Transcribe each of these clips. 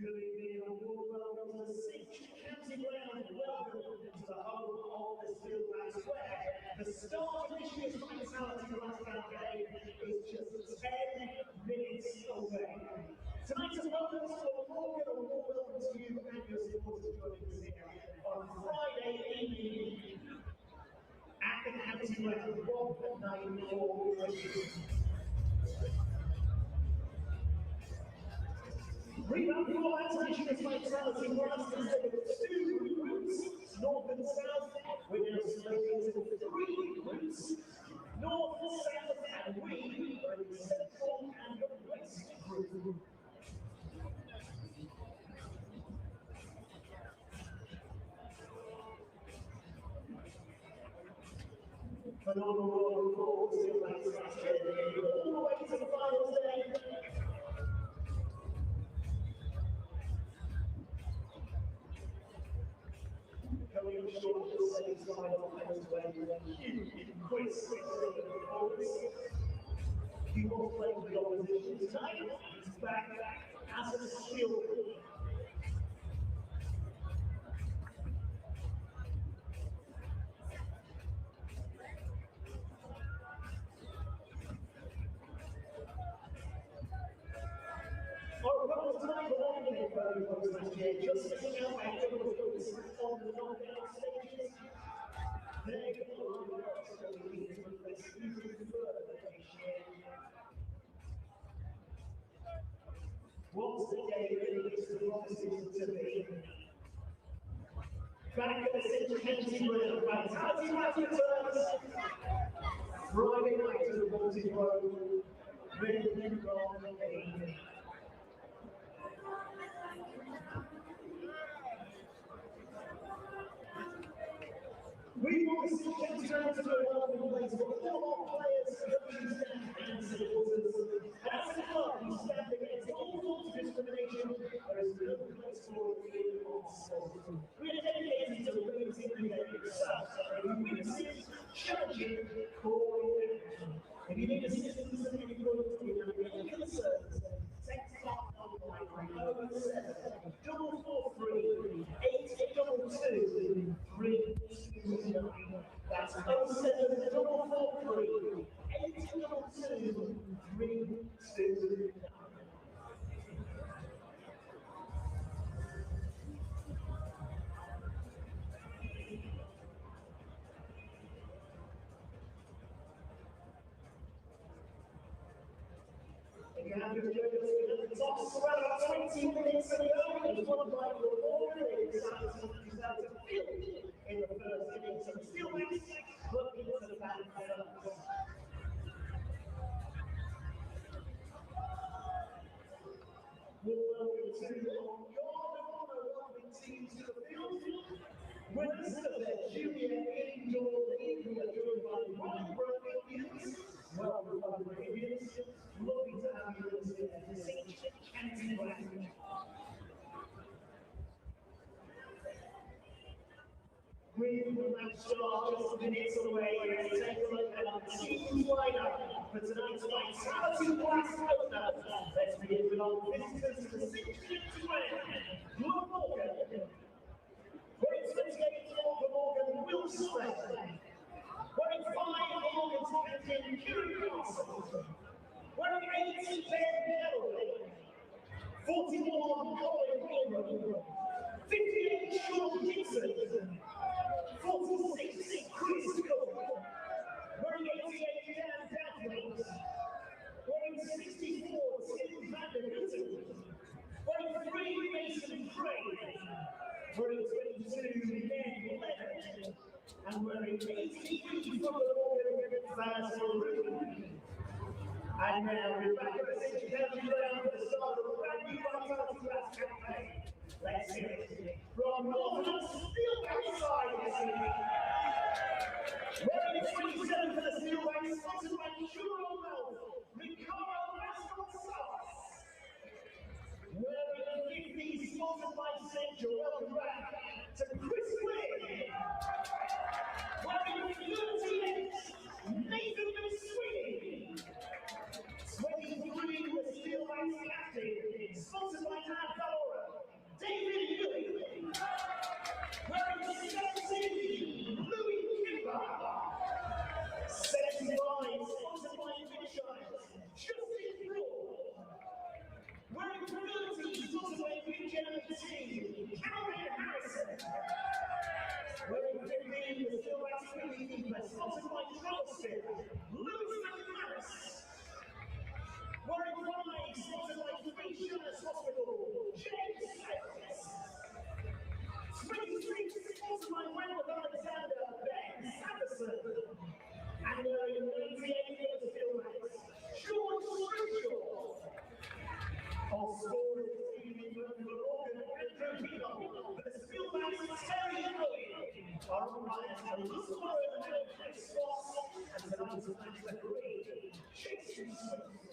Good evening and welcome to the 6th County Ground. Welcome to the home of the Steelbacks, where the start of this year's vitality last campaign is just 10 minutes away. Tonight's welcome to Glamorgan and welcome to you and your supporters joining us here on Friday evening at the County Ground, 194. Rebound for Anthony's vitality runs to 2 routes, north and south. We're now selecting 3 routes, north, south, and we are in the central and the west group. Phenomenal calls, all the way to the finals day. Coming short the same side of the huge quiz. He won't play with the opposition tonight. He's back as a skill. Our opponents tonight will only be very close last year, just missing out by on the knockout stages. They're going to work so we need to progress even further this year. What's the game really is the opposite to be? Back at the Central County Ground, vitality match returns. Friday night to the Baltic Road. Really wrong game. We want to see County Ground to do a lot of plays, but all our players, coaches, and supporters. As a club, we stand against all forms of discrimination. There is no place for it in our sport. We are dedicated to raising the game itself. If you witness challenging, call action. If you need assistance in any point, you have any concerns, text hotline 07 443 822 329. That's 07 443 822 329. Again, the toss about 20 minutes ago, and one by Glamorgan is out to field in the first innings. So Steelbacks looking to the back first. Welcome to On Your welcoming team to the field. Winners of the Junior Indoor League, who are joined by Glamorgan. Welcome, Glamorgan. Lovely to have you with us at the 6th County Ground. With the match start just minutes away, let's take a look at our team lineup for tonight's vitality blast opener. Let's begin with our visitors to the 6th County Ground. Glamorgan. Wearing 28 for Glamorgan, Will Smith. Wearing 5 Glamorgan's captain, Kieran Castle. Wearing 8 Ben Kelly. 41 Colin Wilmer. 58 Sean Dixon. 46 Chris Cole. Wearing 88 Dan Dathwaite. Wearing 64 Tim Vanderbilt. Wearing 3 Mason Craig. Wearing 22 Ben Leonard. And wearing 83 from the Glamorgan Basil Ruben. And now we're back at the 6th County Ground for the start of a brand new vitality blast campaign. Let's hear it from Northern Steelbacks side this evening. Wearing 27 for the Steelbacks, sponsored by Churro Milk, Ricardo Mascot Sauce. Wearing 50, sponsored by Central, welcome back to Chris Quinn. Wearing 38, Nathan McSweeney. 23, the Steelbacks captain, sponsored by Matt Valora. spotted by Charleston, Lewis Harris. Wearing 5, spotted by Fisher's Hospital, James Sales. 23, spotted by Wendell Alexander, Ben Sanderson. And wearing 98 for the Steelbacks, George Crucial. All scorers this evening were Glamorgan and Glamorgan, but the Steelbacks Terry Owen are on right and Luke Warren and Chris Ross, and tonight's match referee, Jason Smith.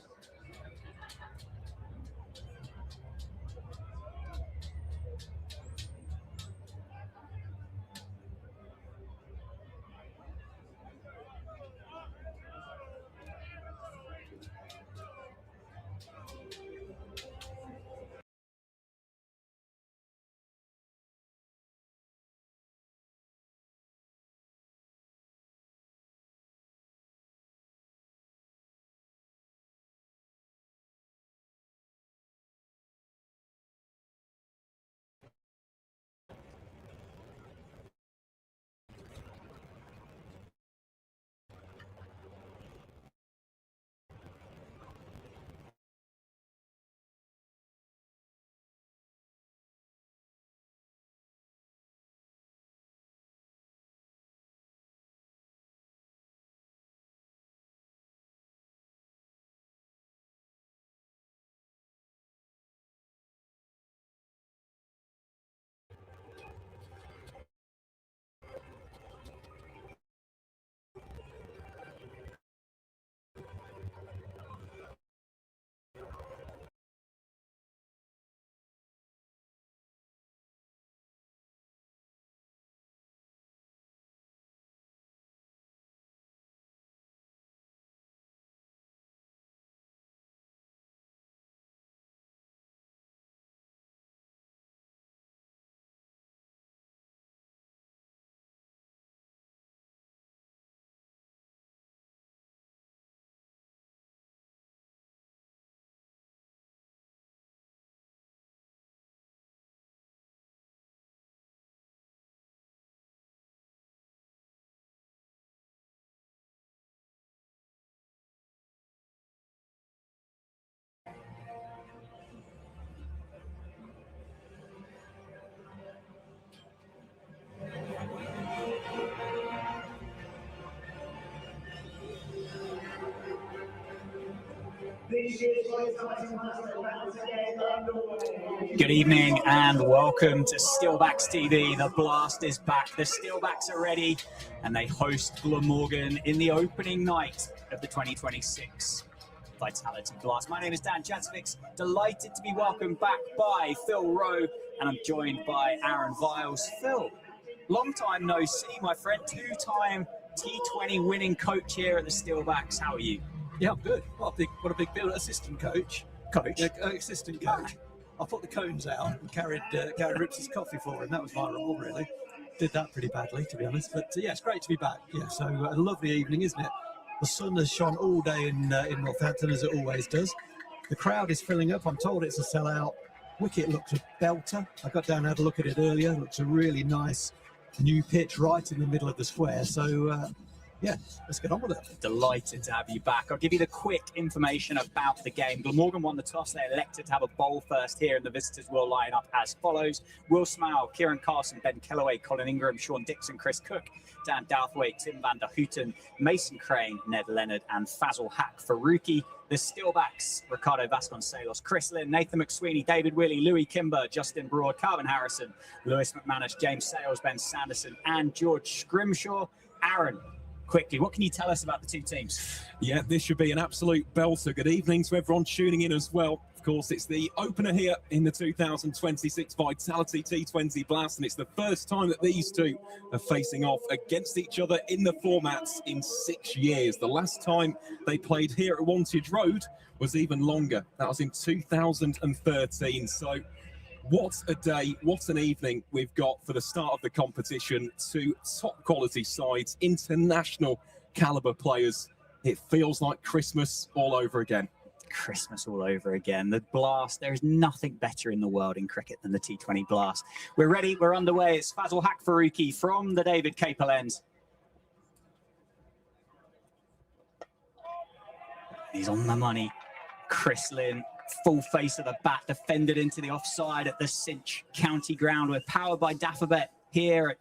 Good evening and welcome to Steelbacks TV. The blast is back. The Steelbacks are ready and they host Glamorgan in the opening night of the 2026 Vitality Blast. My name is Dan Jackovic. Delighted to be welcomed back by Phil Rowe, and I'm joined by Aaron Viles. Phil, long time no see, my friend. Two-time T20 winning coach here at the Steelbacks. How are you? Yeah, I'm good. What a big deal. Assistant coach. Assistant coach. I put the cones out and carried Rips's coffee for him. That was my role, really. Did that pretty badly, to be honest. But yeah, it's great to be back. Yeah, so a lovely evening, isn't it? The sun has shone all day in Northampton, as it always does. The crowd is filling up. I'm told it's a sellout. Wicket looks a belter. I got down and had a look at it earlier. It looks a really nice new pitch right in the middle of the square. So, yeah, let's get on with it. Delighted to have you back. I'll give you the quick information about the game. Glamorgan won the toss. They elected to have a bowl first here, and the visitors will line up as follows: Will Smile, Kieran Carson, Ben Kellaway, Colin Ingram, Sean Dixon, Chris Cook, Dan Douthwaite, Tim van der Houten, Mason Crane, Ned Leonard, and Fazal Haq Faruqi. The Steelbacks: Ricardo Vasconcelos, Chris Lynn, Nathan McSweeney, David Willey, Louis Kimber, Justin Broad, Calvin Harrison, Lewis McManus, James Sales, Ben Sanderson, and George Scrimshaw. Aaron, quickly, what can you tell us about the two teams? Yeah, this should be an absolute belter. Good evening to everyone tuning in as well. Of course, it's the opener here in the 2026 Vitality T20 Blast, and it's the first time that these two are facing off against each other in the formats in 6 years. The last time they played here at Wantage Road was even longer. That was in 2013. So what a day, what an evening we've got for the start of the competition. Two top quality sides, international caliber players. It feels like Christmas all over again. Christmas all over again. The Blast, there is nothing better in the world in cricket than the T20 Blast. We're ready, we're underway. It's Fazal Haq Faruqi from the David Capel end. He's on the money. Chris Lynn, full face of the bat, defended into the offside at the Cinch County ground. We're powered by Daffabet here at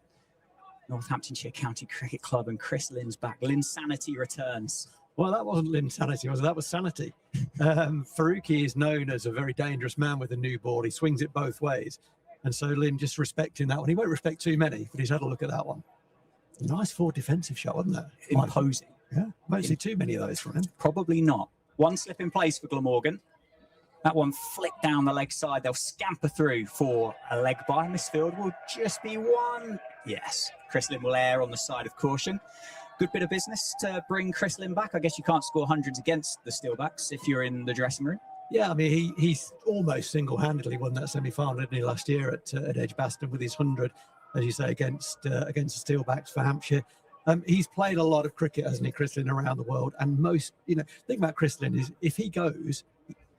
Northamptonshire County Cricket Club, and Chris Lynn's back. Linsanity returns. Well, that wasn't Linsanity, was it? That was sanity. Faruqi is known as a very dangerous man with a new ball. He swings it both ways. And so Lynn just respecting that one. He won't respect too many, but he's had a look at that one. Nice forward defensive shot, wasn't that? Imposing. Yeah, won't see too many of those from him. Probably not. One slip in place for Glamorgan. That one flicked down the leg side. They'll scamper through for a leg by. Misfield will just be one. Yes, Chris Lynn will err on the side of caution. Good bit of business to bring Chris Lynn back. I guess you can't score hundreds against the Steelbacks if you're in the dressing room. Yeah, I mean, he's almost single-handedly won that semi-final, didn't he, last year at Edgbaston with his 100, as you say, against the Steelbacks for Hampshire. He's played a lot of cricket, hasn't he, Chris Lynn, around the world. And most, the thing about Chris Lynn is if he goes,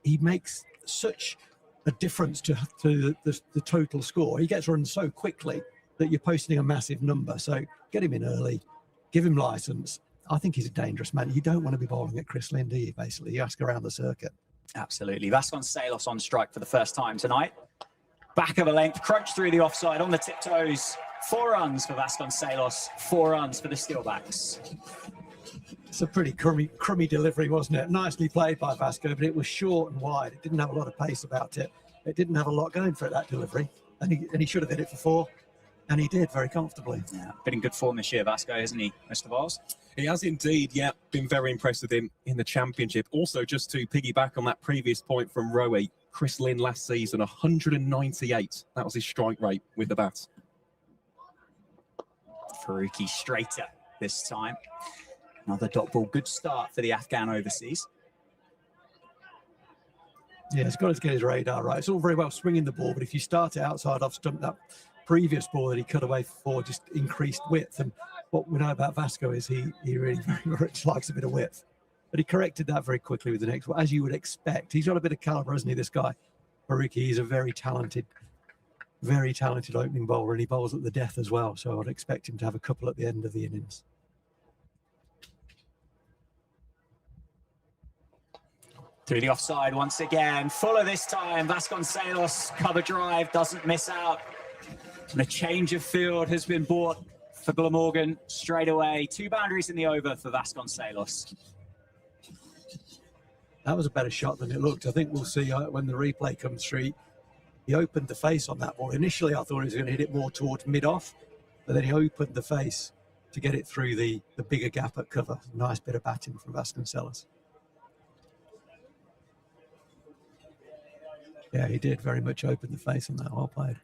he makes such a difference to the total score. He gets run so quickly that you're posting a massive number. So get him in early, give him license. I think he's a dangerous man. You don't want to be bowling at Chris Lynn, do you, basically? You ask around the circuit. Absolutely. Vasconcelos on strike for the first time tonight. Back of a length, crunch through the offside on the tiptoes. 4 runs for Vasconcelos, 4 runs for the Steelbacks. It's a pretty crummy delivery, wasn't it? Nicely played by Vasco, but it was short and wide. It didn't have a lot of pace about it. It didn't have a lot going for it, that delivery. And he should have hit it for 4. And he did very comfortably. Yeah, been in good form this year, Vasco, hasn't he, Mr. Vols? He has indeed, yeah. Been very impressed with him in the championship. Also, just to piggyback on that previous point from Rowie, Chris Lynn last season, 198. That was his strike rate with the bat. Faruqi straighter this time. Another dot ball. Good start for the Afghan overseas. Yeah, it's got to get his radar right. It's all very well swinging the ball, but if you start it outside off stump, that previous ball that he cut away for just increased width. And what we know about Vasco is he really very much likes a bit of width. But he corrected that very quickly with the next one, as you would expect. He's got a bit of caliber, hasn't he, this guy? Faruqi, he's a very talented opening bowler, and he bowls at the death as well. So I'd expect him to have a couple at the end of the innings. Through the offside once again. Fuller this time. Vasconcelos, cover drive, doesn't miss out. And a change of field has been bought for Glamorgan straight away. 2 boundaries in the over for Vasconcelos. That was a better shot than it looked. I think we'll see when the replay comes through. He opened the face on that ball. Initially, I thought he was going to hit it more towards mid-off, but then he opened the face to get it through the bigger gap at cover. Nice bit of batting from Vasconcelos. Yeah, he did very much open the face on that. Well played.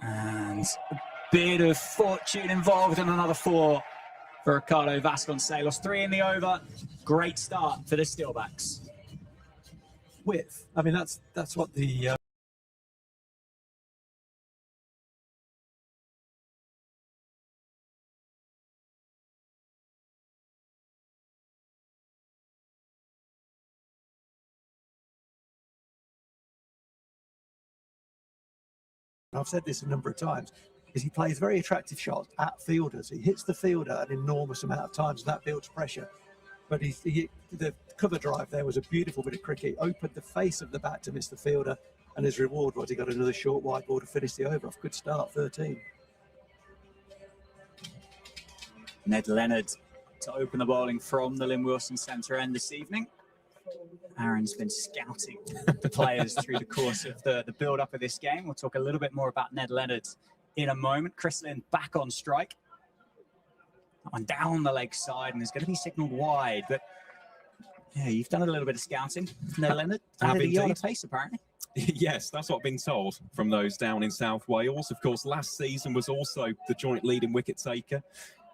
And a bit of fortune involved in another 4 for Ricardo Vasconcelos. 3 in the over. Great start for the Steelbacks. Width. I mean, that's what the I've said this a number of times, is he plays very attractive shots at fielders. He hits the fielder an enormous amount of times, and that builds pressure. But the cover drive there was a beautiful bit of cricket. He opened the face of the bat to miss the fielder, and his reward was he got another short wide ball to finish the over off. Good start, 13. Ned Leonard to open the bowling from the Lynn Wilson Centre end this evening. Aaron's been scouting the players through the course of the build-up of this game. We'll talk a little bit more about Ned Leonard in a moment. Chris Lynn back on strike. That one down the leg side, and is going to be signalled wide. But yeah, you've done a little bit of scouting, Ned Leonard. Added a yard of pace, apparently. Yes, that's what I've been told from those down in South Wales. Of course, last season was also the joint leading wicket taker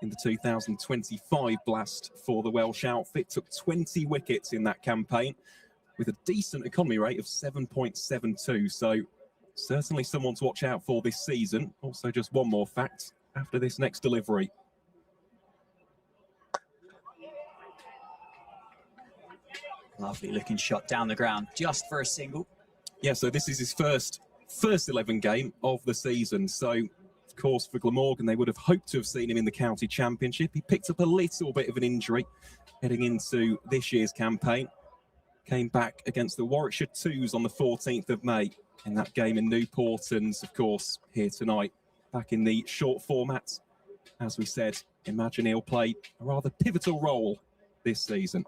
in the 2025 blast for the Welsh outfit. Took 20 wickets in that campaign with a decent economy rate of 7.72. So certainly someone to watch out for this season. Also, just one more fact after this next delivery. Lovely looking shot down the ground, just for a single. Yeah, so this is his first 11 game of the season. So Of course, for Glamorgan, they would have hoped to have seen him in the county championship. He picked up a little bit of an injury heading into this year's campaign. Came back against the Warwickshire Twos on the 14th of May in that game in Newport, and of course here tonight back in the short format. As we said, imagine he'll play a rather pivotal role this season.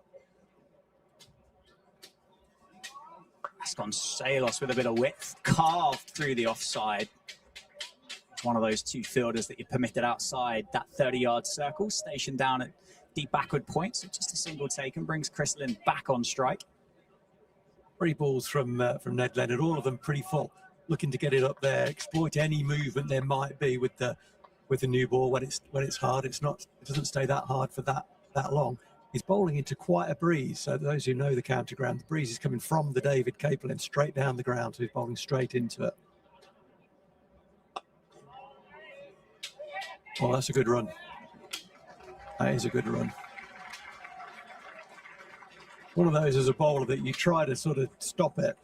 Vasconcelos with a bit of width, carved through the offside. One of those two fielders that you permitted outside that 30-yard circle, stationed down at deep backward point. So just a single taken brings Chris Lynn back on strike. 3 balls from Ned Leonard, all of them pretty full, looking to get it up there, exploit any movement there might be with the new ball when it's hard. It doesn't stay that hard for that long. He's bowling into quite a breeze. So those who know the county ground, the breeze is coming from the David Capelin straight down the ground. So he's bowling straight into it. Oh, that's a good run. That is a good run. One of those as a bowler that you try to sort of stop it,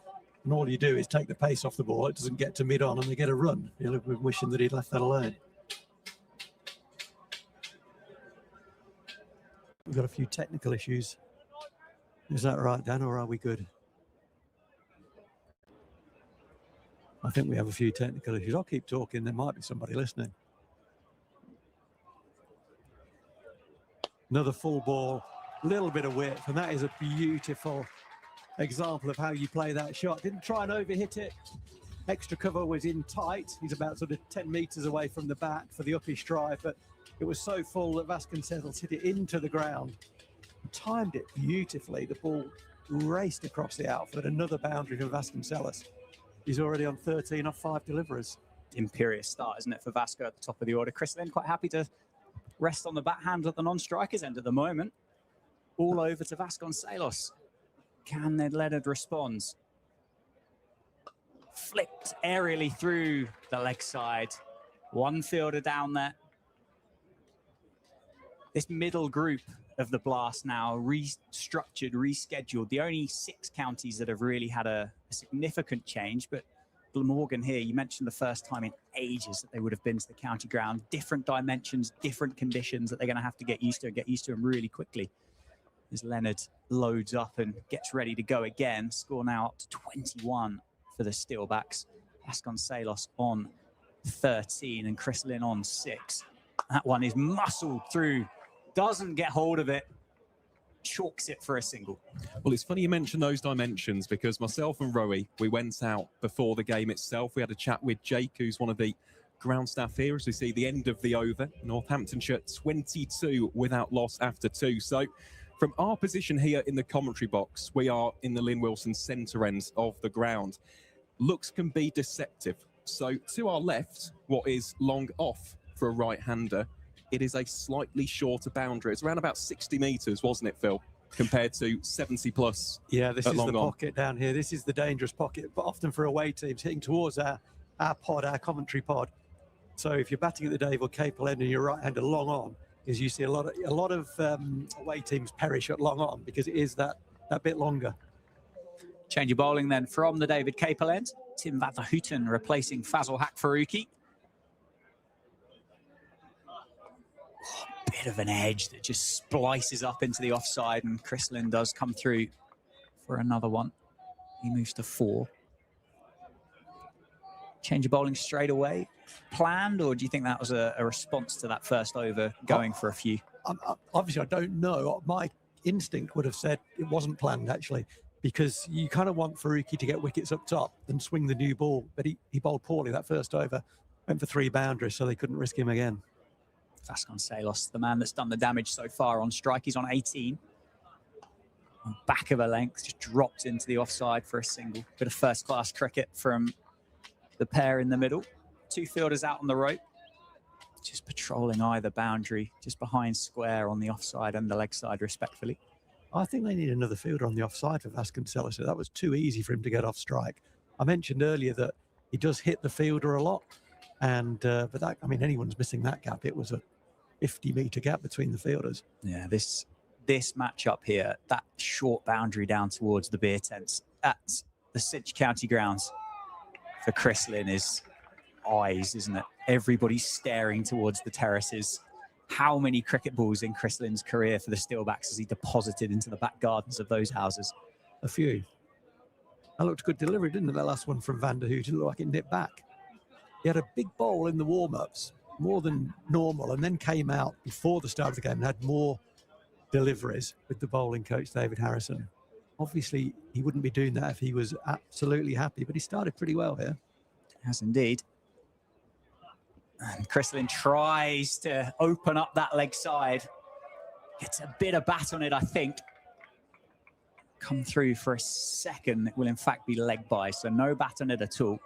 and all you do is take the pace off the ball. It doesn't get to mid-on and they get a run. You'll have been wishing that he'd left that alone. We've got a few technical issues. Is that right, Dan, or are we good? I think we have a few technical issues. I'll keep talking. There might be somebody listening. Another full ball, a little bit of width, and that is a beautiful example of how you play that shot. Didn't try and overhit it. Extra cover was in tight. He's about sort of 10 metres away from the bat for the uppish drive, but it was so full that Vasconcelos hit it into the ground. Timed it beautifully. The ball raced across the outfield. Another boundary for Vasconcelos. He's already on 13 off 5 deliverers. Imperious start, isn't it, for Vasco at the top of the order. Chris Lynn quite happy to rest on the backhand at the non-strikers end at the moment. All over to Vasconcelos. Can Ned Leonard respond? Flicked aerially through the leg side. One fielder down there. This middle group of the Blast now restructured, rescheduled. The only 6 counties that have really had a significant change, but Glamorgan here, you mentioned the first time in ages that they would have been to the county ground. Different dimensions, different conditions that they're going to have to get used to them really quickly. As Leonard loads up and gets ready to go again. Score now up to 21 for the Steelbacks. Vasconcelos on 13 and Chris Lynn on 6. That one is muscled through, doesn't get hold of it, chalks it for a single. Well, it's funny you mention those dimensions because myself and Rowie, we went out before the game itself. We had a chat with Jake, who's one of the ground staff here as we see the end of the over. Northamptonshire 22 without loss after 2. So from our position here in the commentary box, we are in the Lynn Wilson centre end of the ground. Looks can be deceptive. So to our left, what is long off for a right-hander, it is a slightly shorter boundary. It's around about 60 metres, wasn't it, Phil? Compared to 70 plus. Yeah, this is the on. pocket down here. This is the dangerous pocket, but often for away teams hitting towards our pod, our commentary pod. So if you're batting at the David Capelin and you're right-hander long on, is you see a lot of away teams perish at long on because it is that bit longer. Change of bowling then from the David Capel end. Tim Vathahutten replacing Fazal Hakfaruqi. Bit of an edge that just splices up into the offside, and Chris Lynn does come through for another one. He moves to 4. Change of bowling straight away planned, or do you think that was a response to that first over going for a few? Obviously, I don't know. My instinct would have said it wasn't planned, actually, because you kind of want Faruqi to get wickets up top and swing the new ball, but he bowled poorly that first over, went for 3 boundaries, so they couldn't risk him again. Vasconcelos, the man that's done the damage so far on strike. He's on 18. On back of a length, just dropped into the offside for a single. Bit of first-class cricket from the pair in the middle. 2 fielders out on the rope, just patrolling either boundary, just behind square on the offside and the leg side, respectfully. I think they need another fielder on the offside for Vasconcelos. That was too easy for him to get off strike. I mentioned earlier that he does hit the fielder a lot, and but that, I mean, anyone's missing that gap. It was a 50-metre gap between the fielders. Yeah, this matchup here, that short boundary down towards the beer tents at the Cinch County grounds for Chris Lynn is eyes, isn't it? Everybody's staring towards the terraces. How many cricket balls in Chris Lynn's career for the Steelbacks has he deposited into the back gardens of those houses? A few. That looked good delivery, didn't it? That last one from Van der Hoot. It looked like it nipped back. He had a big bowl in the warm-ups, more than normal, and then came out before the start of the game and had more deliveries with the bowling coach, David Harrison. Obviously, he wouldn't be doing that if he was absolutely happy, but he started pretty well here. Has indeed. And Chris Lynn tries to open up that leg side. Gets a bit of bat on it, I think. Come through for a second. It will, in fact, be leg by, so no bat on it at all.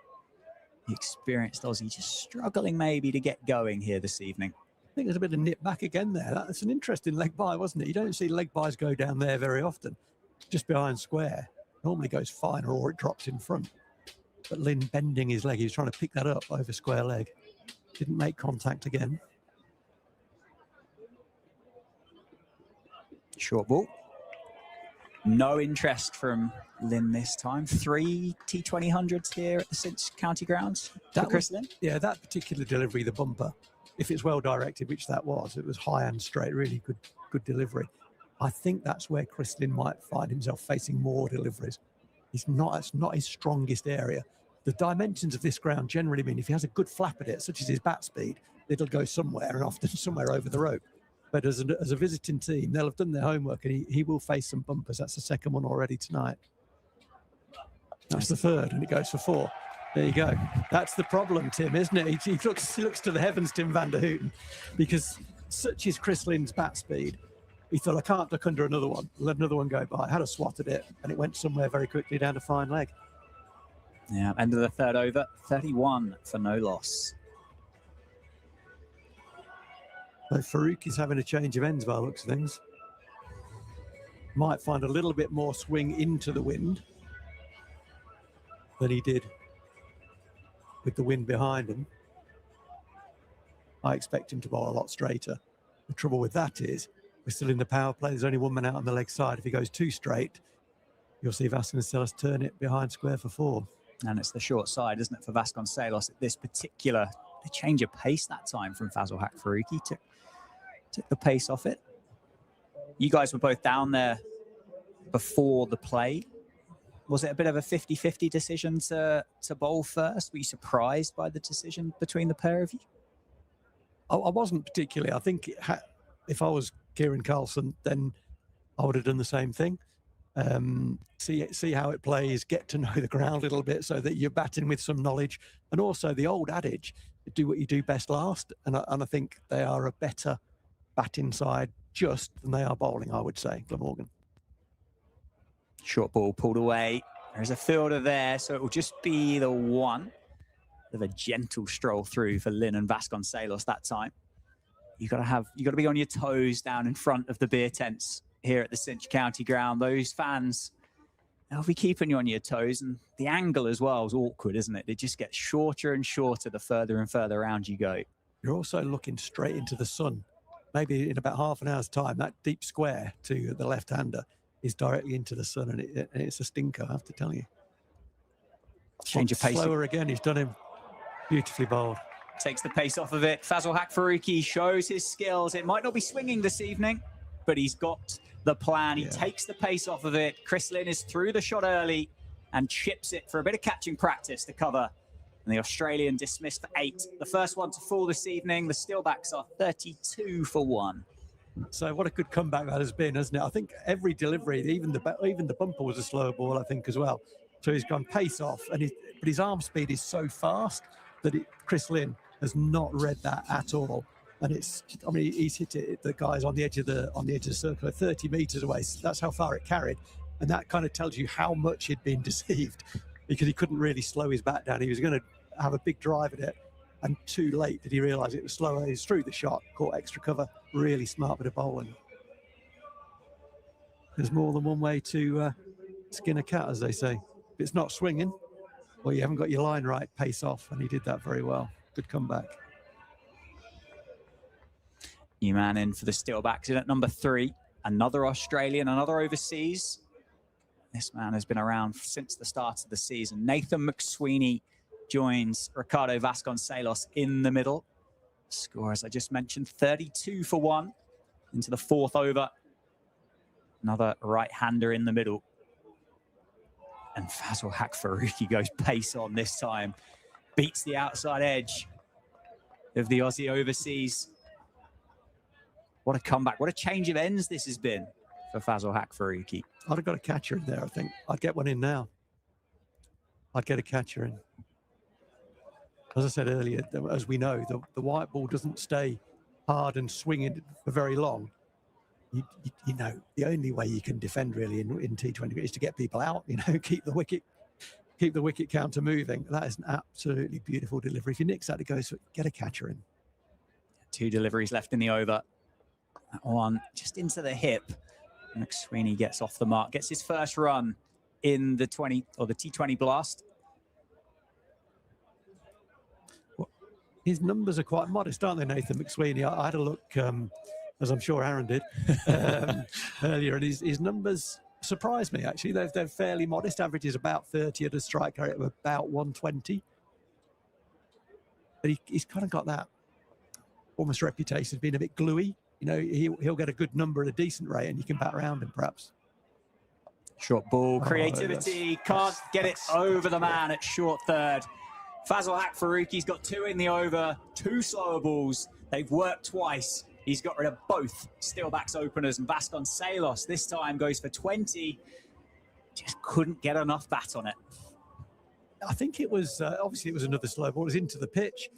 The experienced Aussie just struggling maybe to get going here this evening. I think there's a bit of nip back again there. That's an interesting leg by, wasn't it? You don't see leg bys go down there very often. Just behind square. Normally goes fine or it drops in front. But Lynn bending his leg. He was trying to pick that up over square leg. Didn't make contact again. Short ball. No interest from Lynn this time. 3 T20 hundreds here at the Cinch County Grounds for Chris Lynn. Yeah, that particular delivery, the bumper, if it's well directed, which that was, it was high and straight, really good delivery. I think that's where Chris Lynn might find himself facing more deliveries. It's not his strongest area. The dimensions of this ground generally mean if he has a good flap at it, such as his bat speed, it'll go somewhere, and often somewhere over the rope. But as a visiting team, they'll have done their homework, and he will face some bumpers. That's the second one already tonight. That's the third, and it goes for 4. There you go. That's the problem, Tim, isn't it? He looks to the heavens, Tim van der Houten, because such is Chris Lynn's bat speed. He thought, I can't duck under another one. Let another one go by. Had a swat at it, and it went somewhere very quickly down to fine leg. Yeah, end of the third over, 31 for no loss. So Farouk is having a change of ends by the looks of things. Might find a little bit more swing into the wind than he did with the wind behind him. I expect him to bowl a lot straighter. The trouble with that is we're still in the power play. There's only one man out on the leg side. If he goes too straight, you'll see Vasconcelos turn it behind square for 4. And it's the short side, isn't it, for Vasconcelos at this particular change of pace that time from Fazal Haq Faruqi. Took the pace off it. You guys were both down there before the play. Was it a bit of a 50-50 decision to bowl first? Were you surprised by the decision between the pair of you? I wasn't particularly. I think if I was Kieran Carlson, then I would have done the same thing. See how it plays, get to know the ground a little bit so that you're batting with some knowledge. And also the old adage, do what you do best last. And I think they are a better batting side just than they are bowling, I would say, Glamorgan. Short ball pulled away. There's a fielder there, so it will just be the one. With a gentle stroll through for Lynn and Vasconcelos that time. You got to be on your toes down in front of the beer tents here at the Cinch County Ground. Those fans, they'll be keeping you on your toes, and the angle as well is awkward, isn't it? It just gets shorter and shorter the further and further around you go. You're also looking straight into the sun. Maybe in about half an hour's time, that deep square to the left-hander is directly into the sun, and it's a stinker, I have to tell you. Change of pace. Slower again, he's done him beautifully bowled. Takes the pace off of it. Fazal Haq Faruqi shows his skills. It might not be swinging this evening, but he's got the plan. He takes the pace off of it. Chris Lynn is through the shot early and chips it for a bit of catching practice to cover. And the Australian dismissed for 8. The first one to fall this evening. The Steelbacks are 32 for 1. So what a good comeback that has been, hasn't it? I think every delivery, even the bumper was a slow ball, I think, as well. So he's gone pace off, but his arm speed is so fast that Chris Lynn has not read that at all. And he's hit it. The guy's on the edge of the circle, 30 meters away. That's how far it carried, and that kind of tells you how much he'd been deceived, because he couldn't really slow his bat down. He was going to have a big drive at it, and too late did he realise it was slower. He's through the shot, caught extra cover. Really smart bit of bowling. There's more than one way to skin a cat, as they say. If it's not swinging, well, you haven't got your line right, pace off, and he did that very well. Good comeback. New man in for the Steelbacks in at number 3. Another Australian, another overseas. This man has been around since the start of the season. Nathan McSweeney joins Ricardo Vasconcelos in the middle. Score, as I just mentioned, 32 for 1 into the 4th over. Another right-hander in the middle. And Fazal Haq Faruqi goes pace on this time. Beats the outside edge of the Aussie overseas. What a comeback. What a change of ends this has been for Fazal Haq Faruqi. I'd have got a catcher in there, I think. I'd get one in now. I'd get a catcher in. As I said earlier, as we know, the white ball doesn't stay hard and swinging for very long. You know, the only way you can defend really in T20 is to get people out, you know, keep the wicket counter moving. That is an absolutely beautiful delivery. If you nix that, it goes, get a catcher in. 2 deliveries left in the over. That one just into the hip. McSweeney gets off the mark, gets his first run in the T20 blast. Well, his numbers are quite modest, aren't they, Nathan McSweeney? I had a look, as I'm sure Aaron did earlier, and his numbers surprised me, actually. They're fairly modest. Average is about 30 at a strike rate of about 120. But he's kind of got that almost reputation of being a bit gluey. You know, he'll get a good number at a decent rate and you can bat around him, perhaps. Short ball, creativity, can't get it over the man at short third. Fazal Haq Faruqi's got 2 in the over, 2 slower balls. They've worked twice. He's got rid of both Steelbacks openers, and Vasconcelos this time goes for 20. Just couldn't get enough bat on it. I think it was, obviously it was another slow ball. It was into the pitch.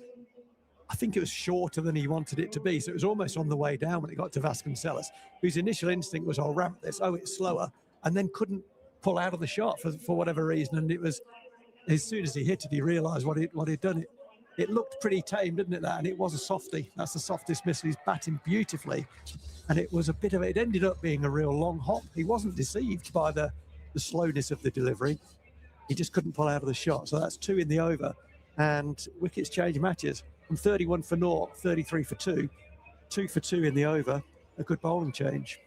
I think it was shorter than he wanted it to be. So it was almost on the way down when it got to Vasconcelos, whose initial instinct was, I'll ramp this, oh, it's slower, and then couldn't pull out of the shot for whatever reason. And it was, as soon as he hit it, he realised what he'd done. It looked pretty tame, didn't it, that? And it was a softie. That's the softest missile. He's batting beautifully. And it was a bit of, it ended up being a real long hop. He wasn't deceived by the slowness of the delivery. He just couldn't pull out of the shot. So that's 2 in the over. And wickets change matches. From 31 for 0, 33 for 2, 2 for 2 in the over. A good bowling change.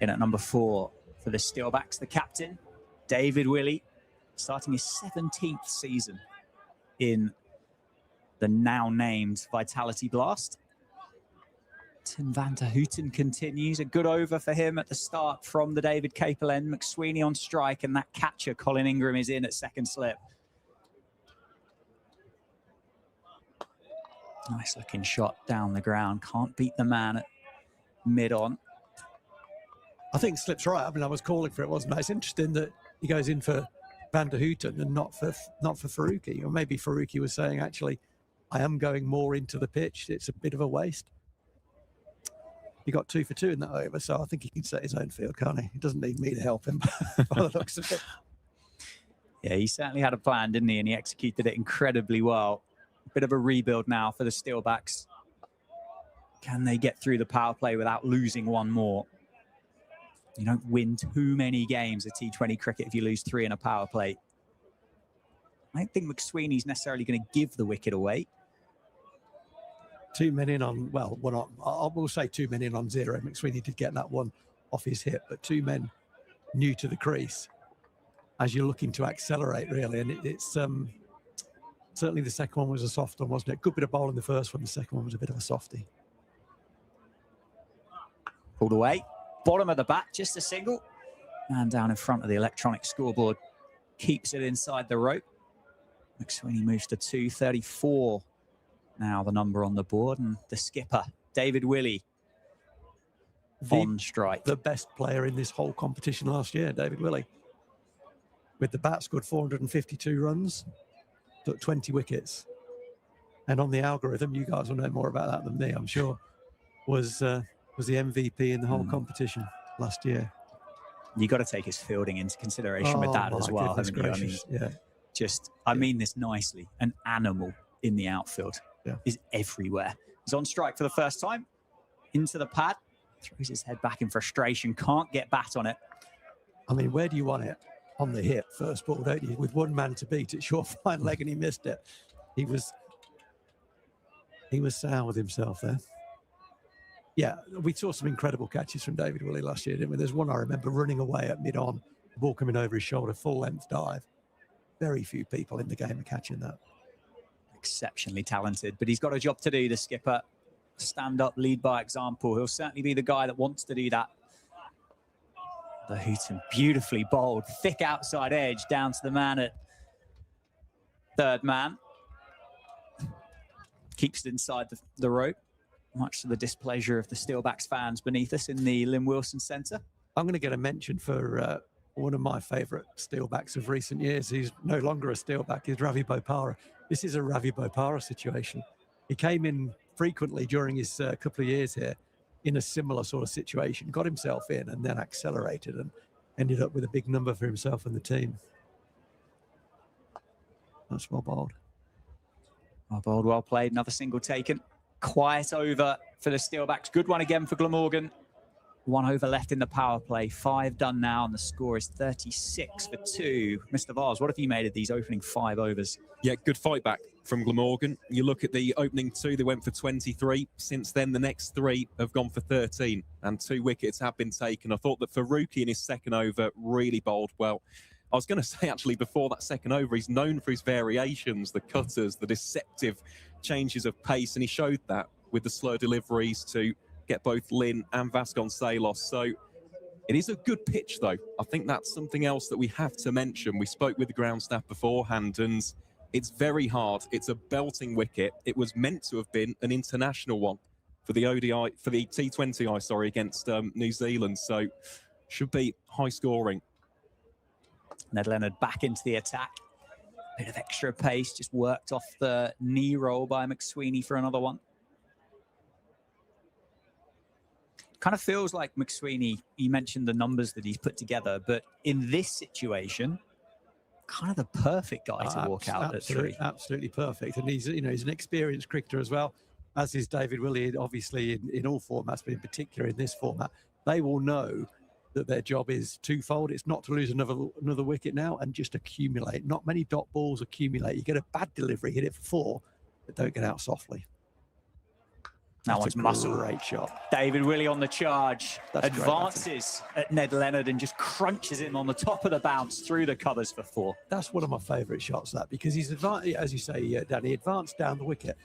In at number 4 for the Steelbacks, the captain, David Willey, starting his 17th season in the now named Vitality Blast. Tim van der Houten continues. A good over for him at the start from the David Capel end. McSweeney on strike, and that catcher, Colin Ingram, is in at second slip. Nice looking shot down the ground. Can't beat the man at mid-on. I think Slip's right. I mean, I was calling for it, wasn't I? It's interesting that he goes in for van der Houten and not for Faruqi. Or maybe Faruqi was saying, actually, I am going more into the pitch. It's a bit of a waste. He got 2 for 2 in that over, so I think he can set his own field, can't he? He doesn't need me to help him by the looks of it. Yeah, he certainly had a plan, didn't he? And he executed it incredibly well. Bit of a rebuild now for the Steelbacks. Can they get through the power play without losing one more? You don't win too many games of T20 cricket if you lose 3 in a power play. I don't think McSweeney's necessarily going to give the wicket away. 2 men in on, well, one on, I will say 2 men in on 0. McSweeney did get that one off his hip, but 2 men new to the crease as you're looking to accelerate, really. And it's certainly the second one was a soft one, wasn't it? Good bit of bowl in the first one. The second one was a bit of a softie. Pulled away. Bottom of the bat, just a single. And down in front of the electronic scoreboard. Keeps it inside the rope. McSweeney moves to 234. Now the number on the board. And the skipper, David Willey, on strike. The best player in this whole competition last year, David Willey. With the bat, scored 452 runs. Took 20 wickets. And on the algorithm, you guys will know more about that than me, I'm sure, was the MVP in the whole competition last year. You got to take his fielding into consideration with that as well, haven't you? I mean, I mean this nicely. An animal in the outfield is everywhere. He's on strike for the first time. Into the pad. Throws his head back in frustration. Can't get bat on it. I mean, where do you want it? On the hip, first ball, don't you? With 1 man to beat, it's your fine leg, and he missed it. He was sour with himself there. Yeah, we saw some incredible catches from David Willey last year, didn't we? There's one I remember running away at mid-on, Ball coming over his shoulder, full length dive. Very few people in the game are catching that. Exceptionally talented, but he's got a job to do, the skipper. Stand up, lead by example. He'll certainly be the guy that wants to do that. The Hooton, beautifully bowled, thick outside edge down to the man at third man. Keeps it inside the rope, much to the displeasure of the Steelbacks fans beneath us in the Lynn Wilson Centre. I'm going to get a mention for one of my favourite Steelbacks of recent years. He's no longer a Steelback, he's Ravi Bopara. This is a Ravi Bopara situation. He came in frequently during his couple of years here in a similar sort of situation, got himself in and then accelerated and ended up with a big number for himself and the team. That's well bowled. Well bowled, well played. Another single taken. Quiet over for the Steelbacks. Good one again for Glamorgan. 1 over left in the power play. 5 done now, and the score is 36 for 2. Mr. Vars, what have you made of these opening 5 overs? Yeah, good fight back from Glamorgan. You look at the opening 2, they went for 23. Since then, the next 3 have gone for 13, and 2 wickets have been taken. I thought that Faruqi in his second over really bowled well. I was going to say, actually, before that second over, he's known for his variations, the cutters, the deceptive changes of pace, and he showed that with the slow deliveries to get both Lynn and Vasconcelos. So it is a good pitch, though. I think that's something else that we have to mention. We spoke with the ground staff beforehand, and it's very hard. It's a belting wicket. It was meant to have been an international one for the ODI, for the T20, sorry, against New Zealand. So should be high scoring. Ned Leonard back into the attack. Bit of extra pace, just worked off the knee roll by McSweeney for another one. Kind of feels like McSweeney, you mentioned the numbers that he's put together, but in this situation, kind of the perfect guy to walk out at 3. Absolutely perfect. And he's, you know, he's an experienced cricketer as well, as is David Willey, obviously in all formats, but in particular in this format. They will know that their job is twofold. It's not to lose another wicket now and just accumulate. Not many dot balls accumulate. You get a bad delivery, hit it for 4, but don't get out softly. That one's muscle. Great shot. David Willey on the charge. That's advances at Ned Leonard and just crunches him on the top of the bounce through the covers for 4. That's one of my favourite shots, that, because he's as you say, Danny, advanced down the wicket,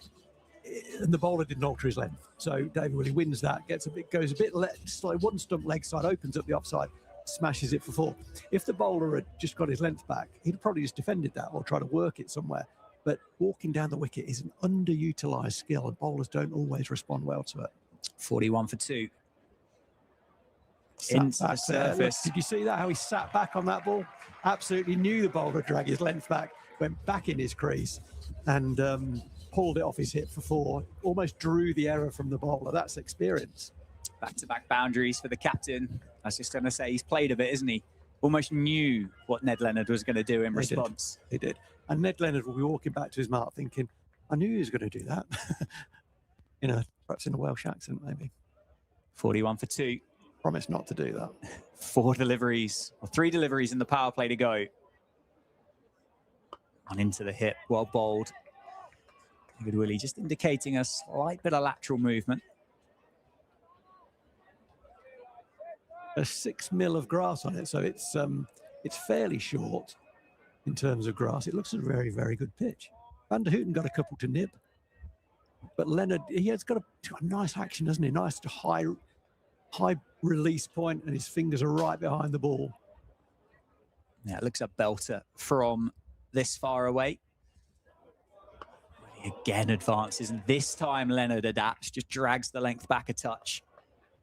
and the bowler didn't alter his length. So David Willey wins that, goes a bit slow, one stump leg side, opens up the offside, smashes it for 4. If the bowler had just got his length back, he'd probably just defended that or try to work it somewhere. But walking down the wicket is an underutilised skill, and bowlers don't always respond well to it. 41 for 2. Into the surface. Did you see that? How he sat back on that ball? Absolutely knew the bowler would drag his length back, went back in his crease, and pulled it off his hip for 4. Almost drew the error from the bowler. That's experience. Back-to-back boundaries for the captain. I was just going to say, he's played a bit, isn't he? Almost knew what Ned Leonard was going to do in response. He did. And Ned Leonard will be walking back to his mark thinking, I knew he was going to do that. You know, perhaps in a Welsh accent, maybe. 41 for 2. Promise not to do that. 4 deliveries, or 3 deliveries in the power play to go. And into the hip, well bowled. David Willey just indicating a slight bit of lateral movement. There's 6 mil of grass on it, so it's fairly short in terms of grass. It looks a very, very good pitch. Van der Hooten got a couple to nib, but Leonard, he has got a nice action, doesn't he? Nice to high release point, and his fingers are right behind the ball. Yeah, it looks a belter from this far away. He again advances, and this time Leonard adapts, just drags the length back a touch.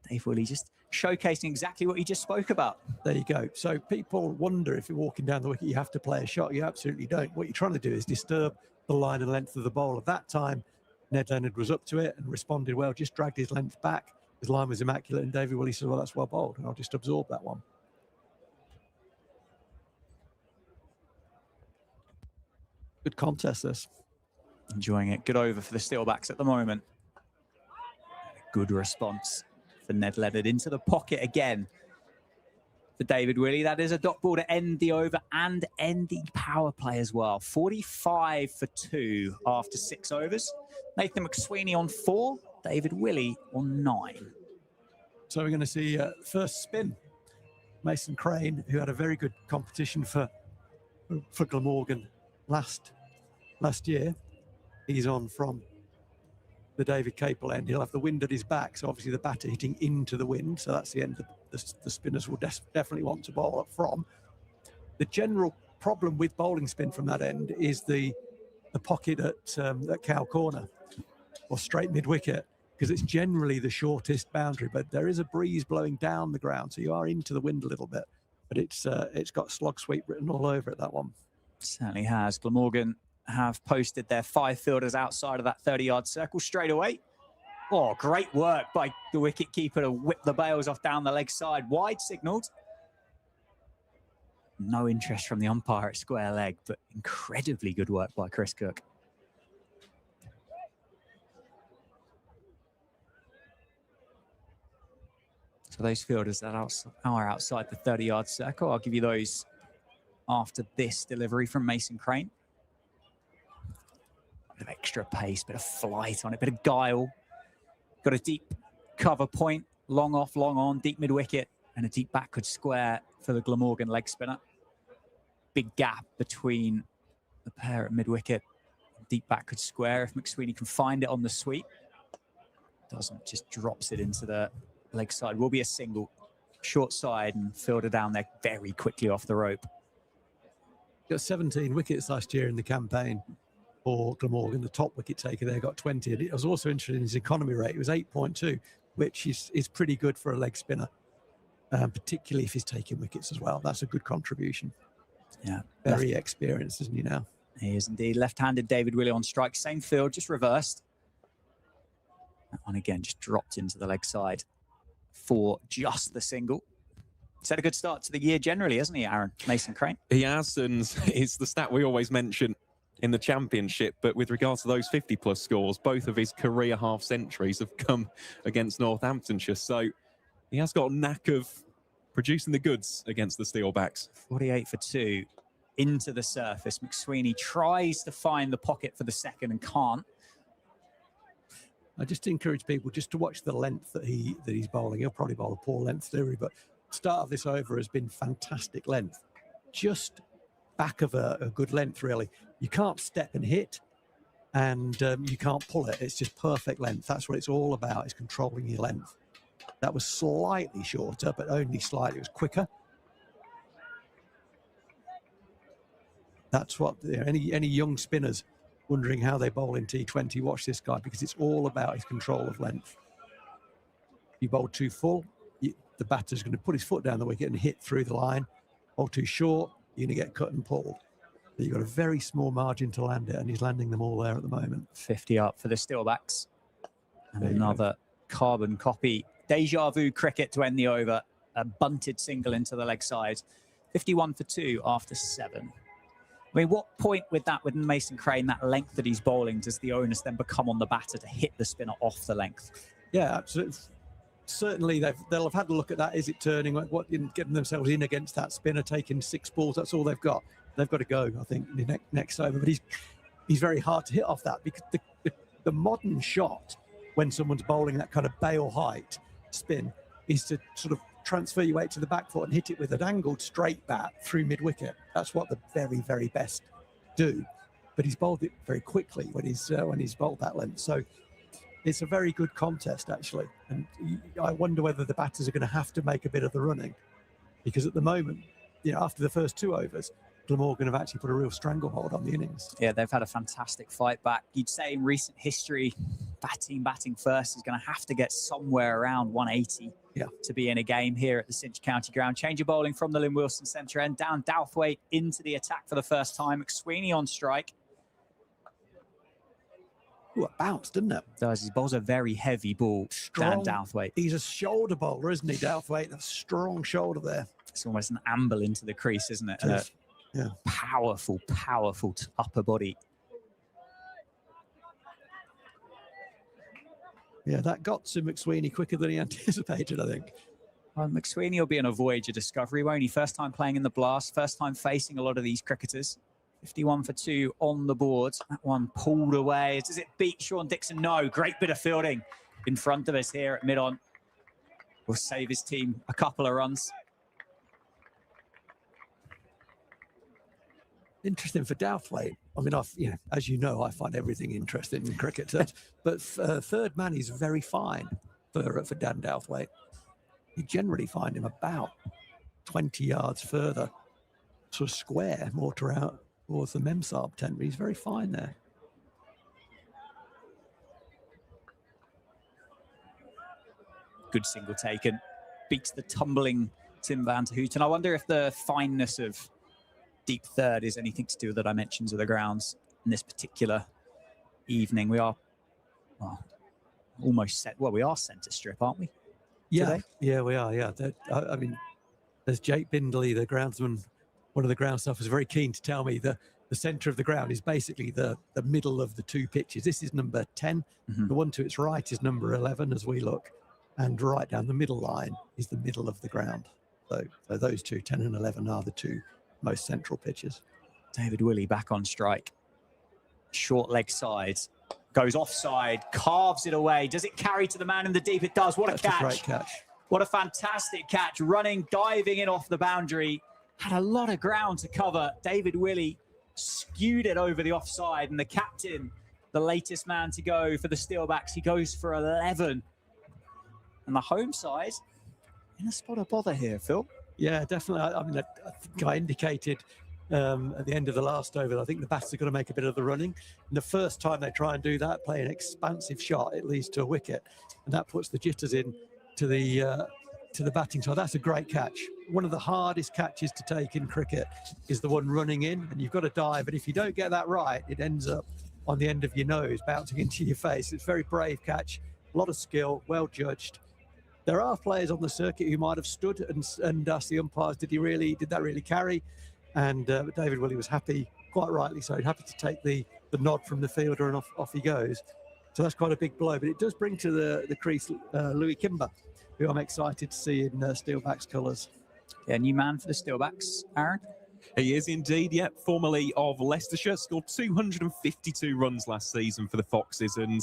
Dave Willey just showcasing exactly what he just spoke about. There you go. So people wonder if you're walking down the wicket, you have to play a shot. You absolutely don't. What you're trying to do is disturb the line and length of the bowler. At that time, Ned Leonard was up to it and responded well, just dragged his length back. His line was immaculate, and David Willey said, well, that's well bowled, and I'll just absorb that one. Good contest, this. Enjoying it. Good over for the Steelbacks at the moment. Good response for Ned Leonard into the pocket again for David Willey. That is a dot ball to end the over and end the power play as well. 45 for 2 after 6 overs. Nathan McSweeney on 4, David Willey on 9. So we're going to see first spin Mason Crane, who had a very good competition for Glamorgan last year. He's on from the David Capel end. He'll have the wind at his back, so obviously the batter hitting into the wind, so that's the end the spinners will definitely want to bowl up from. The general problem with bowling spin from that end is the pocket at cow corner or straight mid-wicket, because it's generally the shortest boundary, but there is a breeze blowing down the ground, so you are into the wind a little bit, but it's got slog sweep written all over it, that one. Certainly has. Glamorgan have posted their 5 fielders outside of that 30-yard circle straight away. Oh, great work by the wicket-keeper to whip the bails off down the leg side. Wide signalled. No interest from the umpire at square leg, but incredibly good work by Chris Cook. So those fielders that are outside the 30-yard circle, I'll give you those after this delivery from Mason Crane. A bit of extra pace, bit of flight on it, bit of guile. Got a deep cover point, long off, long on, deep mid-wicket, and a deep backward square for the Glamorgan leg spinner. Big gap between the pair at mid-wicket, deep backward square. If McSweeney can find it on the sweep, doesn't, just drops it into the leg side. Will be a single, short side, and fielder down there very quickly off the rope. Got 17 wickets last year in the campaign for Glamorgan. The top wicket taker there got 20. And it was also interested in his economy rate. It was 8.2, which is pretty good for a leg spinner, particularly if he's taking wickets as well. That's a good contribution. Yeah, very experienced, isn't he now? He is indeed. Left-handed David Willey on strike. Same field, just reversed. That one again just dropped into the leg side for just the single. He's had a good start to the year generally, hasn't he, Aaron? Mason Crane? He has, and it's the stat we always mention in the championship, but with regards to those 50-plus scores, both of his career half-centuries have come against Northamptonshire, so he has got a knack of producing the goods against the Steelbacks. 48 for 2 into the surface. McSweeney tries to find the pocket for the second and can't. I just encourage people just to watch the length that he's bowling. He'll probably bowl a poor length delivery, but the start of this over has been fantastic length. Just back of a good length, really. You can't step and hit, and you can't pull it. It's just perfect length. That's what it's all about, is controlling your length. That was slightly shorter, but only slightly. It was quicker. That's what, you know, any young spinners wondering how they bowl in T20, watch this guy, because it's all about his control of length. You bowl too full, the batter's going to put his foot down the wicket and hit through the line. Bowl too short, you're going to get cut and pulled. But you've got a very small margin to land it, and he's landing them all there at the moment. 50 up for the Steelbacks. And another carbon copy. Deja vu cricket to end the over. A bunted single into the leg side. 51 for 2 after 7. I mean, what point with Mason Crane, that length that he's bowling, does the onus then become on the batter to hit the spinner off the length? Yeah, absolutely. Certainly, they'll have had a look at that. Is it turning? What, getting themselves in against that spinner, taking 6 balls. That's all they've got. They've got to go, I think, in the next over. But he's very hard to hit off that, because the modern shot, when someone's bowling that kind of bail height spin, is to sort of transfer your weight to the back foot and hit it with an angled straight bat through mid-wicket. That's what the very, very best do. But he's bowled it very quickly when he's bowled that length. So it's a very good contest, actually. And I wonder whether the batters are going to have to make a bit of the running, because at the moment, after the first 2 overs, Glamorgan have actually put a real stranglehold on the innings. Yeah, they've had a fantastic fight back. You'd say in recent history, batting first is going to have to get somewhere around 180 to be in a game here at the Cinch County Ground. Change of bowling from the Lynn Wilson centre end. Down Douthwaite into the attack for the first time. McSweeney on strike. Ooh, it bounced, didn't it? Does. He bowls a very heavy ball down Douthwaite. He's a shoulder bowler, isn't he, Douthwaite? A strong shoulder there. It's almost an amble into the crease, isn't it? Yeah. Powerful upper body. Yeah, that got to McSweeney quicker than he anticipated, I think. Well, McSweeney will be on a voyage of discovery, won't he? First time playing in the Blast, first time facing a lot of these cricketers. 51 for 2 on the board. That one pulled away. Does it beat Sean Dixon? No. Great bit of fielding in front of us here at mid-on. Will save his team a couple of runs. interesting for Douthwaite. I mean, as you know, I find everything interesting in cricket. But third man is very fine for Dan Douthwaite. You generally find him about 20 yards further, sort of square, more towards the Memsab tent. But he's very fine there. Good single taken. Beats the tumbling Tim van 't Houten. I wonder if the fineness of deep third is anything to do with the dimensions of the grounds in this particular evening. We are, well, almost set. Well, we are centre strip, aren't we? Yeah, today? yeah, we are. Yeah, I mean, there's Jake Bindley, the groundsman, one of the ground staff, was very keen to tell me the centre of the ground is basically the middle of the two pitches. This is number 10. Mm-hmm. The one to its right is number 11 as we look. And right down the middle line is the middle of the ground. So those two, 10 and 11, are the two most central pitches. David Willey back on strike. Short leg side. Goes offside. Carves it away. Does it carry to the man in the deep? It does. What a catch. That's a great catch. What a fantastic catch. Running, diving in off the boundary. Had a lot of ground to cover. David Willey skewed it over the offside. And the captain, the latest man to go for the Steelbacks, he goes for 11. And the home side in a spot of bother here, Phil. Yeah, definitely. I mean, I think I indicated at the end of the last over, I think the batters are going to make a bit of the running. And the first time they try and do that, play an expansive shot, it leads to a wicket. And that puts the jitters in to the batting side. That's a great catch. One of the hardest catches to take in cricket is the one running in, and you've got to dive. But if you don't get that right, it ends up on the end of your nose, bouncing into your face. It's a very brave catch, a lot of skill, well judged. There are players on the circuit who might have stood and asked the umpires, did that really carry? And David Willey was happy, quite rightly so, happy to take the nod from the fielder, and off he goes. So that's quite a big blow, but it does bring to the crease Louis Kimber, who I'm excited to see in Steelbacks colours. Yeah, new man for the Steelbacks, Aaron. He is indeed, yep. Formerly of Leicestershire, scored 252 runs last season for the Foxes. And,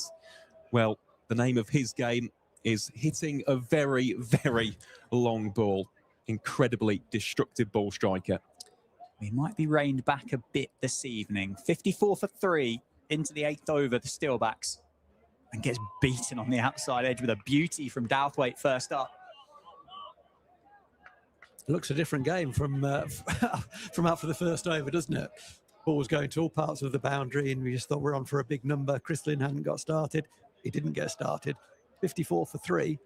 well, the name of his game is hitting a very, very long ball. Incredibly destructive ball striker. He might be reined back a bit this evening. 54 for 3 into the 8th over, the Steelbacks. And gets beaten on the outside edge with a beauty from Douthwaite first up. It looks a different game from after the first over, doesn't it? Ball was going to all parts of the boundary, and we just thought we're on for a big number. Chris Lynn hadn't got started. He didn't get started. 54 for 3,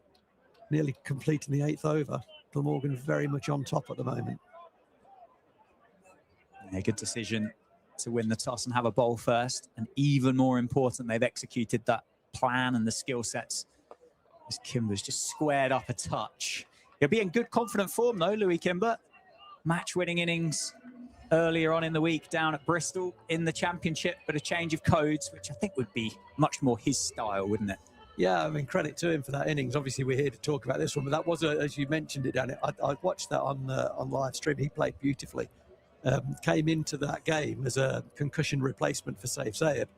nearly completing the 8th over. Glamorgan very much on top at the moment. Yeah, good decision to win the toss and have a bowl first. And even more important, they've executed that plan and the skill sets. As Kimber's just squared up a touch. He'll be in good, confident form, though, Louis Kimber. Match-winning innings earlier on in the week down at Bristol in the championship, but a change of codes, which I think would be much more his style, wouldn't it? Yeah, I mean, credit to him for that innings. Obviously, we're here to talk about this one, but that was, as you mentioned it, Danny. I watched that on live stream. He played beautifully. Came into that game as a concussion replacement for Saif Sayed.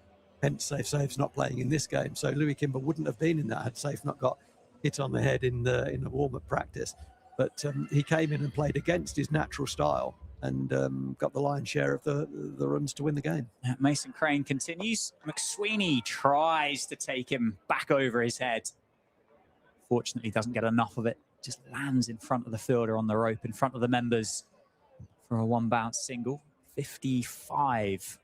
Hence, Saif's not playing in this game. So Louis Kimber wouldn't have been in that had Saif not got hit on the head in the warm-up practice. But he came in and played against his natural style and got the lion's share of the runs to win the game. Mason Crane continues. McSweeney tries to take him back over his head. Fortunately, doesn't get enough of it. Just lands in front of the fielder on the rope, in front of the members for a one-bounce single. 55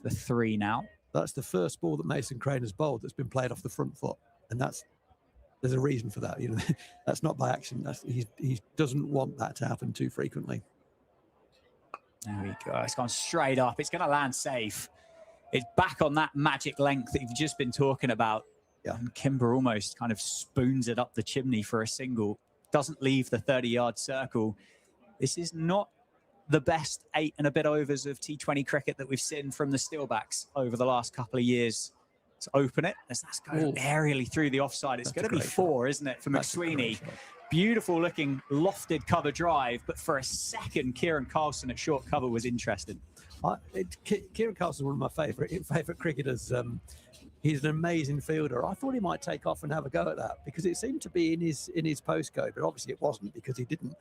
for 3 now. That's the first ball that Mason Crane has bowled that's been played off the front foot. And there's a reason for that. You know, that's not by accident. He doesn't want that to happen too frequently. There we go. It's gone straight up. It's going to land safe. It's back on that magic length that you've just been talking about. Yeah. And Kimber almost kind of spoons it up the chimney for a single. Doesn't leave the 30-yard circle. This is not the best 8 and a bit overs of T20 cricket that we've seen from the Steelbacks over the last couple of years. To open it, as that's going aerially through the offside. It's going to be 4, isn't it, for McSweeney? Beautiful looking lofted cover drive, but for a second, Kieran Carlson at short cover was interesting. Kieran Carlson is one of my favourite cricketers. He's an amazing fielder. I thought he might take off and have a go at that because it seemed to be in his postcode, but obviously it wasn't because he didn't.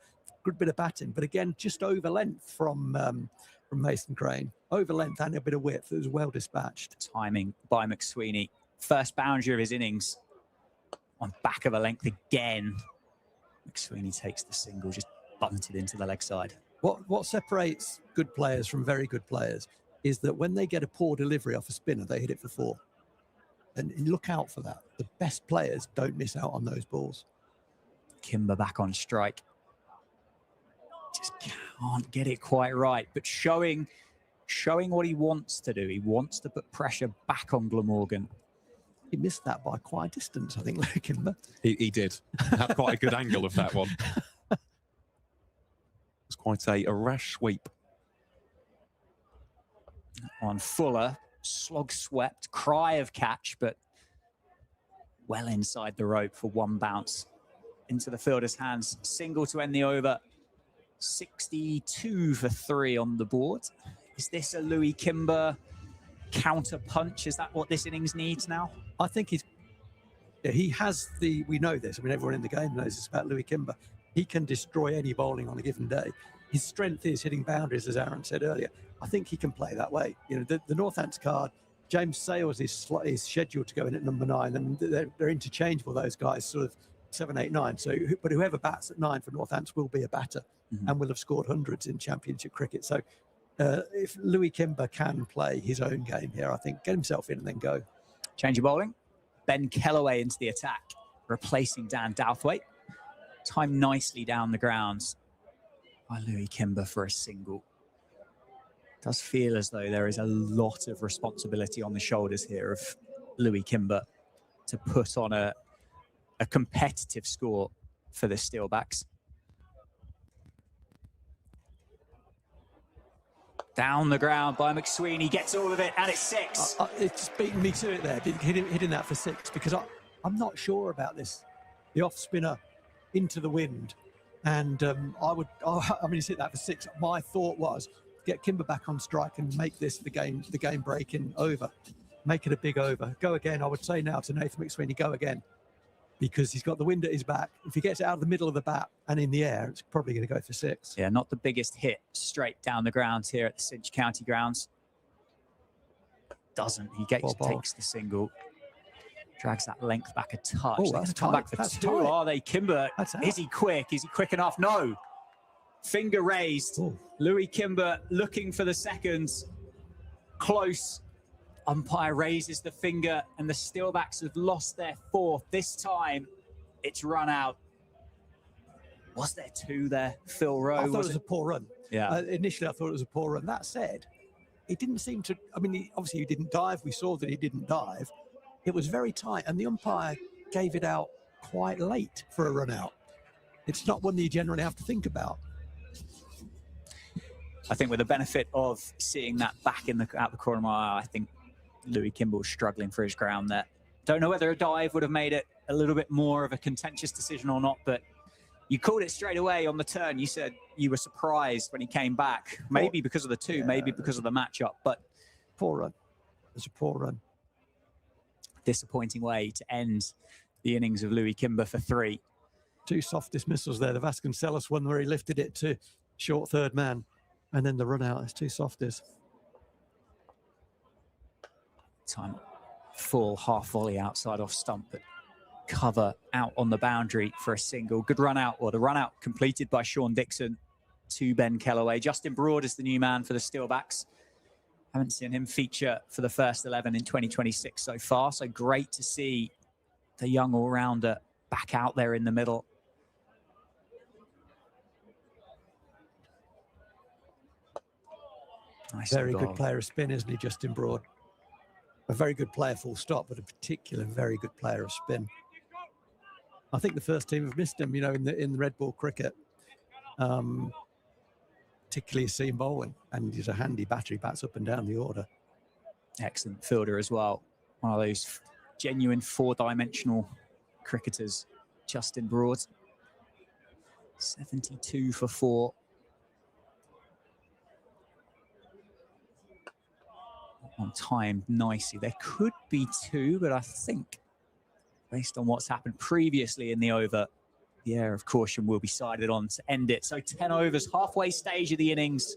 Good bit of batting, but again, just over length from from Mason Crane. Over length and a bit of width. It was well dispatched. Timing by McSweeney. First boundary of his innings. On back of a length again. McSweeney takes the single, just bunted into the leg side. What separates good players from very good players is that when they get a poor delivery off a spinner, they hit it for 4. And look out for that. The best players don't miss out on those balls. Kimber back on strike. Just can't get it quite right, but showing what he wants to do. He wants to put pressure back on Glamorgan. He missed that by quite a distance, I think, Louis Kimber. He did. Had quite a good angle of that one. It was quite a rash sweep. On Fuller, slog swept, cry of catch, but well inside the rope for one bounce. Into the fielder's hands, single to end the over. 62 for 3 on the board. Is this a Louis Kimber counter punch? Is that what this innings needs now? I think he has the, we know this, I mean, everyone in the game knows this about Louis Kimber. He can destroy any bowling on a given day. His strength is hitting boundaries, as Aaron said earlier. I think he can play that way. You know, the Northants card, James Sales is scheduled to go in at number 9, and they're interchangeable, those guys, sort of 7, 8, 9. So, but whoever bats at 9 for Northants will be a batter and will have scored hundreds in championship cricket. So if Louis Kimber can play his own game here, I think get himself in and then go. Change of bowling. Ben Kellaway into the attack, replacing Dan Douthwaite. Timed nicely down the grounds by Louis Kimber for a single. Does feel as though there is a lot of responsibility on the shoulders here of Louis Kimber to put on a competitive score for the Steelbacks. Down the ground by McSweeney, gets all of it, and it's 6. It's beaten me to it there, hitting that for 6, because I'm not sure about this. The off spinner into the wind, and I mean, he's hit that for 6. My thought was get Kimber back on strike and make this the game breaking over, make it a big over. Go again. I would say now to Nathan McSweeney, go again, because he's got the wind at his back. If he gets it out of the middle of the bat and in the air, it's probably going to go for 6. Yeah, not the biggest hit straight down the grounds here at the Cinch County grounds. Doesn't. He takes the single. Drags that length back a touch. Oh, that's come back for that's 2. tight. Are they? Kimber, is he quick? Is he quick enough? No. Finger raised. Ooh. Louis Kimber looking for the seconds. Close. Umpire raises the finger, and the Steelbacks have lost their 4th. This time, it's run out. Was there 2 there? Phil Rowe. I thought it was a poor run. Yeah. Initially, I thought it was a poor run. That said, it didn't seem to. I mean, obviously, he didn't dive. We saw that he didn't dive. It was very tight, and the umpire gave it out quite late for a run out. It's not one that you generally have to think about. I think with the benefit of seeing that back out the corner of my eye, I think Louis Kimber was struggling for his ground there. Don't know whether a dive would have made it a little bit more of a contentious decision or not, but you called it straight away on the turn. You said you were surprised when he came back, maybe because of the 2, maybe because of the matchup, but poor run. It's a poor run. Disappointing way to end the innings of Louis Kimber for 3. 2 soft dismissals there. The Vasconcelos one where he lifted it to short third man, and then the run out is 2 softies. Time full half volley outside off stump, but cover out on the boundary for a single. Good run out, or the run out completed by Sean Dixon to Ben Kellaway. Justin Broad is the new man for the Steelbacks. Haven't seen him feature for the first 11 in 2026 so far, so great to see the young all-rounder back out there in the middle. Nice. Very good player of spin, isn't he, Justin Broad? A very good player, full stop, but a particular very good player of spin. I think the first team have missed him, you know, in the red ball cricket. Particularly seam bowling, and he's a handy batter. He bats up and down the order. Excellent fielder as well. One of those genuine 4-dimensional cricketers, Justin Broad. 72 for 4. On time nicely. There could be 2, but I think based on what's happened previously in the over, the air of caution will be sided on to end it. So 10 overs, halfway stage of the innings.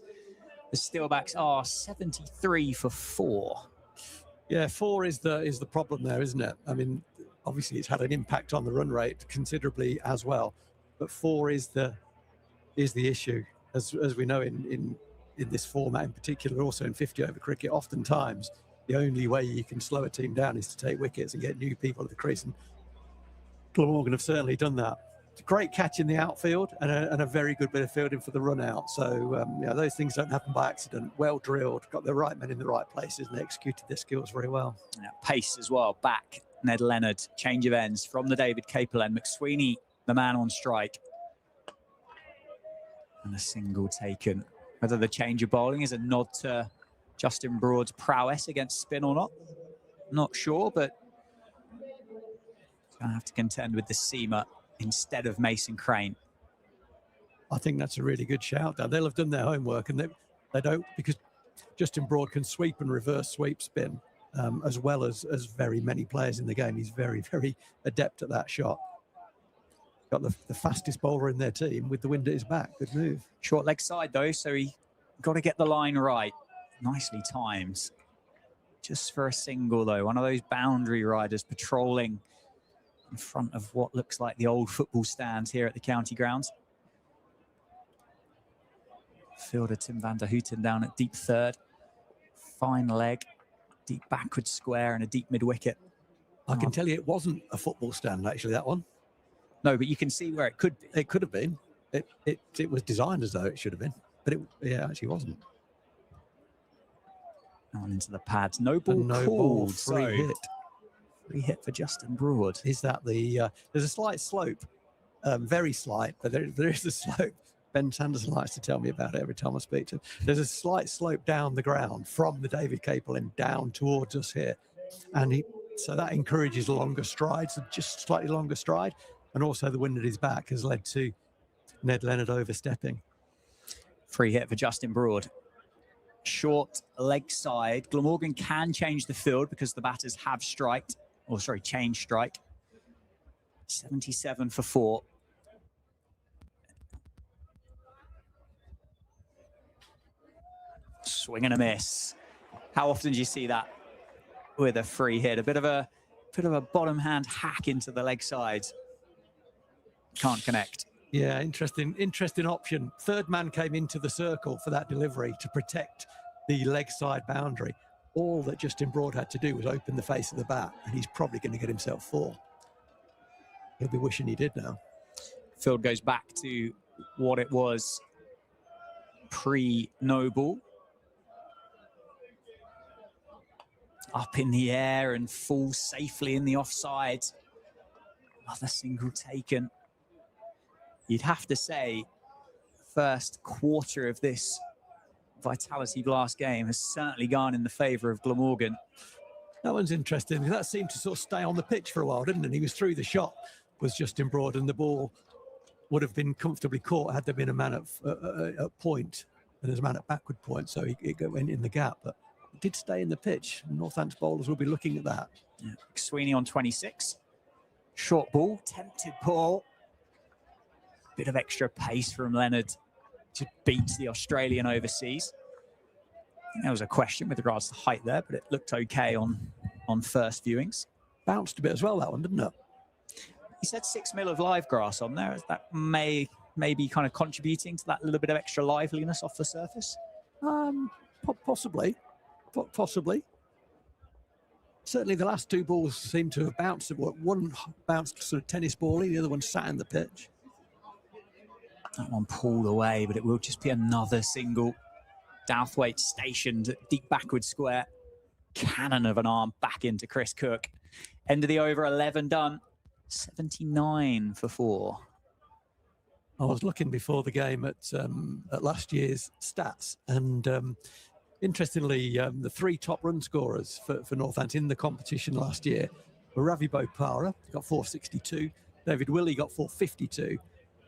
The Steelbacks are 73 for 4. Yeah, 4 is the problem there, isn't it? I mean, obviously it's had an impact on the run rate considerably as well, but 4 is the issue, as we know in this format in particular, also in 50 over cricket. Oftentimes, the only way you can slow a team down is to take wickets and get new people at the crease, and Glamorgan have certainly done that. It's a great catch in the outfield and a very good bit of fielding for the run out. So, yeah, those things don't happen by accident. Well drilled, got the right men in the right places, and executed their skills very well. Yeah, pace as well. Back, Ned Leonard. Change of ends from the David Capel end. McSweeney, the man on strike. And a single taken. Whether the change of bowling is a nod to Justin Broad's prowess against spin or not sure, but going to have to contend with the seamer instead of Mason Crane. I think that's a really good shout. They'll have done their homework, and they don't, because Justin Broad can sweep and reverse sweep spin as well as very many players in the game. He's very, very adept at that shot. Got the fastest bowler in their team with the wind at his back. Good move. Short leg side though, so he got to get the line right. Nicely timed. Just for a single though. One of those boundary riders patrolling in front of what looks like the old football stands here at the county grounds. Fielder Tim van der Houten down at deep third. Fine leg, deep backward square and a deep mid wicket. I can tell you it wasn't a football stand, actually, that one. No, but you can see where it could be. It could have been. It was designed as though it should have been, but it actually wasn't. On into the pads. No ball no called. Ball, free hit. Free hit for Justin Broad. Is that the... there's a slight slope, very slight, but there is a slope. Ben Sanderson likes to tell me about it every time I speak to him. There's a slight slope down the ground from the David Capel end down towards us here. And so that encourages longer strides, just slightly longer stride. And also the wind at his back has led to Ned Leonard overstepping. Free hit for Justin Broad. Short leg side. Glamorgan can change the field because the batters have striked, or sorry, changed strike. 77 for 4. Swing and a miss. How often do you see that with a free hit? A bit of a bottom hand hack into the leg side. Can't connect. Yeah, interesting option. Third man came into the circle for that delivery to protect the leg side boundary. All that Justin Broad had to do was open the face of the bat, and he's probably going to get himself 4. He'll be wishing he did now. Field goes back to what it was pre-Noble. Up in the air and falls safely in the offside. Another single taken. You'd have to say first quarter of this Vitality Blast game has certainly gone in the favour of Glamorgan. That one's interesting. That seemed to sort of stay on the pitch for a while, didn't it? He was through the shot, was Justin Broad, and the ball would have been comfortably caught had there been a man at point, and there's a man at backward point, so it went in the gap. But it did stay in the pitch. Northants bowlers will be looking at that. Yeah. Sweeney on 26. Short ball, tempted ball. Bit of extra pace from Leonard to beat the Australian overseas. I think there was a question with regards to height there, but it looked okay on first viewings. Bounced a bit as well, that one, didn't it? He said 6 mil of live grass on there. That may be kind of contributing to that little bit of extra liveliness off the surface? Possibly. Certainly the last 2 balls seem to have bounced. One bounced sort of tennis bally, the other one sat in the pitch. That one pulled away, but it will just be another single. Douthwaite stationed at deep backward square. Cannon of an arm back into Chris Cook. End of the over, 11 done. 79 for 4. I was looking before the game at last year's stats, and interestingly, the 3 top run scorers for Northants in the competition last year were Ravi Bopara, got 462, David Willey got 452,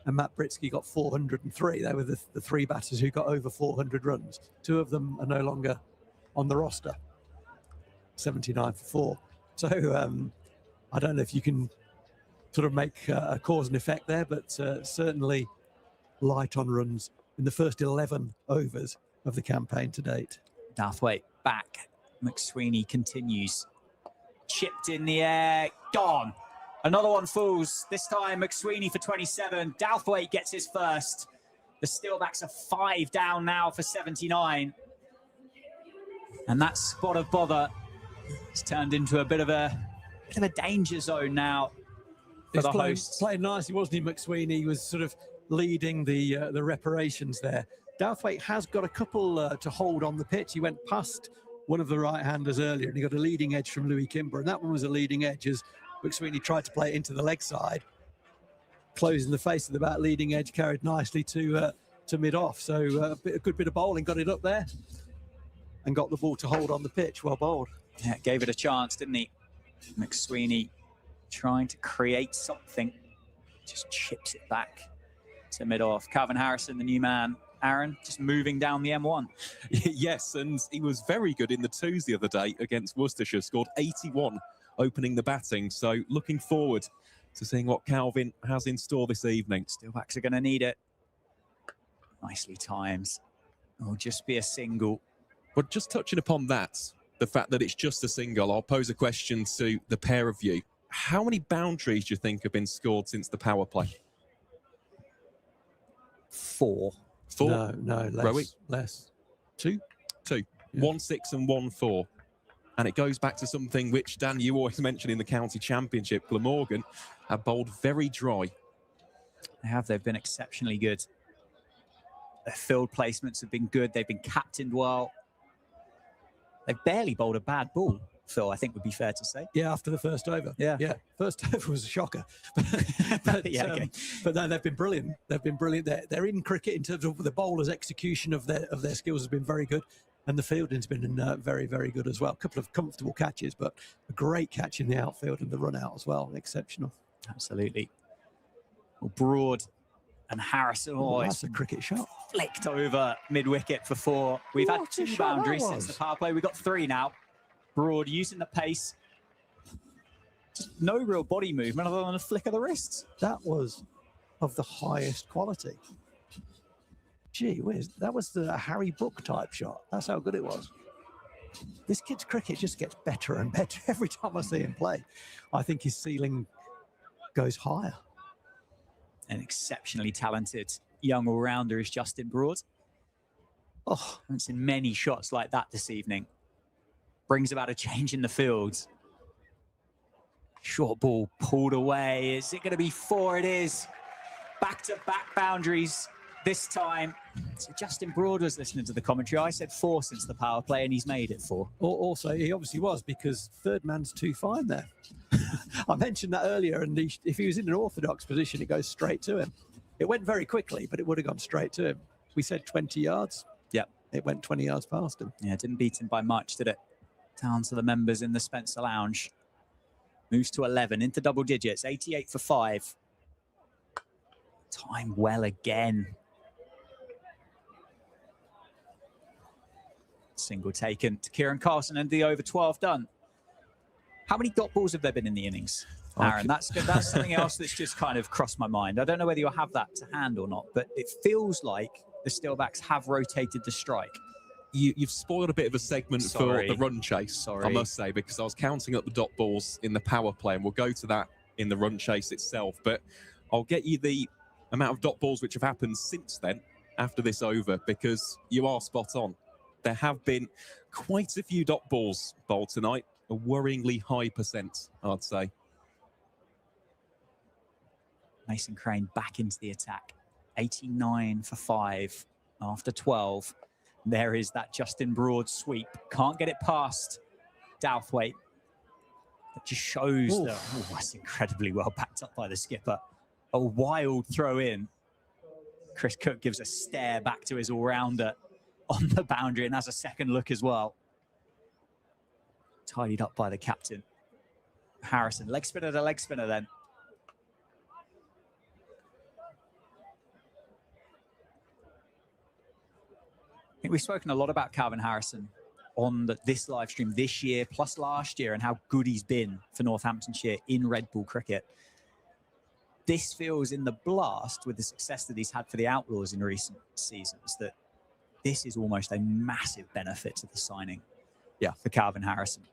and Matt Britsky got 403. They were the 3 batters who got over 400 runs. 2 of them are no longer on the roster. 79 for 4. So I don't know if you can sort of make a cause and effect there, but certainly light on runs in the first 11 overs of the campaign to date. Douthwaite back. McSweeney continues. Chipped in the air. Gone. Another one falls. This time McSweeney for 27. Douthwaite gets his first. The Steelbacks are 5 down now for 79. And that spot of bother has turned into a bit of a danger zone now for the hosts. Playing nicely, wasn't he, McSweeney? He was sort of leading the reparations there. Douthwaite has got a couple to hold on the pitch. He went past one of the right-handers earlier, and he got a leading edge from Louis Kimber, and that one was a leading edge as McSweeney tried to play it into the leg side, closing the face of the bat. Leading edge carried nicely to mid-off. So a good bit of bowling, got it up there, and got the ball to hold on the pitch. Well bowled. Yeah, gave it a chance, didn't he? McSweeney trying to create something, just chips it back to mid-off. Calvin Harrison, the new man. Aaron, just moving down the M1. Yes, and he was very good in the twos the other day against Worcestershire, scored 81 opening the batting. So looking forward to seeing what Calvin has in store this evening. Steelbacks are going to need it. Nicely timed. It'll just be a single. But just touching upon that, the fact that it's just a single, I'll pose a question to the pair of you. How many boundaries do you think have been scored since the power play? 4. 4? No, less. 2? 2. Yeah. 1 6 and 1 4. And it goes back to something which, Dan, you always mention in the county championship. Glamorgan have bowled very dry. They have. They've been exceptionally good. Their field placements have been good. They've been captained well. They've barely bowled a bad ball, Phil, I think would be fair to say. Yeah, after the first over. Yeah. First over was a shocker. But no, they've been brilliant. They've been brilliant. They're in cricket in terms of the bowlers' execution of their skills has been very good. And the fielding's been very, very good as well. A couple of comfortable catches, but a great catch in the outfield and the run out as well. Exceptional. Absolutely. Well, Broad and Harrison. Oh, that's a cricket shot. Flicked over mid-wicket for 4. We've had 2 boundaries since the power play. We've got 3 now. Broad using the pace. Just no real body movement other than a flick of the wrists. That was of the highest quality. Gee whiz, that was the Harry Brook type shot. That's how good it was. This kid's cricket just gets better and better every time I see him play. I think his ceiling goes higher. An exceptionally talented young all-rounder is Justin Broad. Oh, I haven't seen many shots like that this evening. Brings about a change in the field. Short ball pulled away. Is it going to be 4? It is. Back-to-back boundaries this time. So Justin Broad was listening to the commentary. I said 4 since the power play, and he's made it 4. Also, he obviously was, because third man's too fine there. I mentioned that earlier, and if he was in an orthodox position, it goes straight to him. It went very quickly, but it would have gone straight to him. We said 20 yards. Yep. It went 20 yards past him. Yeah, didn't beat him by much, did it? Down to the members in the Spencer Lounge. Moves to 11, into double digits, 88 for 5. Time well again. Single taken to Kieran Carson and the over 12 done. How many dot balls have there been in the innings, Aaron? That's something else that's just kind of crossed my mind. I don't know whether you'll have that to hand or not, but it feels like the Steelbacks have rotated the strike. You've spoiled a bit of a segment for the run chase, I must say, because I was counting up the dot balls in the power play, and we'll go to that in the run chase itself. But I'll get you the amount of dot balls which have happened since then, after this over, because you are spot on. There have been quite a few dot balls bowled tonight, a worryingly high percent, I'd say. Mason Crane back into the attack. 89 for 5 after 12. There is that Justin Broad sweep. Can't get it past Douthwaite. That just shows that that's incredibly well backed up by the skipper. A wild throw in. Chris Cook gives a stare back to his all-rounder on the boundary, and has a second look as well. Tidied up by the captain. Harrison, leg spinner to leg spinner then. I think we've spoken a lot about Calvin Harrison on this live stream this year, plus last year, and how good he's been for Northamptonshire in red ball cricket. This feels in the blast with the success that he's had for the Outlaws in recent seasons, that this is almost a massive benefit to the signing. Yeah, for Calvin Harrison.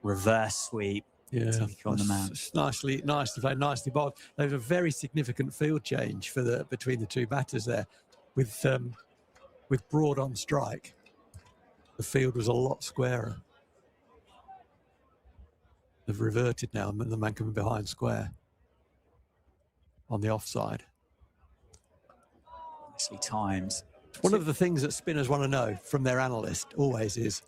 Reverse sweep. Yeah, take on the man. Nicely played, nicely bowled. There's a very significant field change for between the two batters there, with Broad on strike. The field was a lot squarer. They've reverted now, and the man coming behind square on the offside. Nicely timed. One of the things that spinners want to know from their analyst always is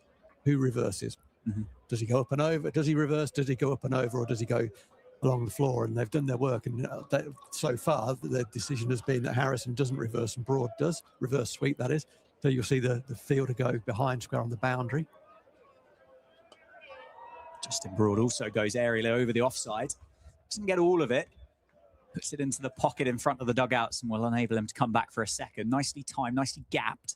who reverses. Mm-hmm. Does he go up and over? Does he reverse? Does he go up and over, or does he go along the floor? And they've done their work, and so far the decision has been that Harrison doesn't reverse and Broad does. Reverse sweep, that is. So you'll see the fielder go behind square on the boundary. Justin Broad also goes aerially over the offside. Doesn't get all of it. Puts it into the pocket in front of the dugouts and will enable him to come back for a second. Nicely timed, nicely gapped.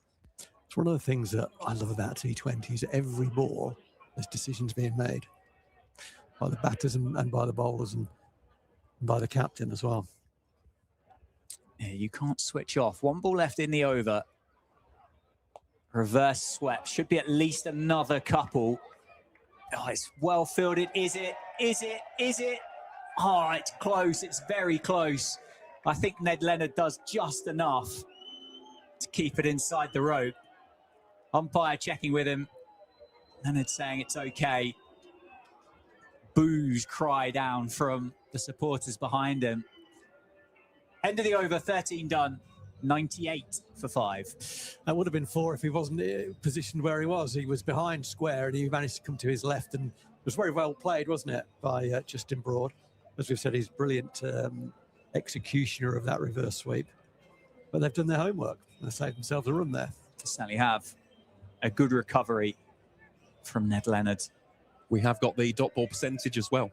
It's one of the things that I love about T20s. Every ball, there's decisions being made by the batters and by the bowlers and by the captain as well. Yeah, you can't switch off. One ball left in the over. Reverse swept. Should be at least another couple. Oh, it's well fielded. Is it? Is it? Is it? Oh, it's close. It's very close. I think Ned Leonard does just enough to keep it inside the rope. Umpire checking with him. Leonard saying it's okay. Boos cry down from the supporters behind him. End of the over, 13 done. 98 for 5. That would have been 4 if he wasn't positioned where he was. He was behind square and he managed to come to his left, and it was very well played, wasn't it, by Justin Broad. As we've said, he's brilliant executioner of that reverse sweep. But they've done their homework. They saved themselves a run there. They certainly have. A good recovery from Ned Leonard. We have got the dot ball percentage as well.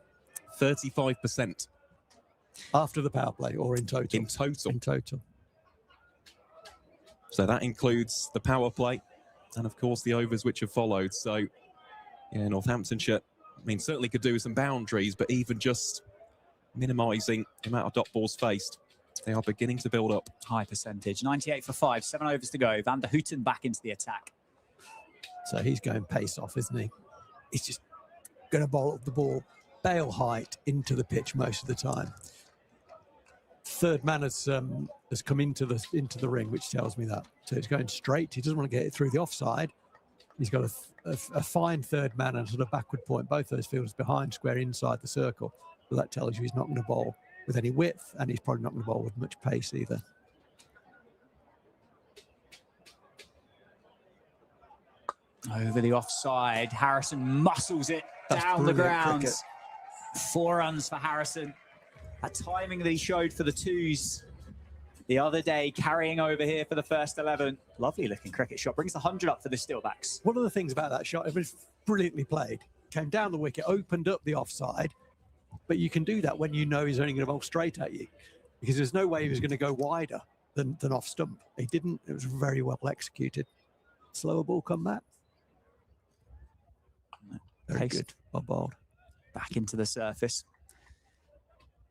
35%. After the power play or in total? In total. In total. So that includes the power play and, of course, the overs which have followed. So, yeah, Northamptonshire, I mean, certainly could do with some boundaries, but even just minimising the amount of dot balls faced, they are beginning to build up. High percentage. 98 for 5. 7 overs to go. Van der Houten back into the attack. So he's going pace off, isn't he? He's just going to bowl the ball bail height into the pitch most of the time. Third man has come into the ring, which tells me that. So it's going straight. He doesn't want to get it through the offside. He's got a fine third man and sort of backward point. Both those fielders behind square inside the circle. So that tells you he's not going to bowl with any width, and he's probably not going to bowl with much pace either. Over the offside, Harrison muscles it down the ground. Cricket. 4 runs for Harrison. That timing that he showed for the 2s the other day, carrying over here for the first 11. Lovely looking cricket shot. Brings the 100 up for the Steelbacks. One of the things about that shot, it was brilliantly played. Came down the wicket, opened up the offside, but you can do that when you know he's only going to bowl straight at you, because there's no way he was going to go wider than off stump. He didn't. It was very well executed. Slower ball come back. Very good. Well bowled. Back into the surface.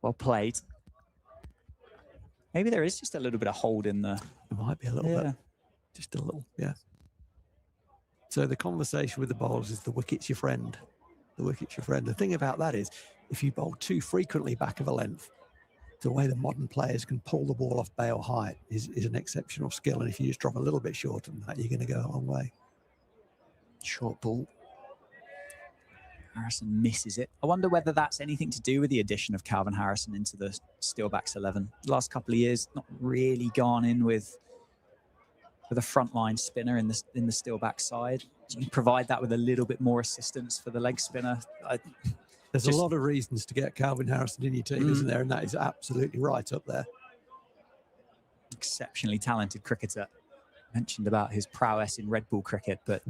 Well played. Maybe there is just a little bit of hold in the... It might be a little bit. Just a little, yeah. So the conversation with the bowlers is the wicket's your friend. The wicket's your friend. The thing about that is, if you bowl too frequently back of a length, the way the modern players can pull the ball off bail height is an exceptional skill. And if you just drop a little bit shorter than that, you're going to go a long way. Short ball. Harrison misses it. I wonder whether that's anything to do with the addition of Calvin Harrison into the Steelbacks 11. The last couple of years, not really gone in with a frontline spinner in the Steelback side. Do you provide that with a little bit more assistance for the leg spinner? There's a lot of reasons to get Calvin Harrison in your team, isn't there? And that is absolutely right up there. Exceptionally talented cricketer. Mentioned about his prowess in red ball cricket, but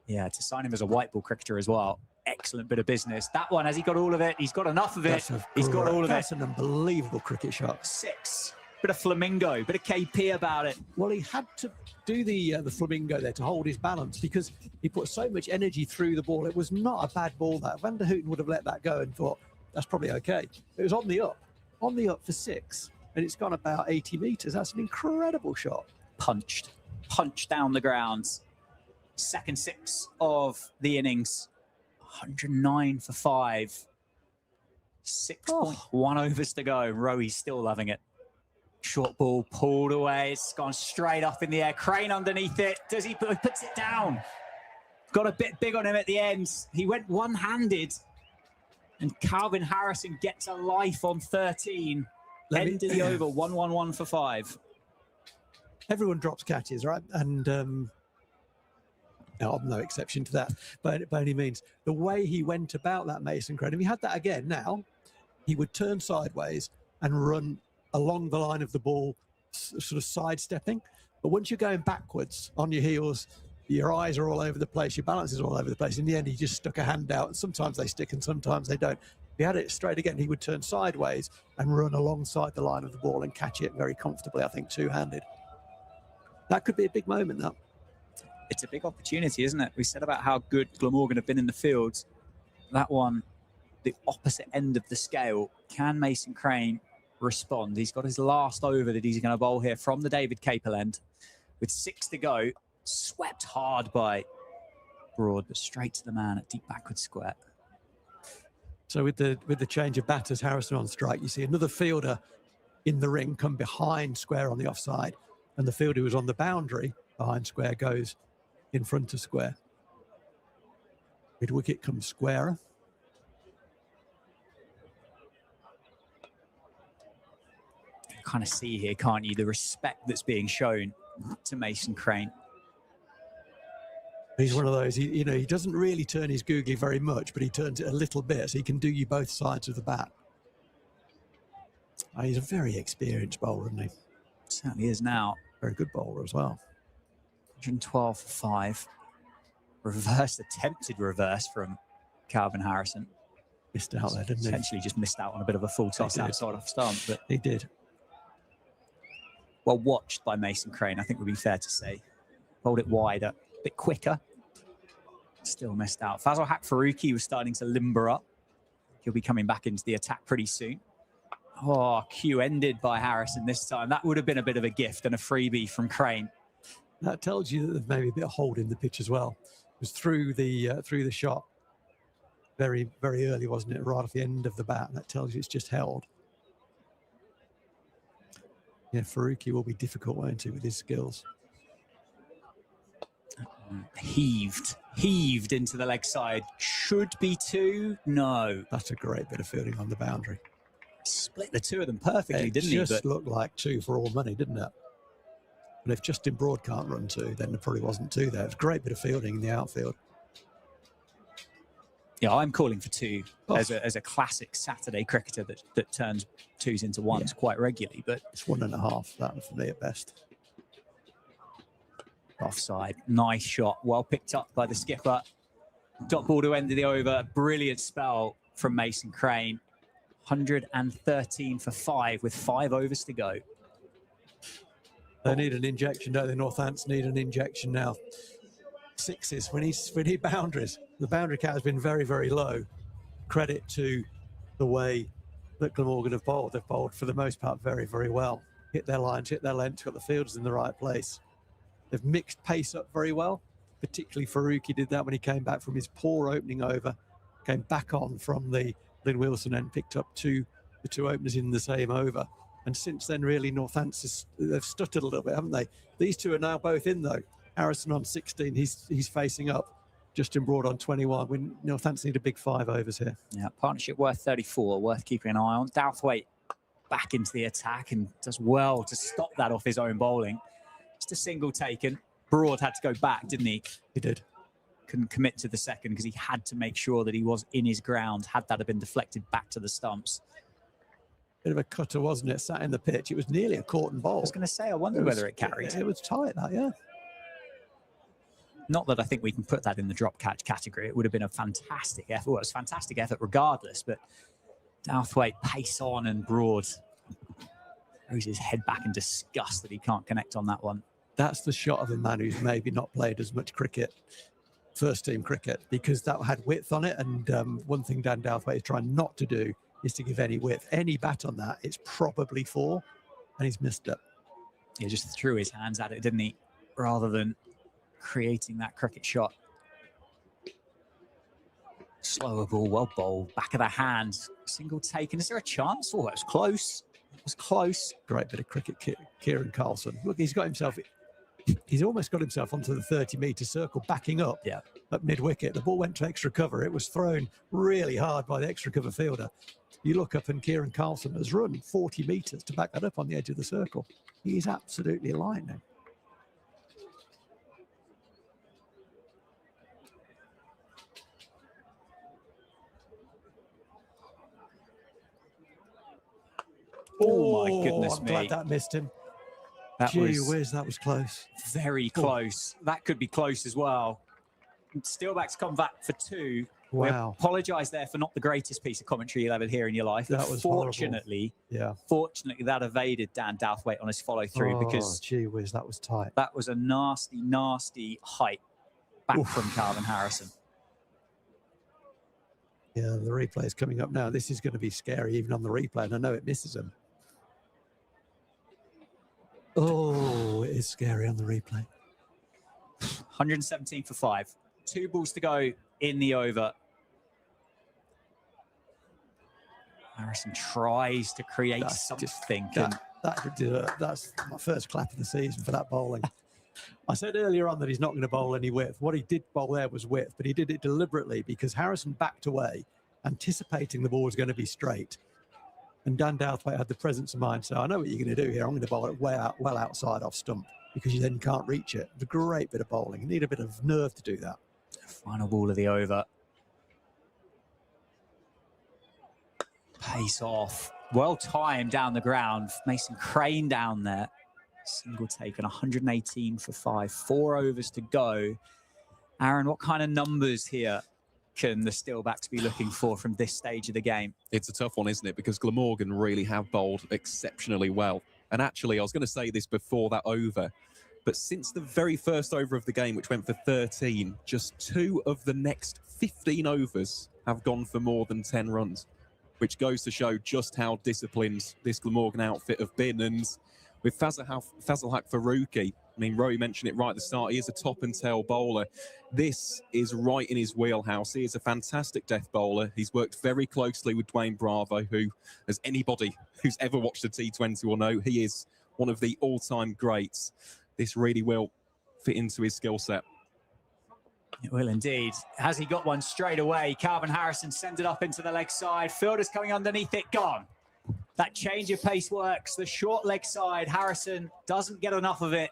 yeah, to sign him as a white ball cricketer as well. Excellent bit of business. That one, has he got all of it? He's got enough of it. He's got all of it. That's an unbelievable cricket shot. 6. Bit of flamingo, bit of KP about it. Well, he had to do the flamingo there to hold his balance, because he put so much energy through the ball. It was not a bad ball, that. Van der Houten would have let that go and thought, that's probably okay. It was on the up for 6, and it's gone about 80 metres. That's an incredible shot. Punched. punch down the ground. Second 6 of the innings. 109 for 5. 6.1 overs to go. Rowe's still loving it. Short ball pulled away. It's gone straight up in the air. Crane underneath it. Does he puts it down? Got a bit big on him at the end. He went one-handed. And Calvin Harrison gets a life on 13. End of the over, 111 for 5. Everyone drops catches, right? And no, I'm no exception to that, but by any means. The way he went about that, Mason Crane, if he had that again now, he would turn sideways and run along the line of the ball, sort of sidestepping. But once you're going backwards on your heels, your eyes are all over the place, your balance is all over the place. In the end, he just stuck a hand out, and sometimes they stick and sometimes they don't. If he had it straight again, he would turn sideways and run alongside the line of the ball and catch it very comfortably, I think, two-handed. That could be a big moment, though. It's a big opportunity, isn't it? We said about how good Glamorgan have been in the field. That one, the opposite end of the scale. Can Mason Crane respond? He's got his last over that he's going to bowl here from the David Capel end. With 6 to go, swept hard by Broad, but straight to the man at deep backward square. So with the change of batters, Harrison on strike, you see another fielder in the ring come behind square on the offside, and the fielder who was on the boundary behind square goes in front of square. Mid wicket comes squarer. You kind of see here, can't you, the respect that's being shown to Mason Crane. He's one of those, he doesn't really turn his googly very much, but he turns it a little bit, so he can do you both sides of the bat. He's a very experienced bowler, isn't he? Certainly is now. Very good bowler as well. 112 for 5. Reverse, attempted reverse from Calvin Harrison. Missed out there, didn't he? Essentially just missed out on a bit of a full toss outside off stump. But he did. Well watched by Mason Crane, I think would be fair to say. Bowled it wider, a bit quicker. Still missed out. Fazal Haq Faruqi was starting to limber up. He'll be coming back into the attack pretty soon. Oh, cue ended by Harrison this time. That would have been a bit of a gift and a freebie from Crane. That tells you that there's maybe a bit of hold in the pitch as well. It was through the shot very, very early, wasn't it? Right off the end of the bat. That tells you it's just held. Yeah, Faruqi will be difficult, won't he, with his skills. Heaved into the leg side. Should be 2. No. That's a great bit of fielding on the boundary. Split the two of them perfectly, didn't he? It just looked like 2 for all money, didn't it? And if Justin Broad can't run 2, then there probably wasn't 2 there. It was a great bit of fielding in the outfield. Yeah, I'm calling for 2 as a classic Saturday cricketer that turns 2s into 1s quite regularly. But it's 1.5, that for me at best. Offside. Nice shot. Well picked up by the skipper. Dot ball to end of the over. Brilliant spell from Mason Crane. 113 for 5 with 5 overs to go. They need an injection, don't they? Northants need an injection now. 6s when he boundaries. The boundary count has been very, very low. Credit to the way that Glamorgan have bowled. They've bowled for the most part very, very well. Hit their lines, hit their length, got the fielders in the right place. They've mixed pace up very well. Particularly Faruqi did that when he came back from his poor opening over. Came back on from the Lynn Wilson and picked up the 2 openers in the same over. And since then, really, Northants, they've stuttered a little bit, haven't they? These 2 are now both in, though. Harrison on 16, he's facing up. Justin Broad on 21. Northants need a big 5 overs here. Yeah, partnership worth 34, worth keeping an eye on. Douthwaite back into the attack and does well to stop that off his own bowling. Just a single taken. Broad had to go back, didn't he? He did. Couldn't commit to the second because he had to make sure that he was in his ground. Had that have been deflected back to the stumps. Bit of a cutter, wasn't it? Sat in the pitch. It was nearly a caught and bowl. I was going to say, I wonder whether it carried. It was tight, that, yeah. Not that I think we can put that in the drop catch category. It would have been a fantastic effort. Well, it was a fantastic effort regardless, but Douthwaite pace on and Broad throws his head back in disgust that he can't connect on that one. That's the shot of a man who's maybe not played as much cricket, first team cricket, because that had width on it. And one thing Dan Douthwaite is trying not to do is to give any width. Any bat on that, it's probably 4, and he's missed it. He just threw his hands at it, didn't he? rather than creating that cricket shot. Slower ball, well bowled, back of the hand, single taken. Is there a chance? Oh, it was close. It was close. Great bit of cricket, Kieran Carlson. Look, he's almost got himself onto the 30-metre circle, backing up at mid-wicket. The ball went to extra cover. It was thrown really hard by the extra cover fielder. You look up and Kieran Carlson has run 40 metres to back that up on the edge of the circle. He's absolutely lightning. Oh my goodness I'm me. glad that missed him. Gee whiz, that was close. Very close. That could be close as well. Steelbacks come back for 2. Wow. We apologise there for not the greatest piece of commentary you'll ever hear in your life. That was fortunately, fortunately, that evaded Dan Douthwaite on his follow through because gee whiz, that was tight. That was a nasty, nasty height back from Calvin Harrison. Yeah, the replay is coming up now. This is going to be scary even on the replay, and I know it misses him. Oh, it is scary on the replay. 117 for 5. 2 balls to go in the over. Harrison tries to create something. That's my first clap of the season for that bowling. I said earlier on that he's not going to bowl any width. What he did bowl there was width, but he did it deliberately because Harrison backed away, anticipating the ball was going to be straight. And Dan Douthwaite had the presence of mind. So I know what you're going to do here. I'm going to bowl it well outside off stump because you then can't reach it. It's a great bit of bowling. You need a bit of nerve to do that. Final ball of the over. Pace off. Well timed down the ground. Mason Crane down there. Single taken, 118 for 5. 4 overs to go. Aaron, what kind of numbers here can the Steelbacks be looking for from this stage of the game? It's a tough one, isn't it? Because Glamorgan really have bowled exceptionally well. And actually, I was going to say this before that over, but since the very first over of the game, which went for 13, just 2 of the next 15 overs have gone for more than 10 runs, which goes to show just how disciplined this Glamorgan outfit have been. And with Fazal Haq Faruqi, I mean, Rory mentioned it right at the start, he is a top and tail bowler. This is right in his wheelhouse. He is a fantastic death bowler. He's worked very closely with Dwayne Bravo, who, as anybody who's ever watched a T20 will know, he is one of the all-time greats. This really will fit into his skill set. It will indeed. Has he got one straight away? Calvin Harrison sends it up into the leg side. Fielders coming underneath it, gone. That change of pace works. The short leg side, Harrison doesn't get enough of it.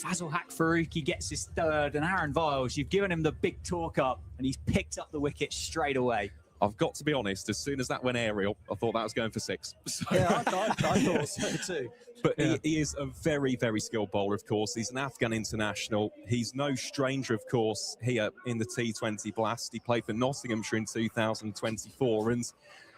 Fazal Haq Faruqi gets his 3rd, and Aaron Viles, you've given him the big talk up, and he's picked up the wicket straight away. I've got to be honest, as soon as that went aerial, I thought that was going for 6. So, yeah, I thought so too. But he is a very, very skilled bowler, of course. He's an Afghan international. He's no stranger, of course, here in the T20 Blast. He played for Nottinghamshire in 2024, and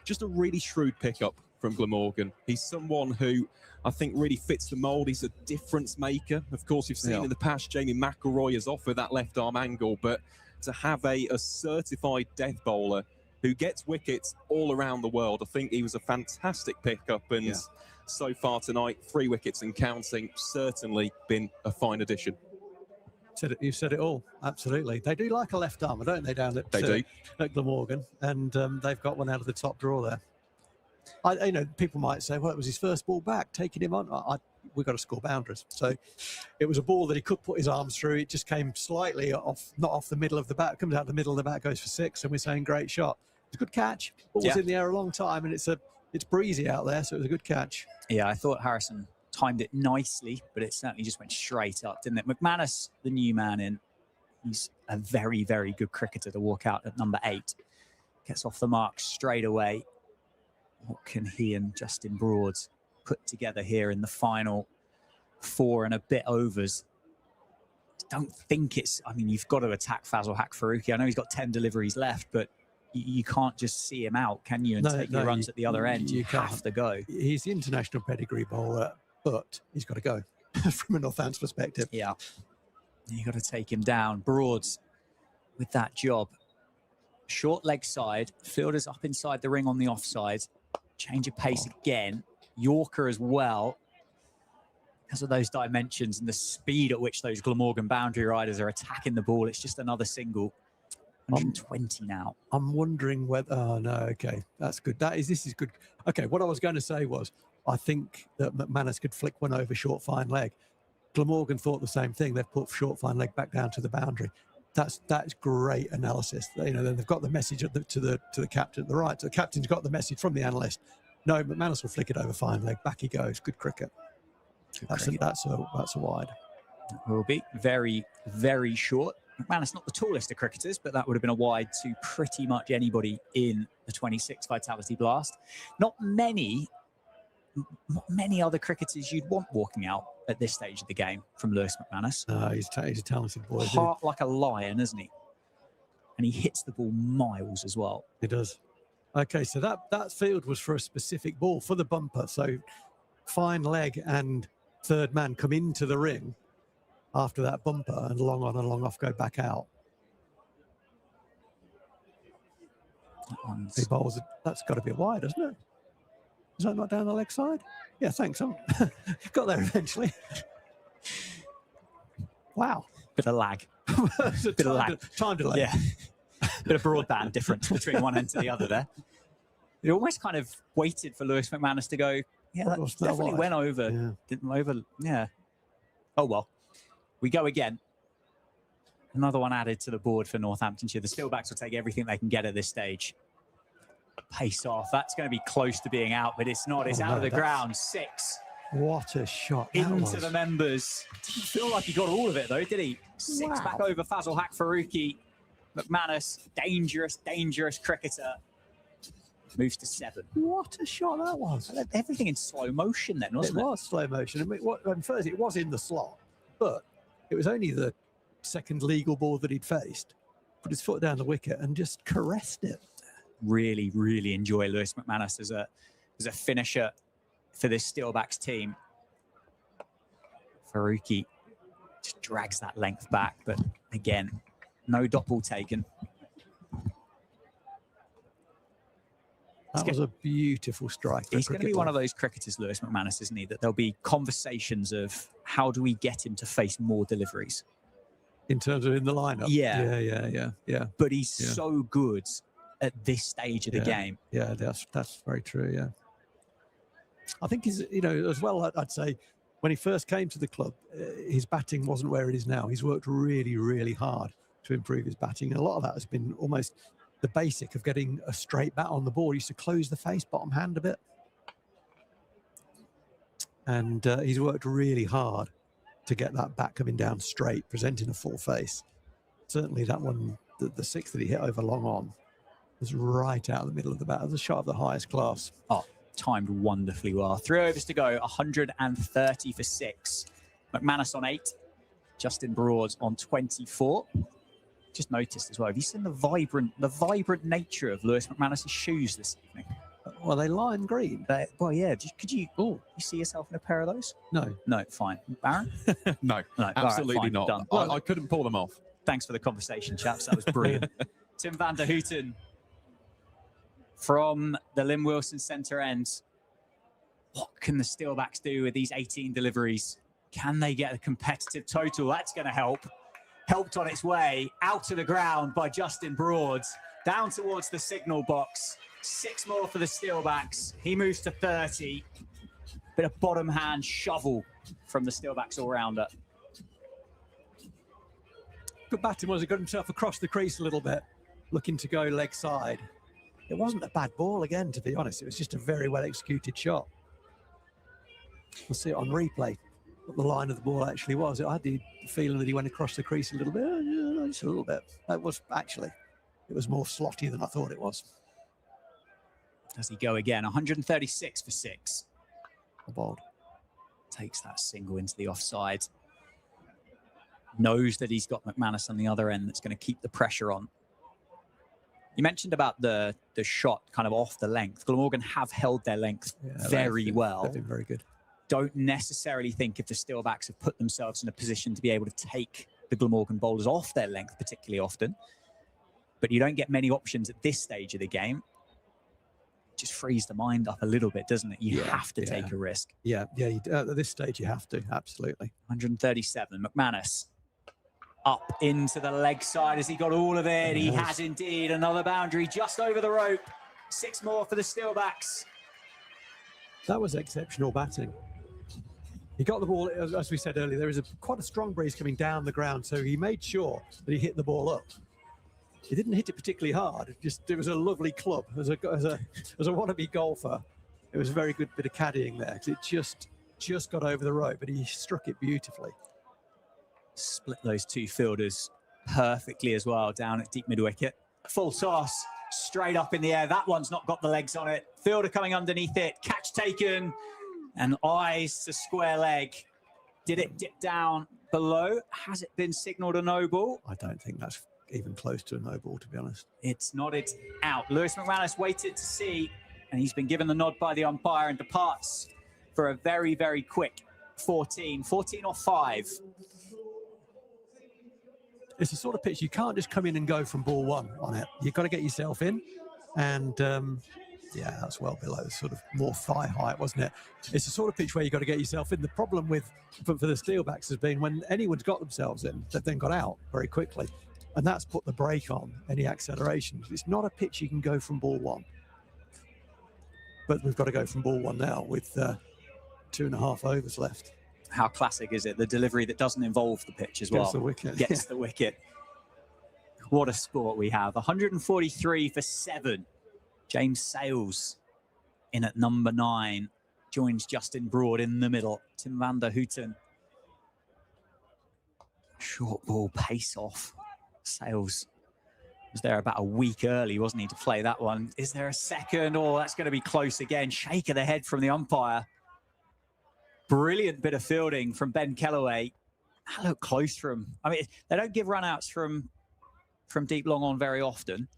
just a really shrewd pickup from Glamorgan. He's someone who I think really fits the mould. He's a difference maker. Of course, you've seen in the past, Jamie McElroy has offered that left arm angle, but to have a certified death bowler who gets wickets all around the world, I think he was a fantastic pickup. And so far tonight, 3 wickets and counting, certainly been a fine addition. You've said it all. Absolutely. They do like a left armer, don't they, down at, at Glamorgan? And they've got one out of the top drawer there. You know, people might say, well, it was his first ball back, taking him on. We've got to score boundaries. So it was a ball that he could put his arms through. It just came slightly off, not off the middle of the bat. It comes out the middle of the bat, goes for 6, and we're saying great shot. It's a good catch. Ball was in the air a long time, and it's breezy out there, so it was a good catch. Yeah, I thought Harrison timed it nicely, but it certainly just went straight up, didn't it? McManus, the new man in, he's a very, very good cricketer to walk out at number 8. Gets off the mark straight away. What can he and Justin Broad put together here in the final 4 and a bit overs? Don't think it's, I mean, you've got to attack Fazal Haq Faruqi. I know he's got 10 deliveries left, but you can't just see him out, can you, and take your runs at the other end. You have to go. He's the international pedigree bowler, but he's got to go from a Northants perspective. Yeah. You've got to take him down. Broads with that job. Short leg side, fielders up inside the ring on the offside. Change of pace again. Yorker as well. because of those dimensions and the speed at which those Glamorgan boundary riders are attacking the ball. It's just another single. 120 now. I'm wondering whether... Oh, no, okay. That's good. This is good. Okay, what I was going to say was, I think that McManus could flick one over short fine leg. Glamorgan thought the same thing. They've put short fine leg back down to the boundary. That's great analysis. You know, they've got the message to the captain at the right. So the captain's got the message from the analyst. No, McManus will flick it over fine leg. Back he goes. Good cricket. That's a wide. It will be very, very short. McManus not the tallest of cricketers, but that would have been a wide to pretty much anybody in the 26 Vitality Blast. Not many other cricketers you'd want walking out at this stage of the game from Lewis McManus. He's a talented boy. Heart like a lion, isn't he? And he hits the ball miles as well. He does. Okay, so that field was for a specific ball, for the bumper. So fine leg and third man come into the ring after that bumper, and long on and long off go back out. He bowls, that's got to be a wide, isn't it? Is that not down the leg side? Yeah, thanks. Got there eventually. Wow. Bit of lag. Bit of lag. Time delay. Yeah. Bit of broadband difference between one end to the other there. It almost kind of waited for Lewis McManus to go, yeah, that definitely went over. Yeah. Didn't over. Yeah. Oh, well. We go again. Another one added to the board for Northamptonshire. The Steelbacks will take everything they can get at this stage. Pace off. That's going to be close to being out, but it's not. It's out of the ground. 6. What a shot. Into the members. Didn't feel like he got all of it, though, did he? 6 back over Fazal Haq Faruqi. McManus, dangerous cricketer. Moves to 7. What a shot that was. Everything in slow motion then, wasn't it? It was slow motion. I mean, first, it was in the slot, but it was only the second legal ball that he'd faced. Put his foot down the wicket and just caressed it. Really, really enjoy Lewis McManus as a finisher for this Steelbacks team. Faruqi just drags that length back, but again, no dot ball taken. That was a beautiful strike. He's going to be one of those cricketers, Lewis McManus, isn't he? That there'll be conversations of how do we get him to face more deliveries? In terms of in the lineup? Yeah. But he's so good at this stage of the game. Yeah, that's very true, yeah. I think he's, as well, I'd say, when he first came to the club, his batting wasn't where it is now. He's worked really, really hard to improve his batting. And a lot of that has been almost the basic of getting a straight bat on the ball. He used to close the face, bottom hand a bit. And he's worked really hard to get that bat coming down straight, presenting a full face. Certainly that one, the 6 that he hit over long on, was right out of the middle of the bat. It was a shot of the highest class. Oh, timed wonderfully well. 3 overs to go, 130 for 6. McManus on 8. Justin Broad on 24. Just noticed as well. Have you seen the vibrant nature of Lewis McManus's shoes this evening? Well, they lime green. Well, yeah. Could you? Oh, you see yourself in a pair of those? No. Fine. Baron? No, absolutely right, not. Done. I couldn't pull them off. Thanks for the conversation, chaps. That was brilliant. Tim van der Houten from the Lynn Wilson centre end. What can the Steelbacks do with these 18 deliveries? Can they get a competitive total? That's going to help. Helped on its way out to the ground by Justin Broad, down towards the signal box. 6 more for the Steelbacks. He moves to 30. Bit of bottom hand shovel from the Steelbacks all-rounder. Good batting was he got himself across the crease a little bit, looking to go leg side. It wasn't a bad ball again, to be honest. It was just a very well executed shot. We'll see it on replay, what the line of the ball actually was. I had the feeling that he went across the crease a little bit, just a little bit. That was actually, it was more slotty than I thought it was. Does he go again? 136 for 6. Bowled. Takes that single into the offside. Knows that he's got McManus on the other end that's going to keep the pressure on. You mentioned about the shot kind of off the length. Glamorgan have held their length very well. They've been very good. Don't necessarily think if the Steelbacks have put themselves in a position to be able to take the Glamorgan bowlers off their length particularly often. But you don't get many options at this stage of the game. just frees the mind up a little bit, doesn't it? You have to take a risk. Yeah, at this stage you have to, absolutely. 137, McManus up into the leg side. Has he got all of it? He has indeed. Another boundary just over the rope. 6 more for the Steelbacks. That was exceptional batting. He got the ball, as we said earlier, there is quite a strong breeze coming down the ground, so he made sure that he hit the ball up. He didn't hit it particularly hard. It was a lovely club. As a wannabe golfer, it was a very good bit of caddying there, because it just got over the rope, but he struck it beautifully. Split those 2 fielders perfectly as well down at deep mid-wicket. Full toss, straight up in the air. That one's not got the legs on it. Fielder coming underneath it. Catch taken, and eyes to square leg. Did it dip down below? Has it been signalled a no ball? I don't think that's even close to a no ball, to be honest. It's nodded out. Lewis McManus waited to see, and he's been given the nod by the umpire and departs for a very, very quick 14 or 5. It's the sort of pitch you can't just come in and go from ball 1 on it. You've got to get yourself in, and yeah, that's well below sort of more thigh height, wasn't it? It's the sort of pitch where you've got to get yourself in. The problem for the Steelbacks has been when anyone's got themselves in, they've then got out very quickly, and that's put the brake on any acceleration. It's not a pitch you can go from ball 1, but we've got to go from ball 1 now with 2.5 overs left. How classic is it? The delivery that doesn't involve the pitch as well. Gets the wicket. Gets the wicket. What a sport we have. 143 for 7. James Sales in at number 9. Joins Justin Broad in the middle. Tim van der Houten. Short ball pace off. Sales was there about a week early, wasn't he, to play that one. Is there a second? Oh, that's going to be close again. Shake of the head from the umpire. Brilliant bit of fielding from Ben Kellaway. That looked close from. I mean, they don't give runouts from deep long on very often,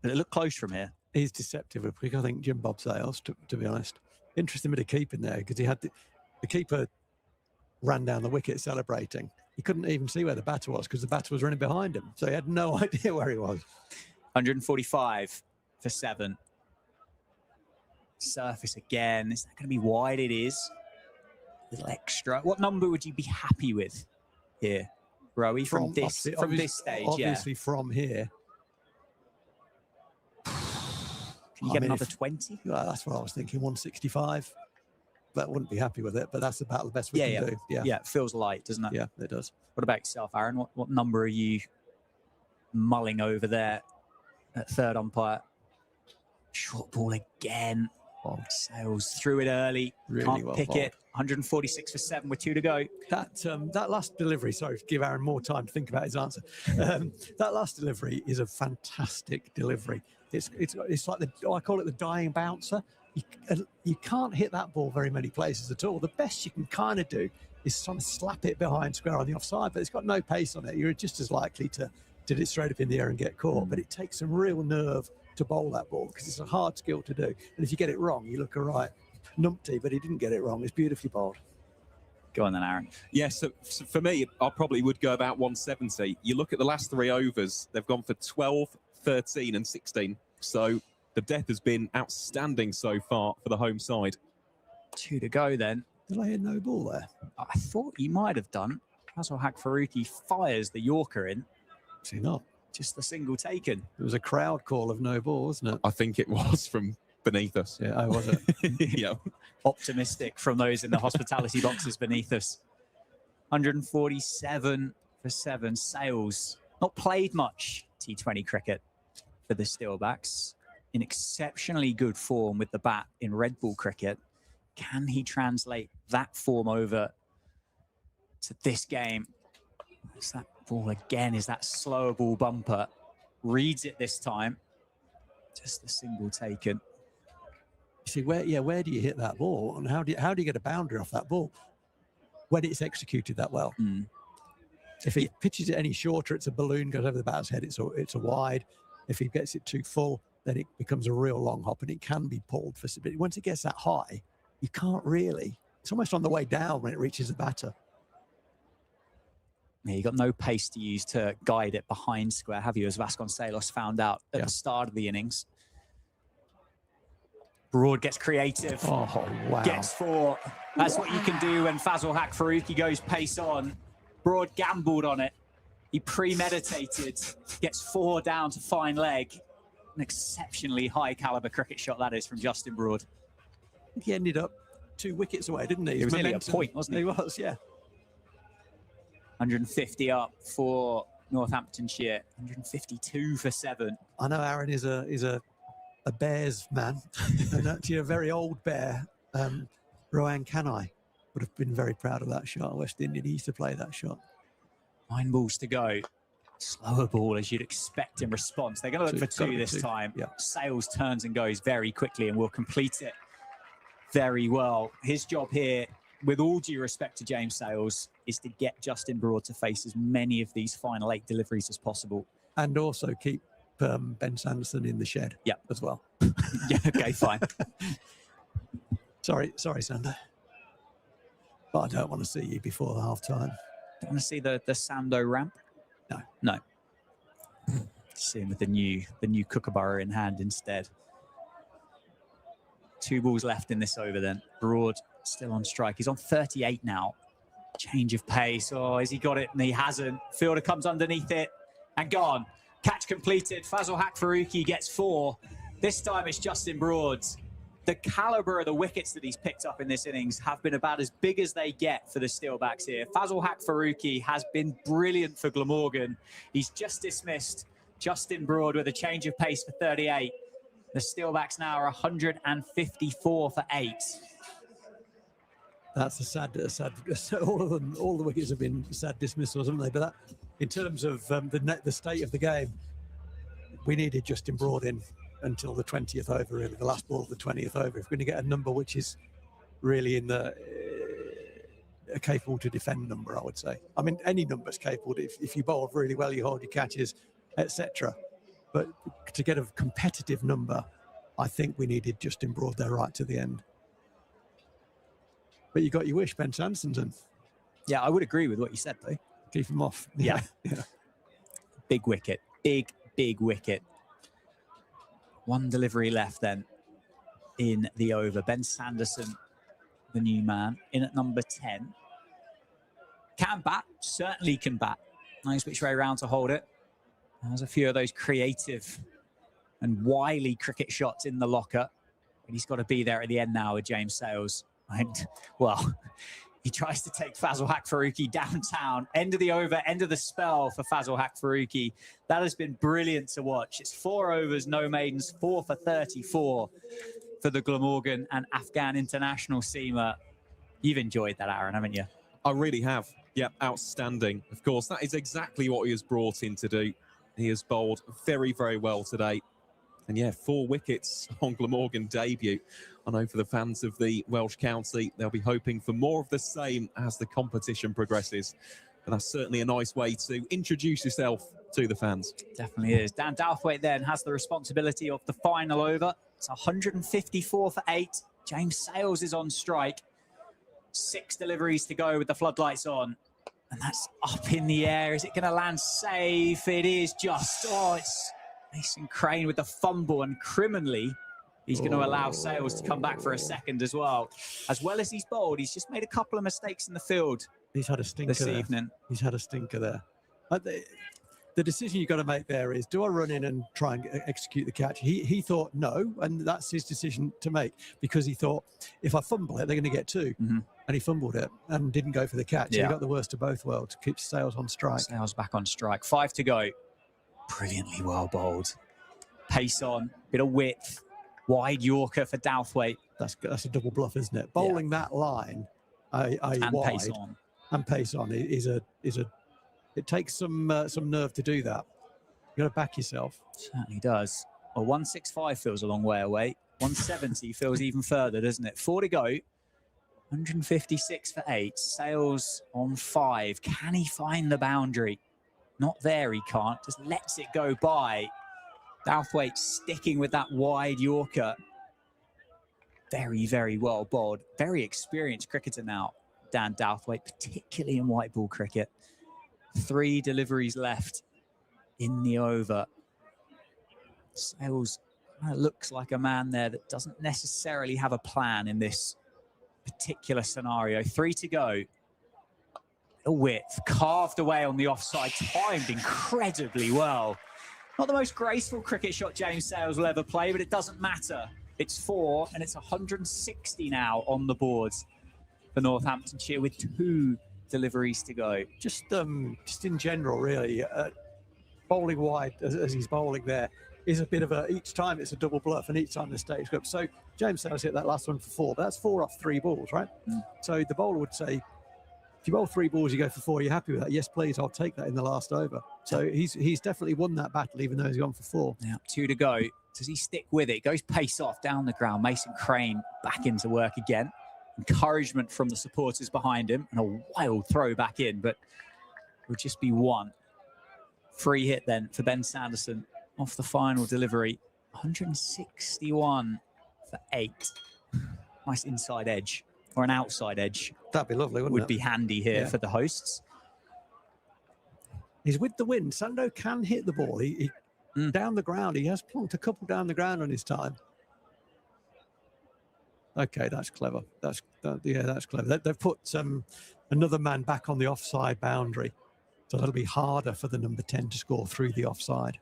but it looked close from here. He's deceptive, I think, Jim Bob Sales, to be honest. Interesting bit of keeping there, because he had the keeper ran down the wicket celebrating. He couldn't even see where the batter was because the batter was running behind him, so he had no idea where he was. 145 for 7. Surface again. Is that going to be wide? It is. Little extra. What number would you be happy with here, Rowie, from this stage? Obviously, from here. Can you get another 20? Well, that's what I was thinking. 165. But I wouldn't be happy with it. But that's about the best we can do. Yeah, it feels light, doesn't it? Yeah, it does. What about yourself, Aaron? What number are you mulling over there at third umpire? Short ball again. Sales threw it early. Really Can't well pick bowled. it. 146 for 7 with 2 to go. That last delivery, sorry to give Aaron more time to think about his answer. That last delivery is a fantastic delivery. It's like I call it the dying bouncer. You can't hit that ball very many places at all. The best you can kind of do is trying to slap it behind square on the offside, but it's got no pace on it. You're just as likely to hit it straight up in the air and get caught. But it takes some real nerve to bowl that ball because it's a hard skill to do. And if you get it wrong, you look all right. Numpty, but he didn't get it wrong. It's beautifully bowled. Go on then, Aaron. Yeah, so for me, I probably would go about 170. You look at the last 3 overs, they've gone for 12, 13 and 16. So the death has been outstanding so far for the home side. 2 to go then. Did I hear no ball there? I thought you might have done. Fazal Haq Faruqi fires the Yorker in. See, not. Just the single taken. It was a crowd call of no ball, wasn't it? I think it was from beneath us. Yeah, oh, was it? Yeah. Optimistic from those in the hospitality boxes beneath us. 147 for 7. Sales. Not played much T20 cricket for the Steelbacks. In exceptionally good form with the bat in red ball cricket. Can he translate that form over to this game? Is that ball again? Is that slower ball bumper? Reads it this time. Just the single taken. You see, where do you hit that ball, and how do you get a boundary off that ball when it's executed that well? If he pitches it any shorter, it's a balloon, goes over the batter's head. It's a wide. If he gets it too full, then it becomes a real long hop, and it can be pulled for. But once it gets that high, you can't really. It's almost on the way down when it reaches the batter. Yeah, you got no pace to use to guide it behind square, have you? As Vasconcelos found out at the start of the innings. Broad gets creative. Oh, wow. Gets 4. That's what you can do when Fazal Haq Faruqi goes pace on. Broad gambled on it. He premeditated. Gets 4 down to fine leg. An exceptionally high caliber cricket shot that is from Justin Broad. He ended up 2 wickets away, didn't he? It was nearly a point, wasn't it? He was, yeah. 150 up for Northamptonshire. 152 for 7. I know Aaron is a Bears man, and actually a very old Bear. Rohan Kanai would have been very proud of that shot. West Indian, he used to play that shot. 9 balls to go. Slower ball as you'd expect in response. They're going to look for 2 this time. Yeah. Sales turns and goes very quickly and will complete it very well. His job here, with all due respect to James Sales, is to get Justin Broad to face as many of these final 8 deliveries as possible. And also keep Ben Sanderson in the shed as well. Yeah, okay, fine. Sorry, Sander. But I don't want to see you before the half-time. Don't want to see the Sando ramp? No. See him with the new Kookaburra in hand instead. 2 balls left in this over then. Broad still on strike. He's on 38 now. Change of pace. Oh, has he got it? And he hasn't. Fielder comes underneath it and gone. Catch completed. Fazal Haq Faruqi gets 4. This time it's Justin Broad. The caliber of the wickets that he's picked up in this innings have been about as big as they get for the Steelbacks here. Fazal Haq Faruqi has been brilliant for Glamorgan. He's just dismissed Justin Broad with a change of pace for 38. The Steelbacks now are 154 for 8. That's a sad. All the wickets have been sad dismissals, haven't they? But that, in terms of the state of the game, we needed Justin Broad in until the 20th over, really, the last ball of the 20th over. If we're going to get a number which is really in the a capable to defend number, I would say. I mean, any number's capable. If you bowl really well, you hold your catches, etc. But to get a competitive number, I think we needed Justin Broad there right to the end. But you got your wish, Ben Sanderson's in. Yeah, I would agree with what you said, though. Keep him off. Yeah. Yeah. Big wicket. Big wicket. 1 delivery left then in the over. Ben Sanderson, the new man, in at number 10. Can bat, certainly can bat. Knows which way round to hold it. There's a few of those creative and wily cricket shots in the locker. But he's got to be there at the end now with James Sales. And, well, he tries to take Fazal Haq Faruqi downtown. End of the over, end of the spell for Fazal Haq Faruqi. That has been brilliant to watch. It's 4 overs, no maidens, 4 for 34 for the Glamorgan and Afghan international seamer. You've enjoyed that, Aaron, haven't you? I really have. Yeah, outstanding. Of course, that is exactly what he was brought in to do. He has bowled very, very well today. And yeah, 4 wickets on Glamorgan debut. I know for the fans of the Welsh County, they'll be hoping for more of the same as the competition progresses. But that's certainly a nice way to introduce yourself to the fans. Definitely is. Dan Douthwaite then has the responsibility of the final over. It's 154 for 8. James Sales is on strike. 6 deliveries to go with the floodlights on. And that's up in the air. Is it going to land safe? It is just. Oh, it's Mason Crane with the fumble, and criminally, he's going to allow Sales to come back for a second as well. As well as he's bowled, he's just made a couple of mistakes in the field. He's had a stinker this evening. He's had a stinker there. The decision you've got to make there is, do I run in and try and execute the catch? He thought no, and that's his decision to make, because he thought, if I fumble it, they're going to get 2. And he fumbled it and didn't go for the catch. So he got the worst of both worlds. Keeps Sales on strike. Sales back on strike. 5 to go. Brilliantly well bowled. Pace on, bit of width. Wide Yorker for Douthwaite. That's a double bluff, isn't it? Bowling that line, and wide, pace on, and pace on is a. It takes some nerve to do that. You got to back yourself. Certainly does. Well, 165 feels a long way away. 170 feels even further, doesn't it? 4 to go. 156 for 8. Sales on 5. Can he find the boundary? Not there, he can't. Just lets it go by. Douthwaite sticking with that wide Yorker. Very, very well bowled. Very experienced cricketer now, Dan Douthwaite, particularly in white ball cricket. 3 deliveries left in the over. Sales looks like a man there that doesn't necessarily have a plan in this particular scenario. 3 to go. A width carved away on the offside, timed incredibly well. Not the most graceful cricket shot James Sales will ever play, but it doesn't matter. It's 4 and it's 160 now on the boards for Northamptonshire with 2 deliveries to go. Just in general, really, bowling wide as he's bowling there is a bit of a, each time it's a double bluff and each time the stakes go up. So James Sales hit that last one for 4, but that's 4 off 3 balls, right? So the bowler would say, if you bowl 3 balls, you go for 4, you're happy with that? Yes, please, I'll take that in the last over. So he's definitely won that battle, even though he's gone for 4. Now 2 to go. Does he stick with it? Goes pace off down the ground. Mason Crane back into work again. Encouragement from the supporters behind him and a wild throw back in, but it would just be 1. Free hit then for Ben Sanderson off the final delivery. 161 for 8. Nice inside edge or an outside edge. That'd be lovely, wouldn't it? Would be handy here for the hosts. He's with the wind. Sando can hit the ball. He down the ground. He has plonked a couple down the ground on his time. Okay, that's clever. That's clever. They've put another man back on the offside boundary, so that'll be harder for the number 10 to score through the offside.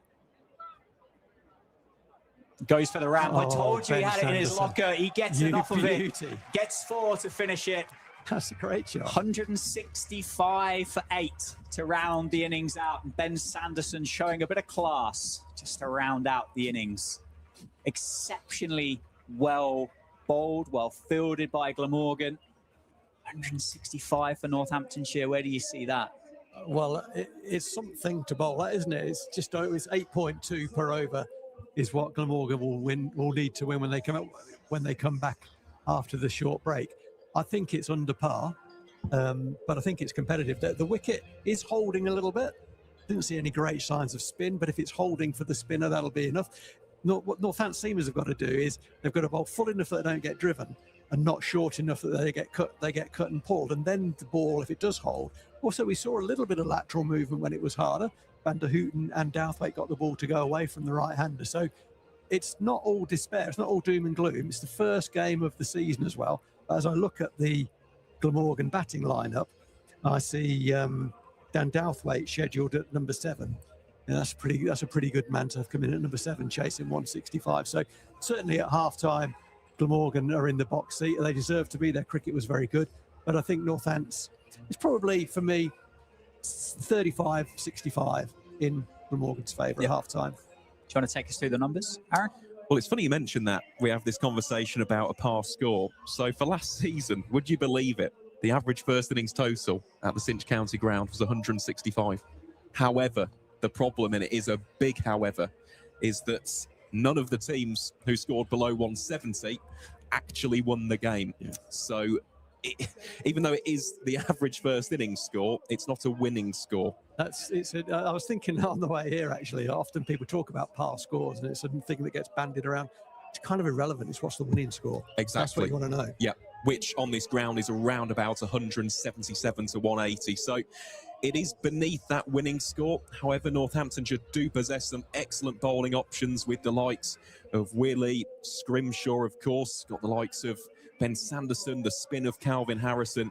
Goes for the round. I told you he Ben had it in his Sanderson. locker. He gets enough of it. Beauty. Gets 4 to finish it. That's a great shot. 165 for 8 to round the innings out. And Ben Sanderson showing a bit of class just to round out the innings. Exceptionally well bowled, well fielded by Glamorgan. 165 for Northamptonshire. Where do you see that? Well, it's something to bowl at, isn't it? It's just it's 8.2 per over is what Glamorgan will need to win when they come back after the short break. I think it's under par, but I think it's competitive. The wicket is holding a little bit. Didn't see any great signs of spin, but if it's holding for the spinner, that'll be enough. What Northampton seamers have got to do is they've got to bowl full enough that they don't get driven, and not short enough that they get cut and pulled, and then the ball, if it does hold. Also, we saw a little bit of lateral movement when it was harder. Van der Houten and Douthwaite got the ball to go away from the right-hander. So it's not all despair. It's not all doom and gloom. It's the first game of the season as well. As I look at the Glamorgan batting lineup, I see Dan Douthwaite scheduled at number 7. And that's a pretty good man to have come in at number 7, chasing 165. So certainly at half-time, Glamorgan are in the box seat. They deserve to be. Their cricket was very good. But I think Northants is probably, for me, 35-65 in Glamorgan's favour at half-time. Do you want to take us through the numbers, Aaron? Well, it's funny you mentioned that. We have this conversation about a par score. So for last season, would you believe it? The average first innings total at the Cinch County ground was 165. However, the problem, and it is a big however, is that none of the teams who scored below 170 actually won the game. So even though it is the average first innings score, it's not a winning score. I was thinking on the way here, actually, often people talk about par scores, and it's something that gets bandied around. It's kind of irrelevant. It's what's the winning score. Exactly. That's what you want to know. Yeah, which on this ground is around about 177 to 180. So it is beneath that winning score. However, Northamptonshire do possess some excellent bowling options with the likes of Willie, Scrimshaw, of course, got the likes of Ben Sanderson, the spin of Calvin Harrison.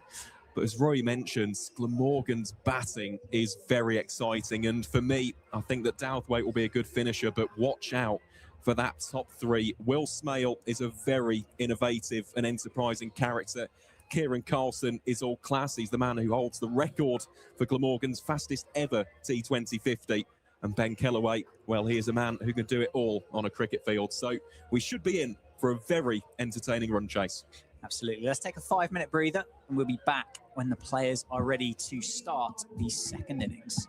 But as Roy mentioned, Glamorgan's batting is very exciting. And for me, I think that Douthwaite will be a good finisher, but watch out for that top 3. Will Smale is a very innovative and enterprising character. Kieran Carlson is all class. He's the man who holds the record for Glamorgan's fastest ever T20 50. And Ben Kellaway, well, he is a man who can do it all on a cricket field. So we should be in for a very entertaining run chase. Absolutely. Let's take a 5-minute breather, and we'll be back when the players are ready to start the second innings.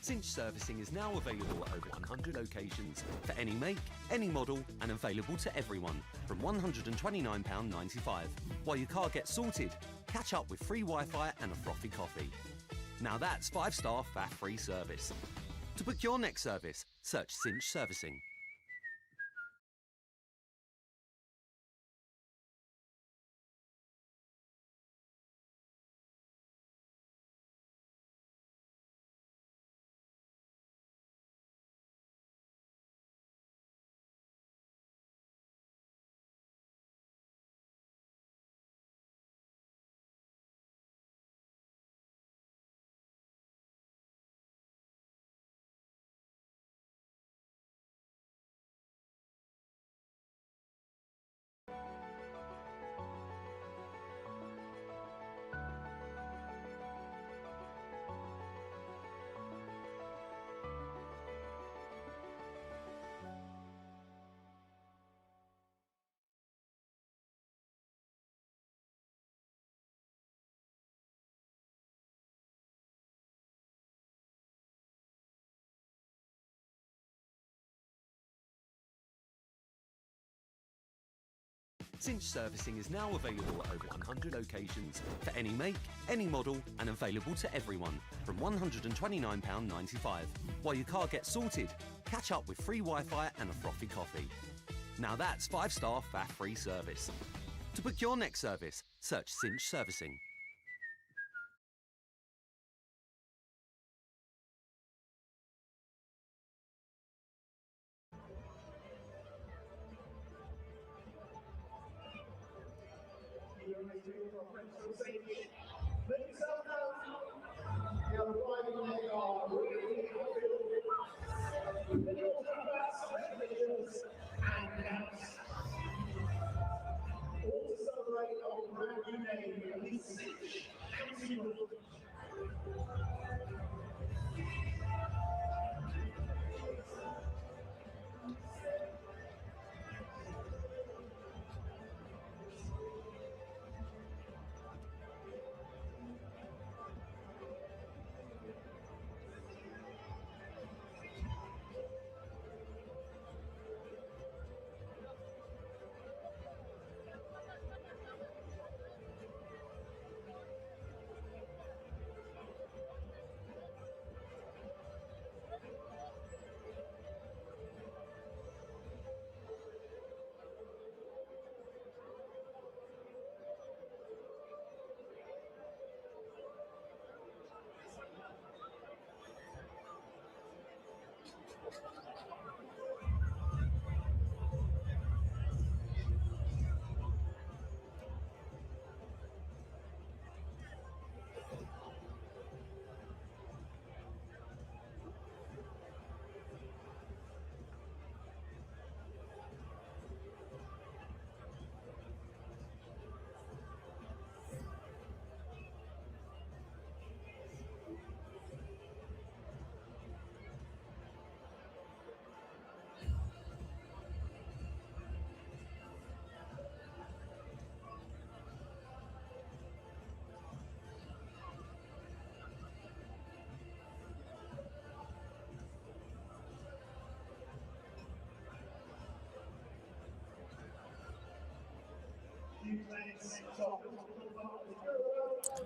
Cinch servicing is now available at over 100 locations for any make, any model, and available to everyone from £129.95. While your car gets sorted, catch up with free Wi-Fi and a frothy coffee. Now that's 5-star faff-free service. To book your next service, search Cinch Servicing. Cinch servicing is now available at over 100 locations for any make, any model, and available to everyone from £129.95. While your car gets sorted, catch up with free Wi-Fi and a frothy coffee. Now that's 5-star faff-free service. To book your next service, search Cinch Servicing.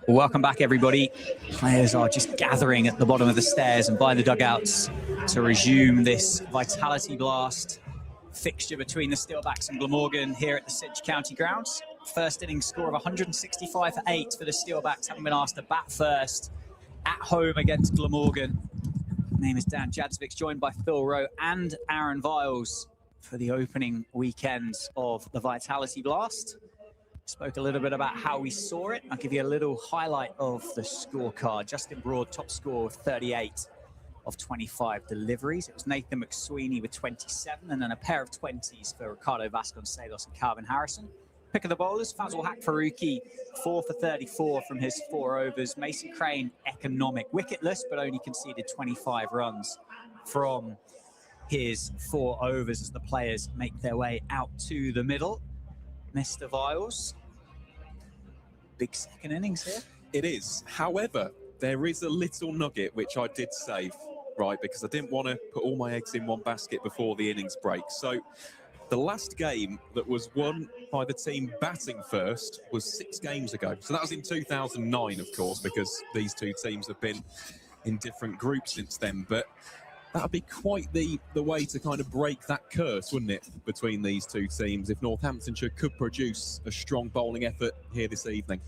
Welcome back, everybody. Players are just gathering at the bottom of the stairs and by the dugouts to resume this Vitality Blast fixture between the Steelbacks and Glamorgan here at the Cinch County Grounds. First innings score of 165 for 8 for the Steelbacks, having been asked to bat first at home against Glamorgan. My name is Dan Jadzovic, joined by Phil Rowe and Aaron Viles for the opening weekend of the Vitality Blast. Spoke a little bit about how we saw it. I'll give you a little highlight of the scorecard. Justin Broad, top score with 38 of 25 deliveries. It was Nathan McSweeney with 27, and then a pair of 20s for Ricardo Vasconcelos and Calvin Harrison. Pick of the bowlers, Fazal Haq Faruqi, 4 for 34 from his 4 overs. Mason Crane, economic, wicketless, but only conceded 25 runs from his 4 overs as the players make their way out to the middle. Mr. Viles, big second innings here. It is. However, there is a little nugget which I did save right, because I didn't want to put all my eggs in one basket before the innings break. So the last game that was won by the team batting first was 6 games ago. So that was in 2009, of course, because these two teams have been in different groups since then. But that would be quite the way to kind of break that curse, wouldn't it, between these two teams, if Northamptonshire could produce a strong bowling effort here this evening.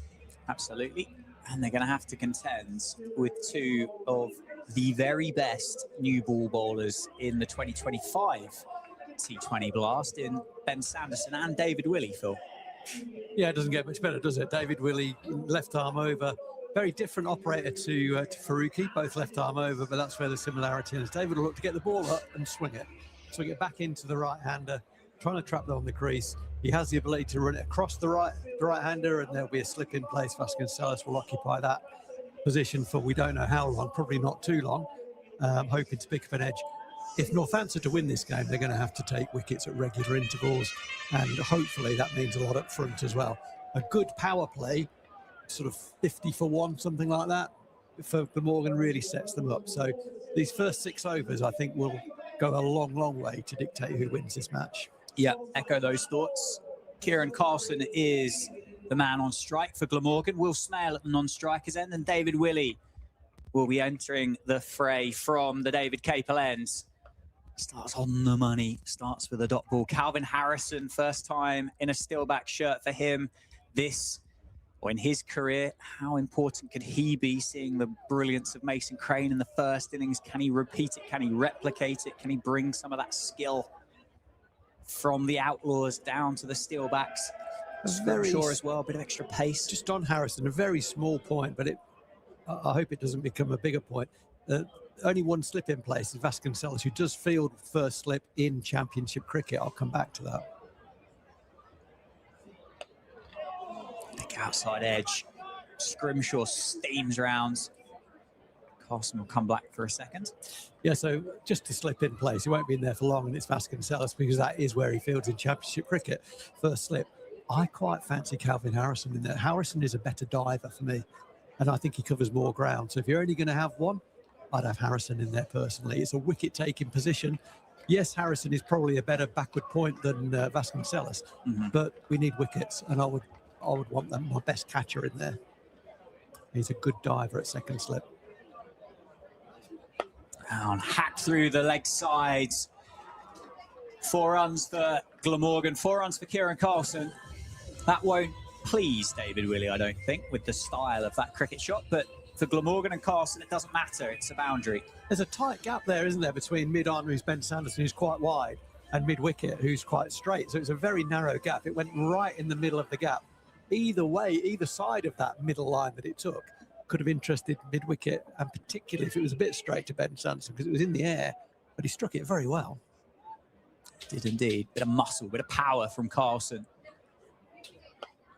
Absolutely. And they're going to have to contend with 2 of the very best new ball bowlers in the 2025 T20 Blast in Ben Sanderson and David Willey, Phil. Yeah, it doesn't get much better, does it? David Willey, left arm over. Very different operator to Faruqi, both left arm over, but that's where the similarity is. David will look to get the ball up and swing it back into the right-hander, trying to trap them on the crease. He has the ability to run it across the right-hander, and there'll be a slip in place. Vasconcelos will occupy that position for we don't know how long, probably not too long, hoping to pick up an edge. If Northampton to win this game, they're going to have to take wickets at regular intervals, and hopefully that means a lot up front as well. A good power play, sort of 50 for 1, something like that, for Glamorgan really sets them up. So these first 6 overs, I think, will go a long, long way to dictate who wins this match. Yeah, echo those thoughts. Kieran Carlson is the man on strike for Glamorgan. Will Smale at the non-strikers end, and David Willey will be entering the fray from the David Capel ends. Starts on the money, starts with a dot ball. Calvin Harrison, first time in a Steelback shirt for him this, or in his career. How important could he be, seeing the brilliance of Mason Crane in the first innings? Can he repeat it? Can he replicate it? Can he bring some of that skill from the Outlaws down to the Steelbacks? Very sure as well, a bit of extra pace. Just on Harrison, a very small point, but I hope it doesn't become a bigger point. Only one slip in place is Vasconcelos, who does field first slip in Championship cricket. I'll come back to that. Big outside edge. Scrimshaw steams rounds. Carson will come back for a second. Yeah, so just to slip in place, he won't be in there for long, and it's Vasconcelos because that is where he fields in Championship cricket. First slip. I quite fancy Calvin Harrison in there. Harrison is a better diver for me, and I think he covers more ground. So if you're only going to have one, I'd have Harrison in there personally. It's a wicket-taking position. Yes, Harrison is probably a better backward point than Vasconcelos, but we need wickets, and I would want them, my best catcher in there. He's a good diver at second slip. And hack through the leg sides. 4 runs for Glamorgan, 4 runs for Kieran Carlson. That won't please David Willey, I don't think, with the style of that cricket shot, but for Glamorgan and Carlson, it doesn't matter. It's a boundary. There's a tight gap there, isn't there, between mid-arm, who's Ben Sanderson, who's quite wide, and mid-wicket, who's quite straight. So it's a very narrow gap. It went right in the middle of the gap. Either way, either side of that middle line that it took could have interested mid-wicket, and particularly if it was a bit straight to Ben Sanderson, because it was in the air, but he struck it very well. Did indeed. Bit of muscle, bit of power from Carlson.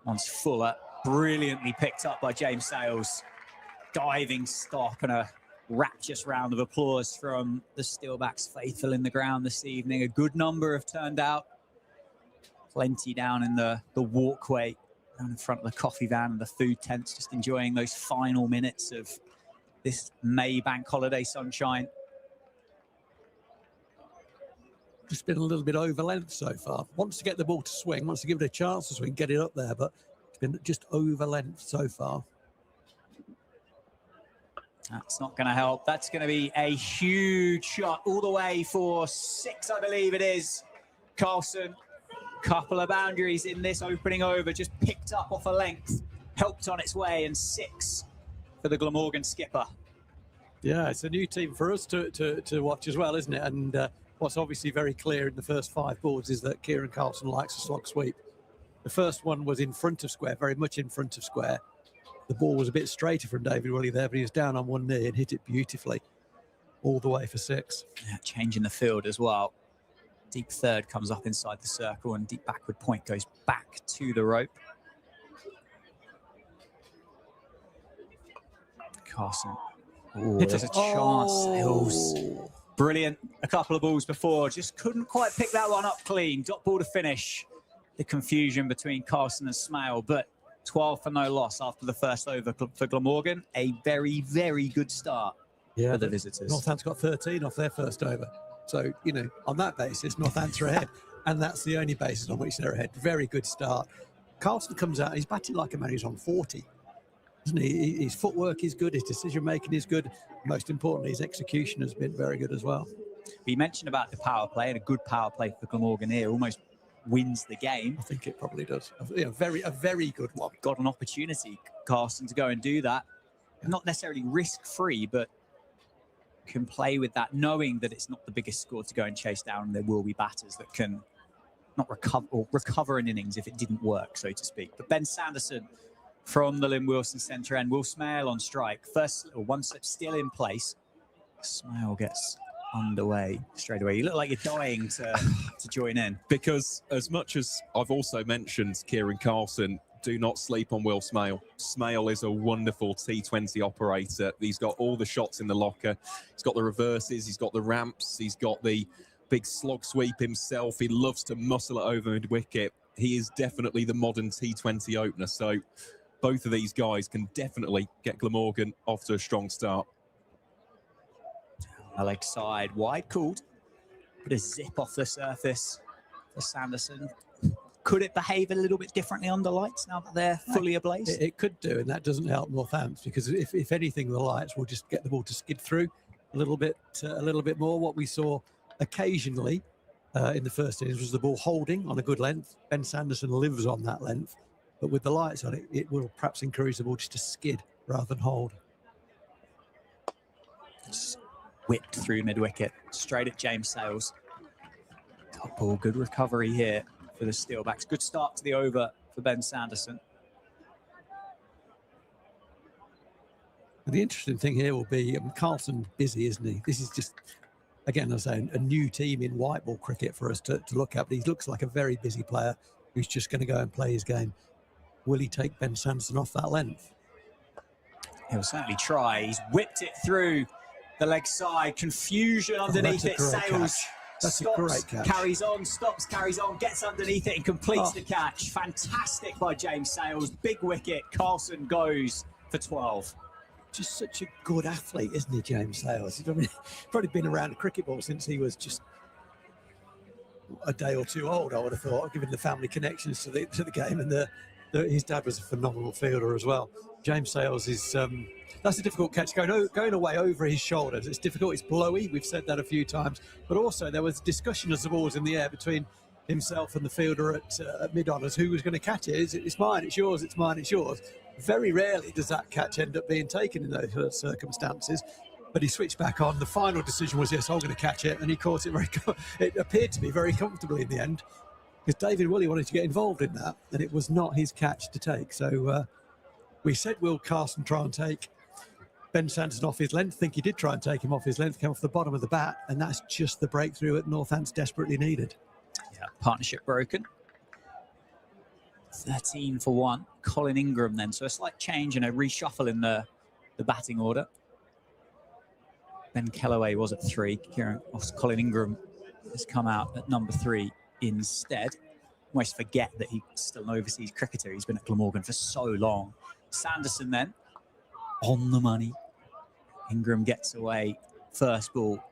Once Fuller, brilliantly picked up by James Sales. Diving stop and a rapturous round of applause from the Steelbacks faithful in the ground this evening. A good number have turned out. Plenty down in the walkway, down in front of the coffee van and the food tents, just enjoying those final minutes of this May bank holiday sunshine. Just been a little bit over length so far. Wants to get the ball to swing, wants to give it a chance to swing, get it up there, but it's been just over length so far. That's not going to help. That's going to be a huge shot all the way for 6, I believe it is. Carlson, couple of boundaries in this opening over, just picked up off a length, helped on its way, and 6 for the Glamorgan skipper. Yeah, it's a new team for us to watch as well, isn't it? And what's obviously very clear in the first 5 balls is that Kieran Carlson likes a slog sweep. The first one was in front of square, very much in front of square. The ball was a bit straighter from David Willey there, but he was down on one knee and hit it beautifully all the way for 6. Yeah, changing the field as well. Deep third comes up inside the circle, and deep backward point goes back to the rope. Carson. Oh, there's a chance. Sales. Brilliant. A couple of balls before. Just couldn't quite pick that one up clean. Dot ball to finish. The confusion between Carson and Smale, but 12 for no loss after the first over for Glamorgan. A very, very good start. for the visitors. Northants got 13 off their first over. So, you know, on that basis, Northants are ahead. And that's the only basis on which they're ahead. Very good start. Carlson comes out, he's batting like a man who's on 40. Isn't he? His footwork is good, his decision-making is good. Most importantly, his execution has been very good as well. We mentioned about the power play, and a good power play for Glamorgan here almost wins the game. I think it probably does. A very good one. Got an opportunity, Carson, to go and do that. Not necessarily risk-free, but can play with that, knowing that it's not the biggest score to go and chase down, and there will be batters that can not recover an innings if it didn't work, so to speak. But Ben Sanderson from the Lynn Wilson centre end. Will Smale on strike. First, one slip still in place. Smale gets underway straight away. You look like you're dying to join in. Because as much as I've also mentioned Kieran Carlson, do not sleep on Will Smale. Smale is a wonderful T20 operator. He's got all the shots in the locker. He's got the reverses, he's got the ramps, he's got the big slog sweep himself. He loves to muscle it over mid-wicket. He is definitely the modern T20 opener. So both of these guys can definitely get Glamorgan off to a strong start. A leg side, wide called. Bit of zip off the surface for Sanderson. Could it behave a little bit differently under lights now that they're fully ablaze? It could do, and that doesn't help Northants, because if anything, the lights will just get the ball to skid through a little bit more. What we saw occasionally in the first innings was the ball holding on a good length. Ben Sanderson lives on that length, but with the lights on it, it will perhaps encourage the ball just to skid rather than hold. Just whipped through mid-wicket, straight at James Sales. Top ball, good recovery here for the Steelbacks. Good start to the over for Ben Sanderson. The interesting thing here will be Carlson busy, isn't he? This is just, again, as I say, a new team in white ball cricket for us to look at. But he looks like a very busy player who's just going to go and play his game. Will he take Ben Sanderson off that length? He'll certainly try. He's whipped it through the leg side. Confusion underneath it. Sales That's a great catch. Carries on, stops, carries on, gets underneath it and completes the catch. Fantastic by James Sales. Big wicket. Carlson goes for 12. Just such a good athlete, isn't he, James Sales? He's probably been around a cricket ball since he was just a day or two old, I would have thought, given the family connections to the game. And his dad was a phenomenal fielder as well. James Sales is... that's a difficult catch, going away over his shoulders. It's difficult, it's blowy, we've said that a few times. But also there was discussion as the ball was in the air between himself and the fielder at mid-honours who was going to catch it. It's mine, it's yours, it's mine, it's yours. Very rarely does that catch end up being taken in those circumstances. But he switched back on. The final decision was, yes, I'm going to catch it. And he caught it it appeared to be very comfortably in the end, because David Willey wanted to get involved in that, and it was not his catch to take. So we said, will Carson try and take Ben Sanderson off his length? I think he did try and take him off his length, came off the bottom of the bat, and that's just the breakthrough that Northants desperately needed. Yeah, partnership broken. 13 for 1. Colin Ingram then. So a slight change and a reshuffle in the batting order. Ben Kellaway was at 3. Colin Ingram has come out at number 3 instead. Almost forget that he's still an overseas cricketer. He's been at Glamorgan for so long. Sanderson then on the money. Ingram gets away. First ball.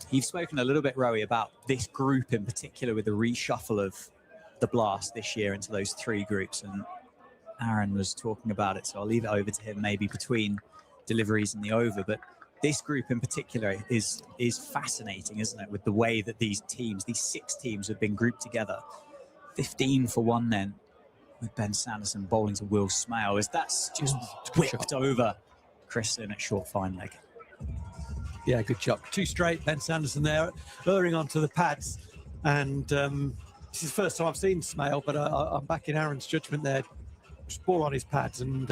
You've spoken a little bit, Rowie, about this group in particular with the reshuffle of the blast this year into those 3 groups. And Aaron was talking about it, so I'll leave it over to him maybe between deliveries and the over. But this group in particular is fascinating, isn't it? With the way that these 6 teams have been grouped together. 15 for 1 then, with Ben Sanderson bowling to Will Smale, as that's just whipped over Chris Lynn at short fine leg. Yeah, good job. 2 straight, Ben Sanderson there, luring onto the pads. And this is the first time I've seen Smale, but I'm back in Aaron's judgment there. Just ball on his pads and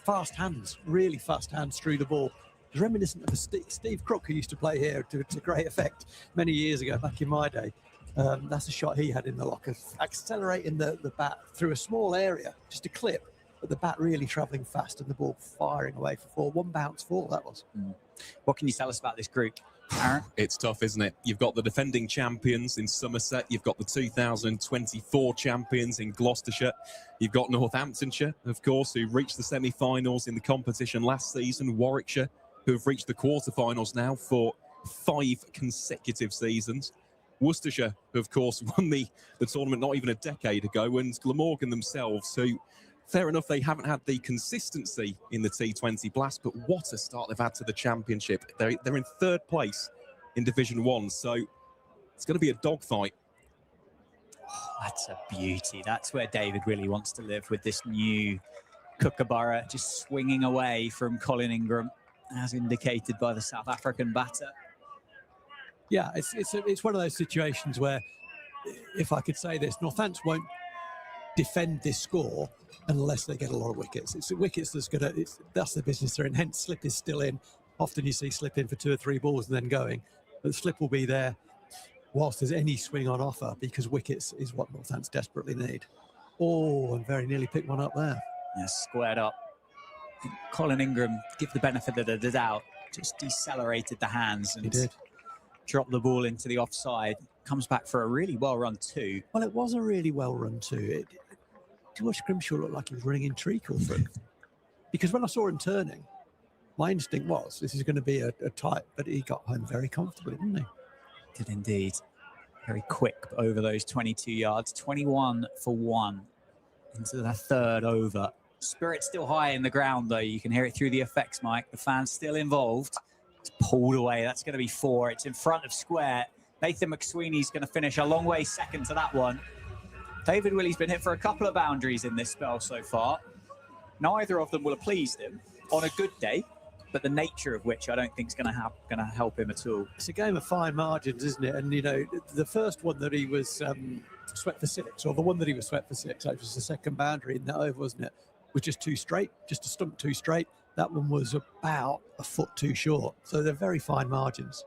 fast hands, really fast hands through the ball. It's reminiscent of Steve Crook, who used to play here to great effect many years ago, back in my day. That's a shot he had in the locker, accelerating the bat through a small area, just a clip, but the bat really travelling fast and the ball firing away for 4. 1 bounce 4, that was. What can you tell us about this group? Aaron? It's tough, isn't it? You've got the defending champions in Somerset. You've got the 2024 champions in Gloucestershire. You've got Northamptonshire, of course, who reached the semi-finals in the competition last season. Warwickshire, who have reached the quarter-finals now for 5 consecutive seasons. Worcestershire, who, of course, won the tournament not even a decade ago. And Glamorgan themselves, who, fair enough, they haven't had the consistency in the T20 Blast, but what a start they've had to the championship. They're in 3rd place in Division 1, so it's going to be a dogfight. Oh, that's a beauty. That's where David really wants to live, with this new Kookaburra just swinging away from Colin Ingram, as indicated by the South African batter. Yeah, it's one of those situations where, if I could say this, Northants won't defend this score unless they get a lot of wickets. It's the wickets that's the business they're in. Hence, slip is still in. Often you see slip in for 2 or 3 balls and then going. But the slip will be there whilst there's any swing on offer, because wickets is what Northants desperately need. Oh, and very nearly picked one up there. Yeah, squared up. Colin Ingram, give the benefit of the doubt, just decelerated the hands and He did. dropped the ball into the offside. Comes back for a really well-run 2. Well, it was a really well-run 2. George Grimshaw looked like he was running in treacle through. Because when I saw him turning, my instinct was this is going to be a tight, but he got home very comfortably, didn't he? Did indeed. Very quick over those 22 yards. 21 for 1 into the 3rd over. Spirit still high in the ground, though. You can hear it through the effects mic. The fans still involved. It's pulled away. That's going to be 4. It's in front of square. Nathan McSweeney's going to finish a long way second to that one. David Willey's been hit for a couple of boundaries in this spell so far. Neither of them will have pleased him on a good day, but the nature of which I don't think is going to help him at all. It's a game of fine margins, isn't it? And, you know, the first one that he was swept for 6, or the one that he was swept for 6, that was the second boundary in that over, wasn't it? Was just too straight, just a stump too straight. That one was about a foot too short. So they're very fine margins.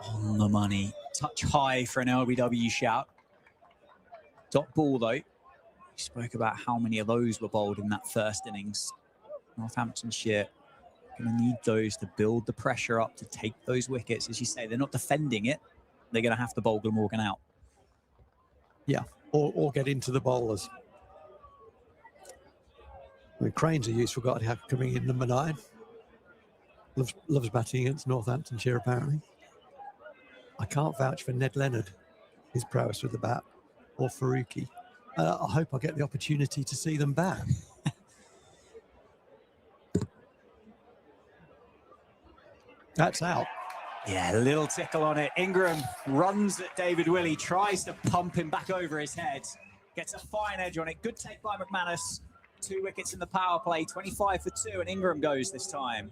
On the money. Touch high for an LBW shout. Dot ball, though. We spoke about how many of those were bowled in that first innings. Northamptonshire going to need those to build the pressure up to take those wickets. As you say, they're not defending it. They're going to have to bowl Glamorgan out. Yeah, or get into the bowlers. I mean, Crane's a useful guy to have coming in, number 9. Loves batting against Northamptonshire, apparently. I can't vouch for Ned Leonard, his prowess with the bat, or Faruqi. I hope I get the opportunity to see them bat. That's out. Yeah, a little tickle on it. Ingram runs at David Willey, tries to pump him back over his head. Gets a fine edge on it. Good take by McManus. 2 wickets in the power play, 25 for 2, and Ingram goes this time.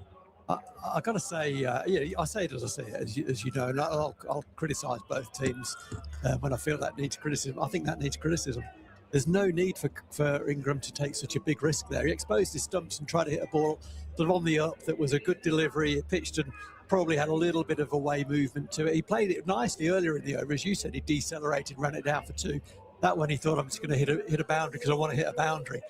I got to say, yeah, I say it as I say it, as you know, and I'll criticise both teams when I feel that needs criticism. I think that needs criticism. There's no need for Ingram to take such a big risk there. He exposed his stumps and tried to hit a ball sort of on the up that was a good delivery. It pitched and probably had a little bit of away movement to it. He played it nicely earlier in the over. As you said, he decelerated, ran it down for 2. That one he thought, I'm just going to hit a boundary because I want to hit a boundary.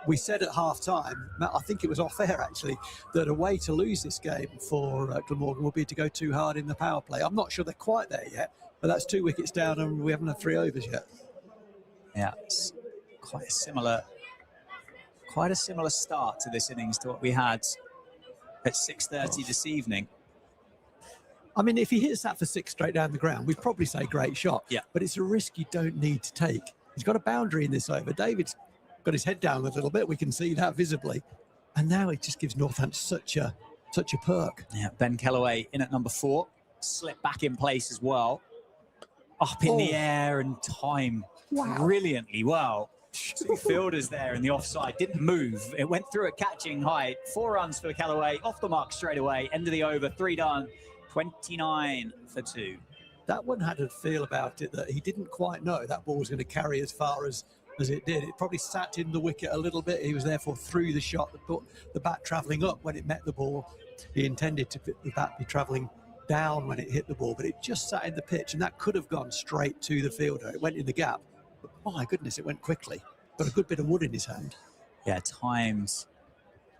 We said at half-time, I think it was off air actually, that a way to lose this game for Glamorgan would be to go too hard in the power play. I'm not sure they're quite there yet, but that's 2 wickets down and we haven't had 3 overs yet. Yeah, it's quite a similar start to this innings to what we had at 6:30 this evening. I mean, if he hits that for 6 straight down the ground, we'd probably say great shot. Yeah. But it's a risk you don't need to take. He's got a boundary in this over. David's got his head down a little bit. We can see that visibly. And now it just gives Northampton such a perk. Yeah, Ben Kellaway in at number 4. Slip back in place as well. Up in the air and time brilliantly well. 2 fielders there in the offside. Didn't move. It went through at catching height. 4 runs for Kellaway. Off the mark straight away. End of the over. 3 done. 29 for 2. That one had a feel about it that he didn't quite know that ball was going to carry as far as it did. It probably sat in the wicket a little bit. He was therefore through the shot that put the bat travelling up when it met the ball. He intended to the bat be travelling down when it hit the ball, but it just sat in the pitch, and that could have gone straight to the fielder. It went in the gap, but my goodness, it went quickly. Got a good bit of wood in his hand. Yeah, times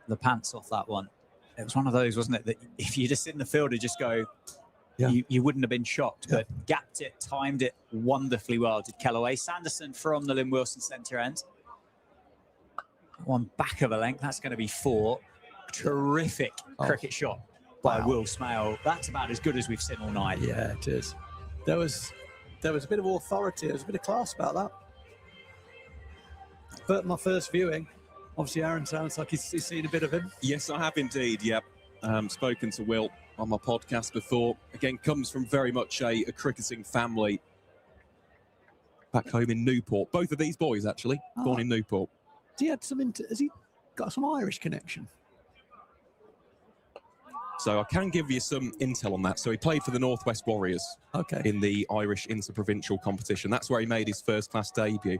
the pants off that one. It was one of those, wasn't it, that if you just in the field and just go, you wouldn't have been shocked, but gapped it, timed it wonderfully well, did Kellaway. Sanderson from the Lynn Wilson centre end. One back of a length, that's going to be 4. Terrific cricket shot by Will Smale. That's about as good as we've seen all night. Yeah, it is. There was a bit of authority, there was a bit of class about that. But my first viewing, obviously Aaron sounds like he's seen a bit of him. Yes, I have indeed, yeah. Spoken to Will on my podcast before. Again, comes from very much a cricketing family back home in Newport. Both of these boys, actually, born in Newport. Has he got some Irish connection? So I can give you some intel on that. So he played for the Northwest Warriors in the Irish interprovincial competition. That's where he made his first-class debut.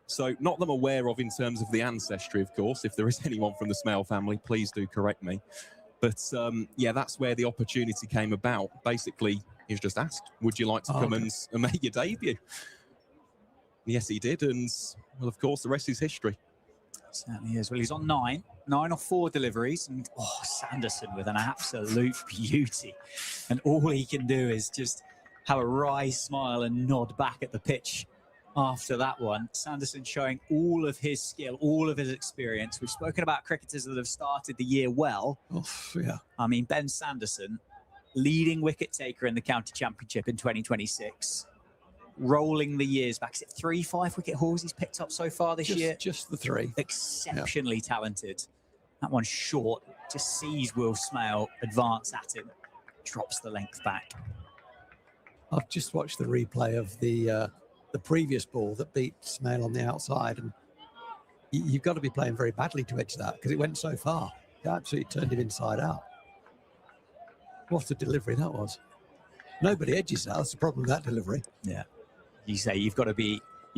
So not that I'm aware of in terms of the ancestry, of course. If there is anyone from the Smale family, please do correct me. But, yeah, that's where the opportunity came about. Basically, he was just asked, would you like to come and make your debut? Yes, he did. And, well, of course, the rest is history. Certainly is. Well, he's on 9 or 4 deliveries. And, Sanderson with an absolute beauty. And all he can do is just have a wry smile and nod back at the pitch after that one. Sanderson showing all of his skill, all of his experience. We've spoken about cricketers that have started the year well. I mean, Ben Sanderson, leading wicket taker in the county championship in 2026, rolling the years back. Is it 3 5-wicket hauls he's picked up so far this year? Just the 3. Exceptionally talented. That one's short, just sees Will Smale advance at him, drops the length back. I've just watched the replay of the previous ball that beat Smale on the outside, and you've got to be playing very badly to edge that because it went so far. It absolutely turned him inside out. What a delivery that was. Nobody edges that. That's the problem with that delivery. Yeah. You say you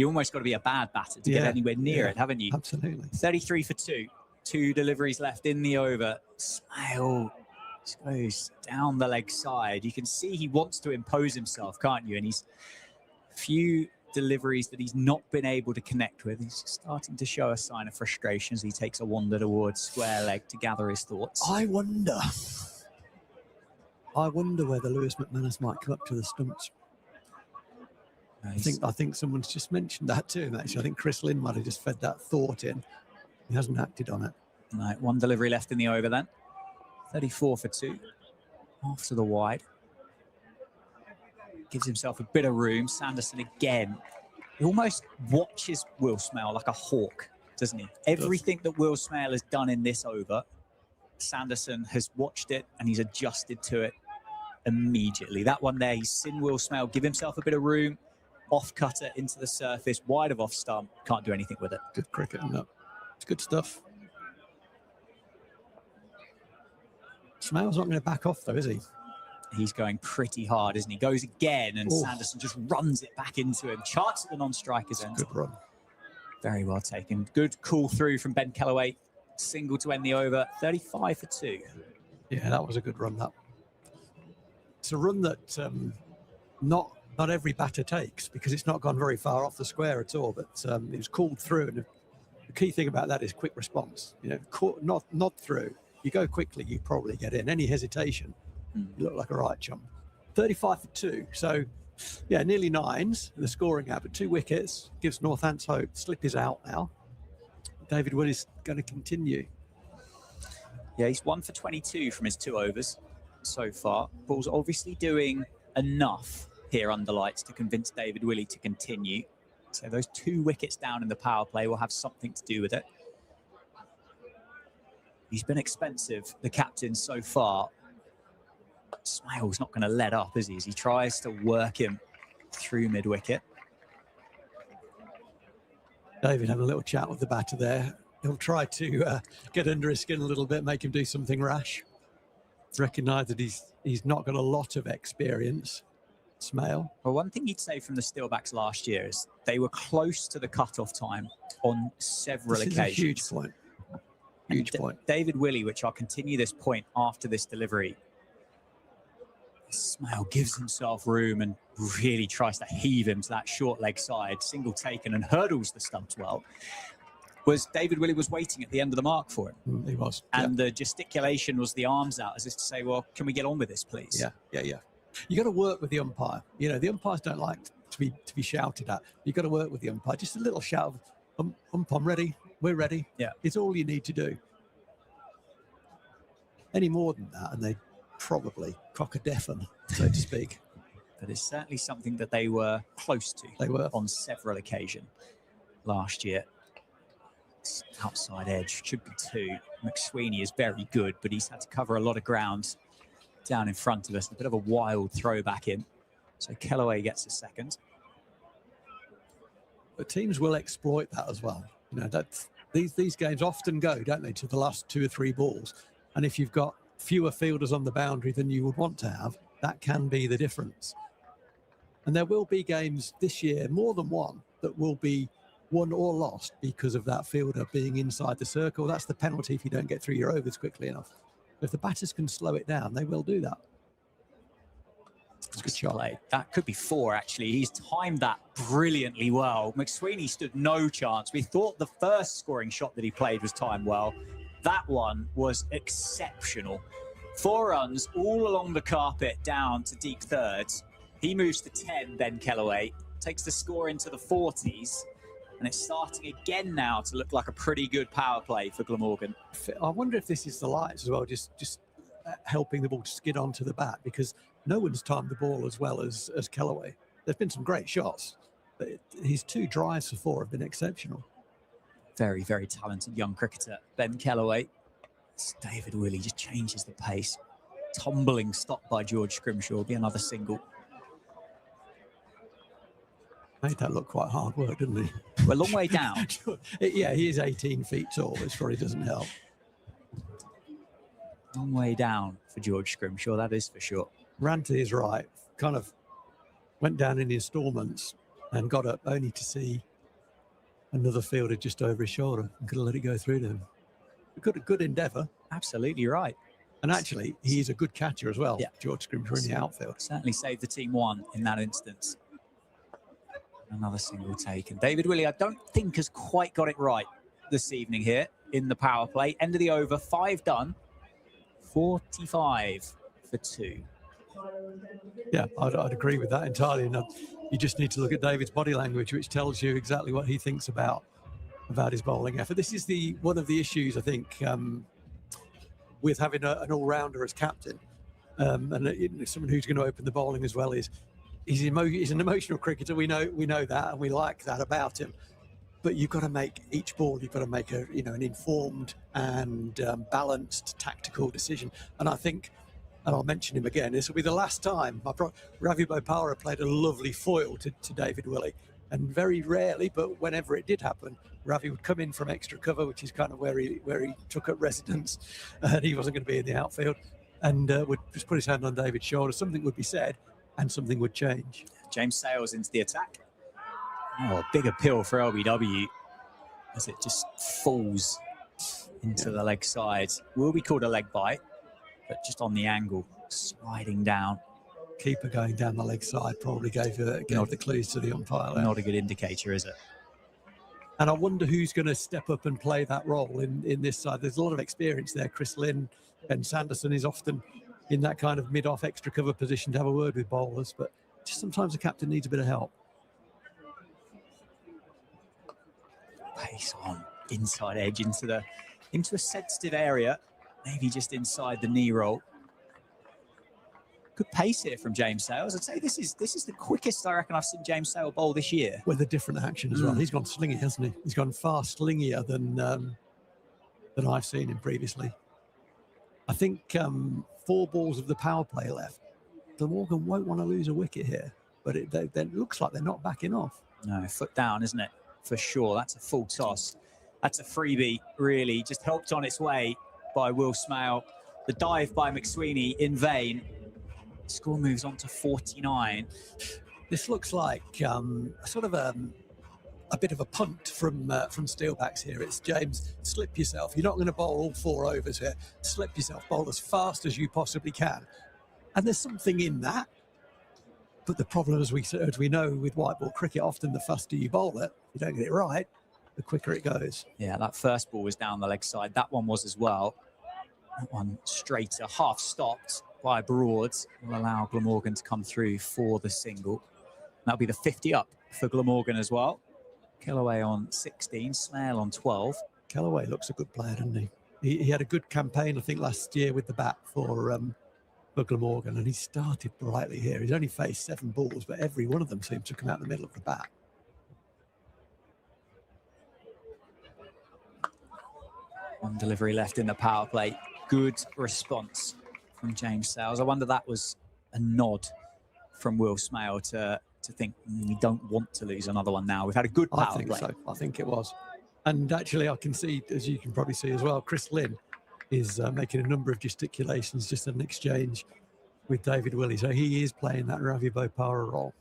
almost got to be a bad batter to get anywhere near it, haven't you? Absolutely. 33 for 2. 2 deliveries left in the over. Smale goes down the leg side. You can see he wants to impose himself, can't you? And he's few deliveries that he's not been able to connect with. He's starting to show a sign of frustration as he takes a wander towards square leg to gather his thoughts. I wonder whether Lewis McManus might come up to the stumps. Nice. I think someone's just mentioned that to him, actually. I think Chris Lynn might have just fed that thought in. He hasn't acted on it. Right, 1 delivery left in the over then. 34 for 2. After the wide. Gives himself a bit of room. Sanderson again. He almost watches Will Smale like a hawk, doesn't he? Everything that Will Smale has done in this over, Sanderson has watched it and he's adjusted to it immediately. That one there, he's seen Will Smale give himself a bit of room, off cutter into the surface, wide of off stump, can't do anything with it. Good cricket, no. It's good stuff. Smale's not going to back off though, is he? He's going pretty hard, isn't he? Goes again, and Sanderson just runs it back into him. Charts at the non-striker's end. Good run. Very well taken. Good call through from Ben Kellaway. Single to end the over. 35 for 2. Yeah, that was a good run, that. It's a run that not every batter takes because it's not gone very far off the square at all, but it was called through. And the key thing about that is quick response. You know, not through. You go quickly, you probably get in. Any hesitation, you look like a right chump. 35 for 2. So, yeah, nearly 9s. The scoring out, but 2 wickets gives Northants hope. Slip is out now. David Wood is going to continue. Yeah, he's 1 for 22 from his 2 overs so far. Ball's obviously doing enough here under lights to convince David Willey to continue. So those 2 wickets down in the power play will have something to do with it. He's been expensive, the captain, so far. Smale's not going to let up, is he? As he tries to work him through mid-wicket. David having a little chat with the batter there. He'll try to get under his skin a little bit, make him do something rash. Recognise that he's not got a lot of experience, Smale. Well, one thing you'd say from the Steelbacks last year is they were close to the cut-off time on several occasions. This is a huge point. Huge point. David Willey, which I'll continue this point after this delivery. Smale gives himself room and really tries to heave him to that short leg side. Single taken and hurdles the stumps well. was David Willey was waiting at the end of the mark for him. He was. And the gesticulation was the arms out, as if to say, well, can we get on with this, please? Yeah. You got to work with the umpire. You know, the umpires don't like to be shouted at. You got to work with the umpire. Just a little shout of, ump, I'm ready. We're ready. Yeah. It's all you need to do. Any more than that, and they probably cock a deafen, so to speak. But it's certainly something that they were close to. They were. On several occasions last year. It's outside edge, should be 2. McSweeney is very good, but he's had to cover a lot of ground down in front of us. A bit of a wild throw back in. So Kellaway gets a second. But teams will exploit that as well. You know, these games often go, don't they, to the last 2 or 3 balls. And if you've got fewer fielders on the boundary than you would want to have, that can be the difference. And there will be games this year, more than one, that will be won or lost because of that fielder being inside the circle. That's the penalty if you don't get through your overs quickly enough. If the batters can slow it down, they will do that. It's a good shot. Play. That could be 4, actually. He's timed that brilliantly well. McSweeney stood no chance. We thought the first scoring shot that he played was timed well. That one was exceptional. 4 runs all along the carpet down to deep thirds. He moves to 10, Ben Kellaway, takes the score into the 40s, and it's starting again now to look like a pretty good power play for Glamorgan. I wonder if this is the lights as well, just helping the ball to skid onto the bat, because no one's timed the ball as well as Kellaway. There's been some great shots, but his 2 drives for 4 have been exceptional. Very, very talented young cricketer, Ben Kellaway. David Willey just changes the pace. Tumbling stop by George Scrimshaw will be another single. Made that look quite hard work, didn't he? We're a long way down. Yeah, he is 18 feet tall, which probably doesn't help. Long way down for George Scrimshaw, that is for sure. Ranty is right. Kind of went down in instalments and got up only to see another fielder just over his shoulder and could have let it go through to him. Good endeavour. Absolutely right. And actually, he's a good catcher as well, yeah. George Scrimshaw in the outfield. Certainly saved the team 1 in that instance. Another single taken. David Willey, I don't think, has quite got it right this evening here in the power play. End of the over, 5 done, 45 for 2. Yeah, I'd agree with that entirely. And you just need to look at David's body language, which tells you exactly what he thinks about his bowling effort. This is one of the issues, I think, with having an all-rounder as captain, and someone who's going to open the bowling as well is he's an emotional cricketer. We know that, and we like that about him. But you've got to make each ball. You've got to make an informed and balanced tactical decision. And I think, and I'll mention him again, this will be the last time. Ravi Bopara played a lovely foil to David Willey, and very rarely, but whenever it did happen, Ravi would come in from extra cover, which is kind of where he took up residence, and he wasn't going to be in the outfield, and would just put his hand on David's shoulder. Something would be said, and something would change. James Sales into the attack. Oh, a big appeal for LBW as it just falls into the leg side. Will be called a leg bite, but just on the angle, sliding down. Keeper going down the leg side probably gave the clues to the umpire there. Not a good indicator, is it? And I wonder who's going to step up and play that role in this side. There's a lot of experience there. Chris Lynn, Ben Sanderson is often in that kind of mid-off extra cover position to have a word with bowlers, but just sometimes the captain needs a bit of help. Pace on, inside edge into a sensitive area, maybe just inside the knee roll. Good pace here from James Sales. I'd say this is the quickest I reckon I've seen James Sale bowl this year. With a different action as well. He's gone slingy, hasn't he? He's gone far slingier than I've seen him previously. I think 4 balls of the power play left. Glamorgan won't want to lose a wicket here, but it looks like they're not backing off. No, foot down, isn't it? For sure. That's a full toss. That's a freebie, really. Just helped on its way by Will Smale. The dive by McSweeney in vain. Score moves on to 49. This looks like sort of a bit of a punt from Steelbacks here. It's James, slip yourself. You're not going to bowl all 4 overs here. Slip yourself, bowl as fast as you possibly can. And there's something in that. But the problem, as we know with white ball cricket, often the faster you bowl it, you don't get it right, the quicker it goes. Yeah, that first ball was down the leg side. That one was as well. That one straighter, half stopped by Broads, will allow Glamorgan to come through for the single. That'll be the 50 up for Glamorgan as well. Kellaway on 16, Smale on 12. Kellaway looks a good player, doesn't he? He had a good campaign, I think, last year with the bat for Glamorgan, and he started brightly here. He's only faced 7 balls, but every one of them seems to come out the middle of the bat. One delivery left in the power play. Good response from James Sales. I wonder that was a nod from Will Smale to think we don't want to lose another one now. We've had a good power play. I think so. I think it was. And actually, I can see, as you can probably see as well, Chris Lynn is making a number of gesticulations, just an exchange with David Willey. So he is playing that Ravi Bopara role.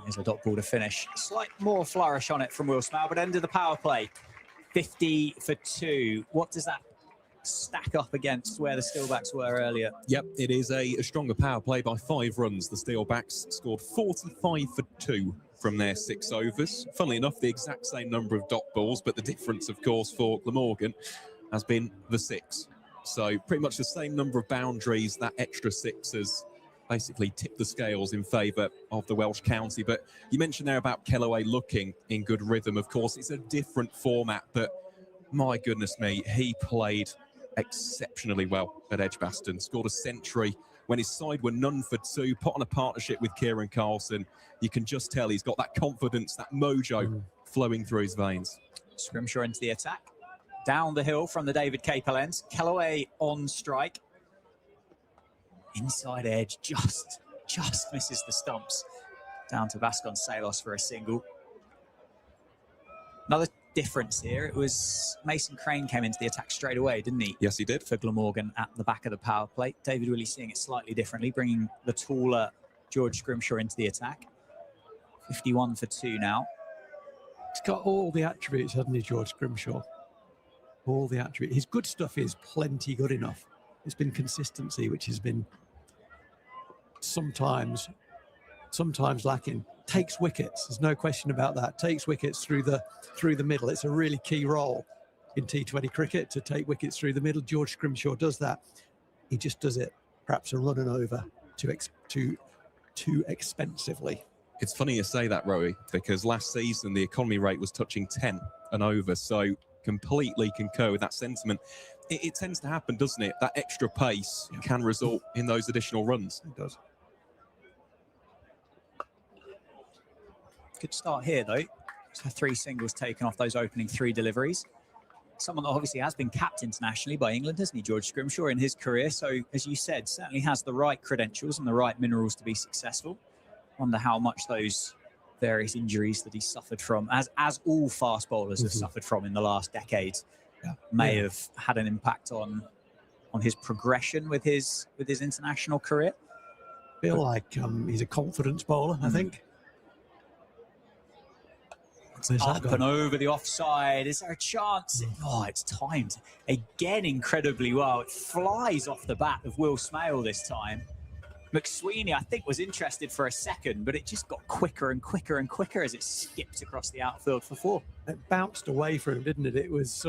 Here's a dot ball to finish. Slight more flourish on it from Will Smale, but end of the power play. 50 for 2. What does that stack up against where the Steelbacks were earlier? Yep, it is a stronger power play by 5 runs. The Steelbacks scored 45 for 2 from their 6 overs. Funnily enough, the exact same number of dot balls, but the difference, of course, for Glamorgan has been the 6. So pretty much the same number of boundaries. That extra 6 has basically tipped the scales in favour of the Welsh county. But you mentioned there about Kellaway looking in good rhythm. Of course, it's a different format, but my goodness me, he played exceptionally well at Edgbaston. Scored a century when his side were none for 2, put on a partnership with Kieran Carlson. You can just tell he's got that confidence, that mojo flowing through his veins. Scrimshaw into the attack. Down the hill from the David Capel ends. Kellaway on strike. Inside edge, just misses the stumps. Down to Vasconcelos for a single. Another difference here. It was Mason Crane came into the attack straight away, didn't he? Yes, he did. For Glamorgan at the back of the power play. David Willey seeing it slightly differently, bringing the taller George Scrimshaw into the attack. 51 for 2 now. He's got all the attributes, hasn't he, George Scrimshaw? All the attributes. His good stuff is plenty good enough. It's been consistency, which has been sometimes lacking. Takes wickets. There's no question about that. Takes wickets through the middle. It's a really key role in T20 cricket to take wickets through the middle. George Scrimshaw does that. He just does it perhaps a run and over too expensively. It's funny you say that, Rowie, because last season the economy rate was touching 10 and over, so completely concur with that sentiment. It tends to happen, doesn't it? That extra pace can result in those additional runs. It does. Good start here, though. So 3 singles taken off those opening 3 deliveries. Someone that obviously has been capped internationally by England, hasn't he, George Scrimshaw, in his career? So, as you said, certainly has the right credentials and the right minerals to be successful. Wonder how much those various injuries that he suffered from, as all fast bowlers have suffered from in the last decade, may have had an impact on his progression with his international career. Feel like he's a confidence bowler, I think. Up and over the offside. Is there a chance? Oh, it's timed again incredibly well. It flies off the bat of Will Smale this time. McSweeney, I think, was interested for a second, but it just got quicker and quicker and quicker as it skipped across the outfield for 4. It bounced away from him, didn't it? It was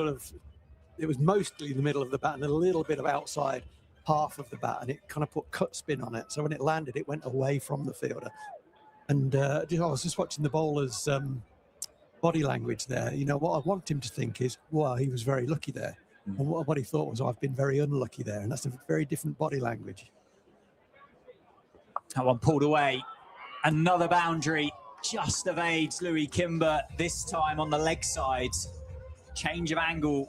mostly the middle of the bat and a little bit of outside half of the bat, and it kind of put cut spin on it. So when it landed, it went away from the fielder. And I was just watching the bowler's body language there. You know, what I want him to think is, wow, he was very lucky there. And what he thought was, I've been very unlucky there. And that's a very different body language. That one pulled away. Another boundary just evades Louis Kimber, this time on the leg side. Change of angle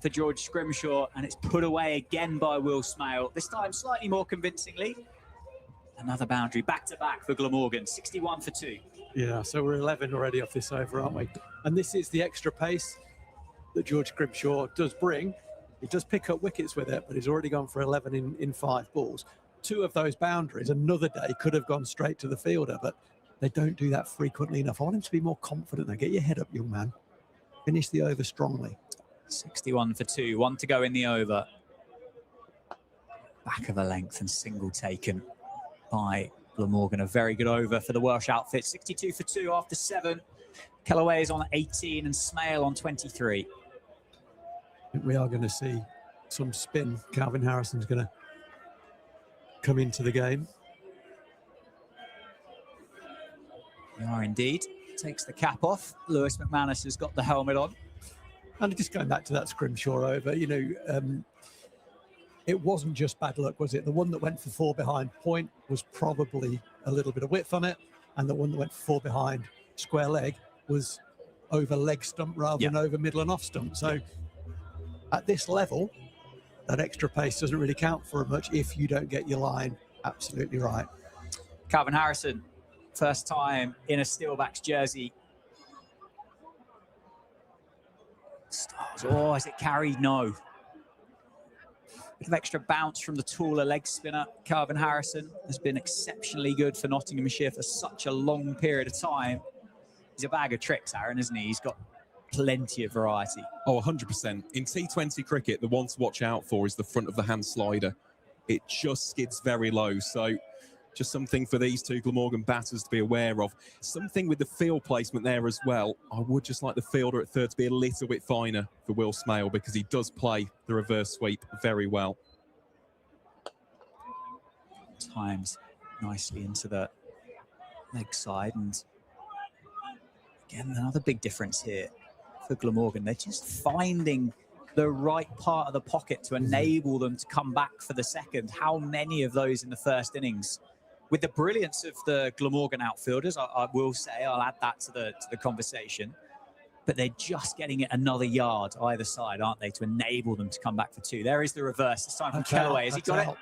for George Scrimshaw, and it's put away again by Will Smale. This time slightly more convincingly. Another boundary back-to-back for Glamorgan, 61 for 2. Yeah, so we're 11 already off this over, aren't we? And this is the extra pace that George Scrimshaw does bring. He does pick up wickets with it, but he's already gone for 11 in 5 balls. 2 of those boundaries another day could have gone straight to the fielder, but they don't do that frequently enough. I want him to be more confident now. Get your head up, young man. Finish the over strongly. 61 for 2, 1 to go in the over. Back of a length and single taken by Glamorgan. A very good over for the Welsh outfit. 62 for 2 after 7. Kellaway is on 18 and Smale on 23. I think we are going to see some spin. Calvin Harrison's going to come into the game. We are indeed. Takes the cap off. Lewis McManus has got the helmet on. And just going back to that scrimshaw over, you know, it wasn't just bad luck, was it? The one that went for 4 behind point was probably a little bit of width on it, and the one that went for 4 behind square leg was over leg stump rather than over middle and off stump. So at this level, that extra pace doesn't really count for much if you don't get your line absolutely right. Calvin Harrison, first time in a Steelbacks jersey. Oh, is it carried? No. Bit of extra bounce from the taller leg spinner. Calvin Harrison has been exceptionally good for Nottinghamshire for such a long period of time. He's a bag of tricks, Aaron, isn't he? He's got plenty of variety. Oh, 100%. In T20 cricket, the one to watch out for is the front of the hand slider. It just skids very low. So just something for these two Glamorgan batters to be aware of. Something with the field placement there as well. I would just like the fielder at third to be a little bit finer for Will Smale, because he does play the reverse sweep very well. Times nicely into the leg side. And again, another big difference here for Glamorgan. They're just finding the right part of the pocket to enable them to come back for the second. How many of those in the first innings? With the brilliance of the Glamorgan outfielders, I will say, I'll add that to the conversation, but they're just getting it another yard either side, aren't they, to enable them to come back for 2. There is the reverse. This time from Kellaway. Has he got it?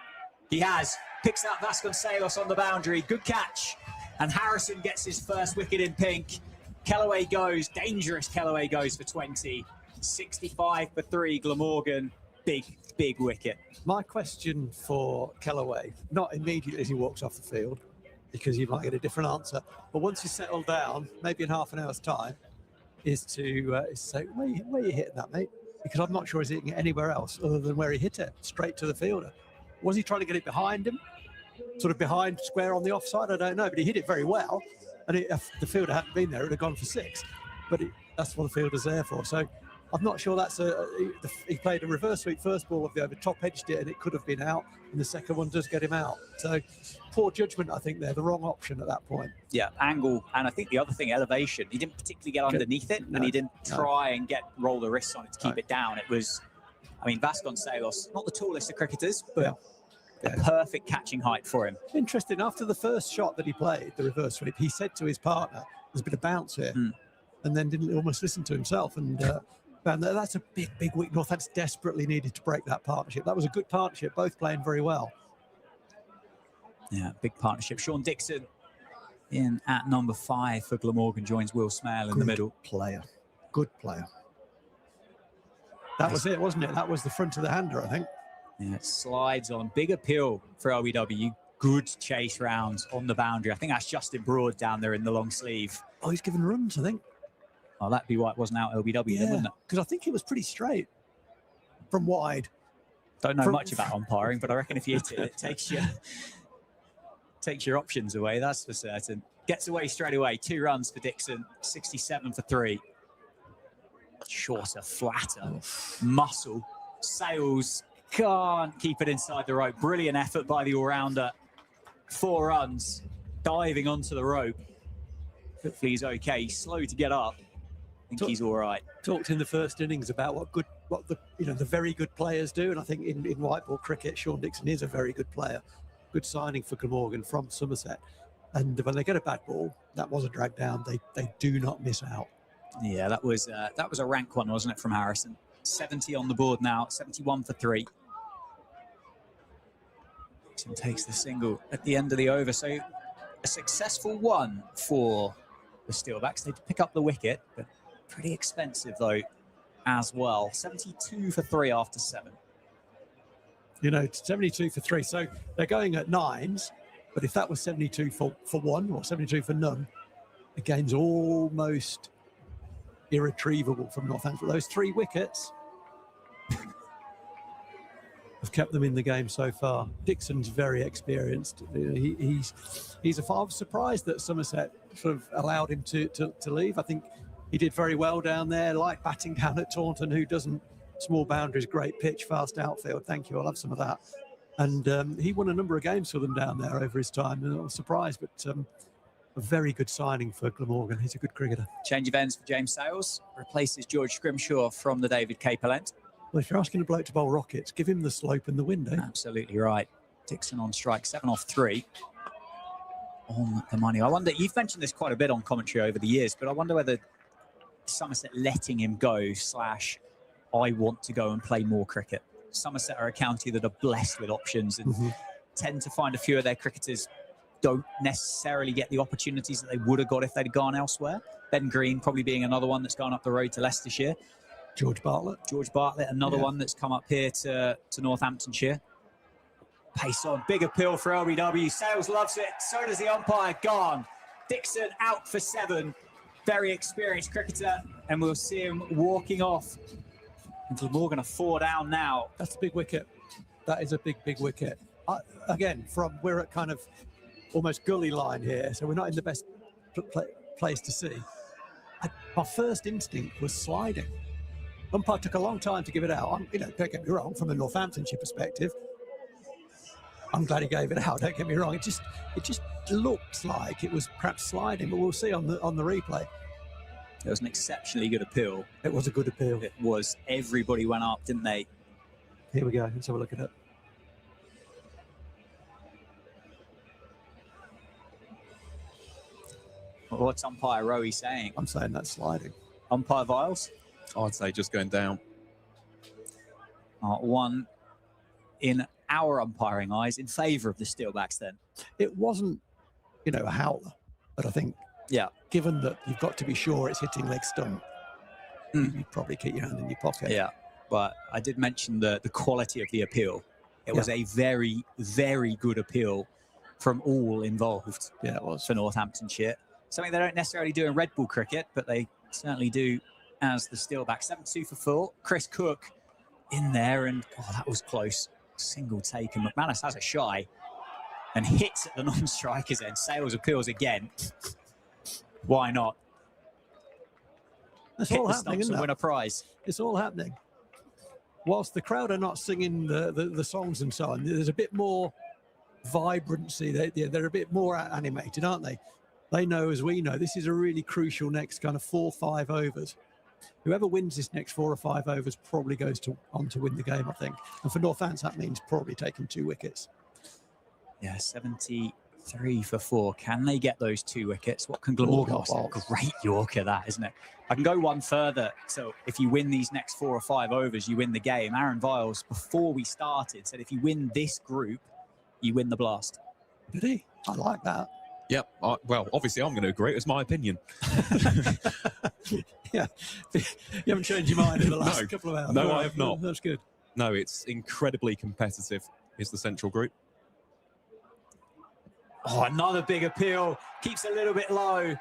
He has. Picks out Vasconcelos on the boundary. Good catch. And Harrison gets his first wicket in pink. Kellaway goes, dangerous Kellaway goes for 20. 65 for 3, Glamorgan. Big wicket. My question for Kellaway, not immediately as he walks off the field, because you might get a different answer, but once you settle down, maybe in half an hour's time, is to say, where you hitting that, mate? Because I'm not sure he's hitting it anywhere else other than where he hit it, straight to the fielder. Was he trying to get it behind him? Sort of behind square on the offside? I don't know, but he hit it very well. And if the fielder hadn't been there, it would have gone for 6. But that's what the fielder's there for. So I'm not sure that's he played a reverse sweep first ball of the over, top edged it, and it could have been out, and the second one does get him out. So poor judgment, I think, there, the wrong option at that point. Yeah, angle, and I think the other thing, elevation. He didn't particularly get underneath it, and he didn't try and roll the wrists on it to keep it down. It was, I mean, Vasconcelos, not the tallest of cricketers, but a perfect catching height for him. Interesting, after the first shot that he played, the reverse sweep, he said to his partner, there's a bit of bounce here, and then didn't almost listen to himself, and found that that's a big weak. Northants desperately needed to break that partnership. That was a good partnership, both playing very well. Yeah, big partnership. Sean Dixon in at number 5 for Glamorgan joins Will Smale in the middle. Good player. That was it, wasn't it? That was the front of the hander, I think. Yeah, it slides on. Big appeal for LBW. Good chase rounds on the boundary. I think that's Justin Broad down there in the long sleeve. Oh, he's given runs, I think. Oh, that'd be why it wasn't out LBW then, wouldn't it? Because I think it was pretty straight from wide. Don't know much about umpiring, but I reckon if you hit it, it takes your options away, that's for certain. Gets away straight away. 2 runs for Dixon, 67 for 3. Shorter, flatter, muscle. Sales can't keep it inside the rope. Brilliant effort by the all-rounder. 4 runs, diving onto the rope. Hopefully he's okay. He's slow to get up. I think he's all right. Talked in the first innings about what the very good players do, and I think in white ball cricket, Sean Dixon is a very good player. Good signing for Glamorgan from Somerset. And when they get a bad ball, that was a drag down. They do not miss out. Yeah, that was a rank one, wasn't it, from Harrison? 70 on the board now, 71 for 3. Dixon takes the single at the end of the over. So a successful one for the Steelbacks. They pick up the wicket, but pretty expensive though as well. 72 for 3 after 7. 72 for 3. So they're going at 9s, but if that was 72 for 1 or 72 for none, the game's almost irretrievable from Northampton. Those 3 wickets have kept them in the game so far. Dixon's very experienced. I was surprised that Somerset sort of allowed him to leave. I think He did very well down there, like batting down at Taunton, who doesn't. Small boundaries, great pitch, fast outfield. Thank you. I'll have some of that. And he won a number of games for them down there over his time. And I was surprised, but a very good signing for Glamorgan. He's a good cricketer. Change of ends for James Sales. Replaces George Scrimshaw from the David Capelent. Well, if you're asking a bloke to bowl rockets, give him the slope and the wind, eh? Absolutely right. Dixon on strike, 7 off 3. On the money. I wonder, you've mentioned this quite a bit on commentary over the years, but I wonder whether Somerset letting him go / I want to go and play more cricket. Somerset are a county that are blessed with options and tend to find a few of their cricketers don't necessarily get the opportunities that they would have got if they'd gone elsewhere. Ben Green probably being another one that's gone up the road to Leicestershire. George Bartlett, another one that's come up here to Northamptonshire. Pace on, big appeal for LBW. Sales loves it, so does the umpire. Gone. Dixon out for 7. Very experienced cricketer, and we'll see him walking off. And Glamorgan are 4 down now. That's a big wicket. That is a big, big wicket. Again, we're at kind of almost gully line here, so we're not in the best place to see. My first instinct was sliding. Umpire took a long time to give it out. Don't get me wrong, from a Northamptonshire perspective, I'm glad he gave it out. Don't get me wrong. It just looked like it was perhaps sliding, but we'll see on the replay. It was an exceptionally good appeal. It was a good appeal. It was. Everybody went up, didn't they? Here we go. Let's have a look at it. What's umpire Rowie saying? I'm saying that's sliding. Umpire Viles? I'd say just going down. One in our umpiring eyes in favour of the Steelbacks then. It wasn't, a howler, but I think given that you've got to be sure it's hitting leg stump, you'd probably keep your hand in your pocket. Yeah, but I did mention the quality of the appeal. It was a very, very good appeal from all involved. Yeah, it was. For Northamptonshire. Something they don't necessarily do in red ball cricket, but they certainly do as the Steelbacks. 7-2 for 4. Chris Cook in there, and that was close. Single take, and McManus has a shy and hits at the non-strikers end. Sales appeals again. Why not? It's Hit all the happening, stumps isn't and it? win a prize. It's all happening. Whilst the crowd are not singing the songs and so on, there's a bit more vibrancy. They're a bit more animated, aren't they? They know, as we know, this is a really crucial next kind of 4-5 overs. Whoever wins this next 4 or 5 overs probably goes on to win the game, I think. And for Northants, that means probably taking 2 wickets. Yeah, 73 for 4. Can they get those 2 wickets? What can Glamorgan? Oh, great Yorker, that, isn't it? I can go one further. So if you win these next 4 or 5 overs, you win the game. Aaron Viles, before we started, said if you win this group, you win the blast. Did he? I like that. Yep. Well, obviously, I'm going to agree. It was my opinion. Yeah. You haven't changed your mind in the last couple of hours. No, I have not. That's good. No, it's incredibly competitive, is the central group. Oh, another big appeal. Keeps a little bit low.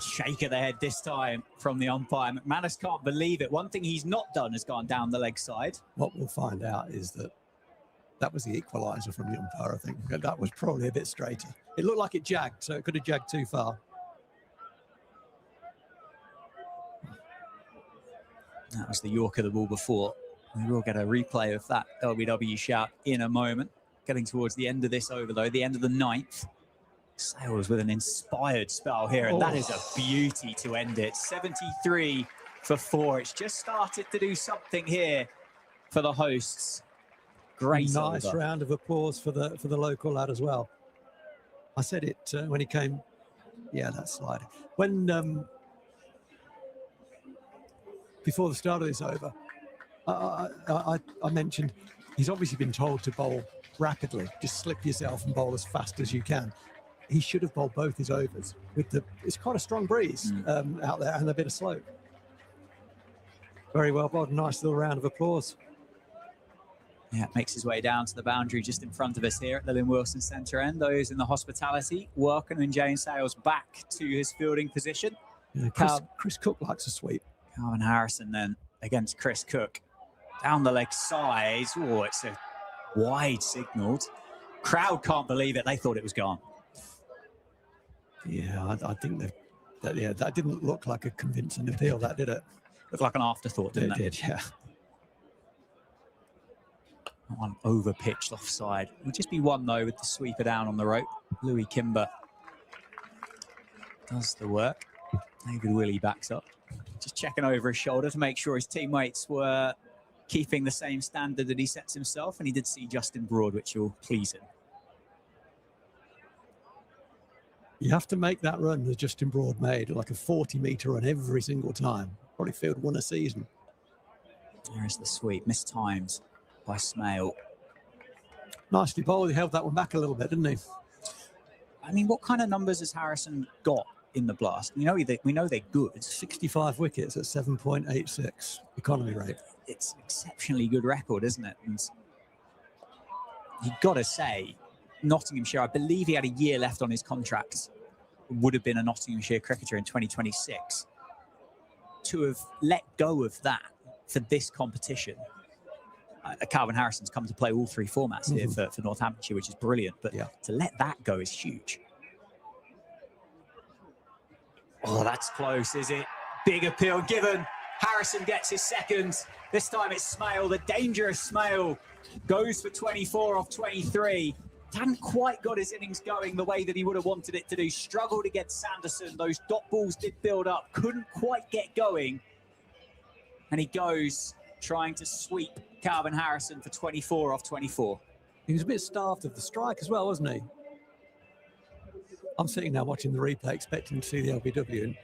Shake of the head this time from the umpire. McManus can't believe it. One thing he's not done has gone down the leg side. What we'll find out is that was the equaliser from the umpire, I think. That was probably a bit straighter. It looked like it jagged, so it could have jagged too far. That was the Yorker the ball before. We will get a replay of that LBW shout in a moment. Getting towards the end of this over, though, the end of the 9th. Sales with an inspired spell here, and that is a beauty to end it. 73 for 4. It's just started to do something here for the hosts. Great. Nice round of applause for the local lad as well. I said it when he came. Yeah, that's sliding. When before the start of this over, I mentioned he's obviously been told to bowl rapidly. Just slip yourself and bowl as fast as you can. He should have bowled both his overs with it's quite a strong breeze out there and a bit of slope. Very well bowled. Nice little round of applause. Yeah, makes his way down to the boundary just in front of us here at the Lynn Wilson Centre end. Those in the hospitality welcoming James Sales back to his fielding position. Yeah, Chris Cook likes a sweep. Calvin Harrison then against Chris Cook. Down the leg side. Oh, it's a wide signalled. Crowd can't believe it. They thought it was gone. Yeah, I think That didn't look like a convincing appeal, that did it? Looked like an afterthought, didn't it? It did, yeah. One over pitched offside. Would just be one though with the sweeper down on the rope. Louis Kimber does the work. David Willey backs up. Just checking over his shoulder to make sure his teammates were keeping the same standard that he sets himself. And he did see Justin Broad, which will please him. You have to make that run that Justin Broad made, like a 40-metre run every single time. Probably field one a season. There's the sweep. Missed times by Smale. Nicely bowled. He held that one back a little bit, didn't he? I mean, what kind of numbers has Harrison got in the blast? We know they're good. 65 wickets at 7.86 economy rate. It's an exceptionally good record, isn't it? And you've got to say, Nottinghamshire, I believe he had a year left on his contract, would have been a Nottinghamshire cricketer in 2026. To have let go of that for this competition. Calvin Harrison's come to play all three formats here for Northamptonshire, which is brilliant. But to let that go is huge. Oh, that's close, is it? Big appeal given. Harrison gets his second. This time it's Smale, the dangerous Smale. Goes for 24 off 23. Hadn't quite got his innings going the way that he would have wanted it to do. Struggled against Sanderson. Those dot balls did build up. Couldn't quite get going. And he goes trying to sweep Calvin Harrison for 24 off 24. He was a bit starved of the strike as well, wasn't he? I'm sitting now watching the replay, expecting to see the LBW, and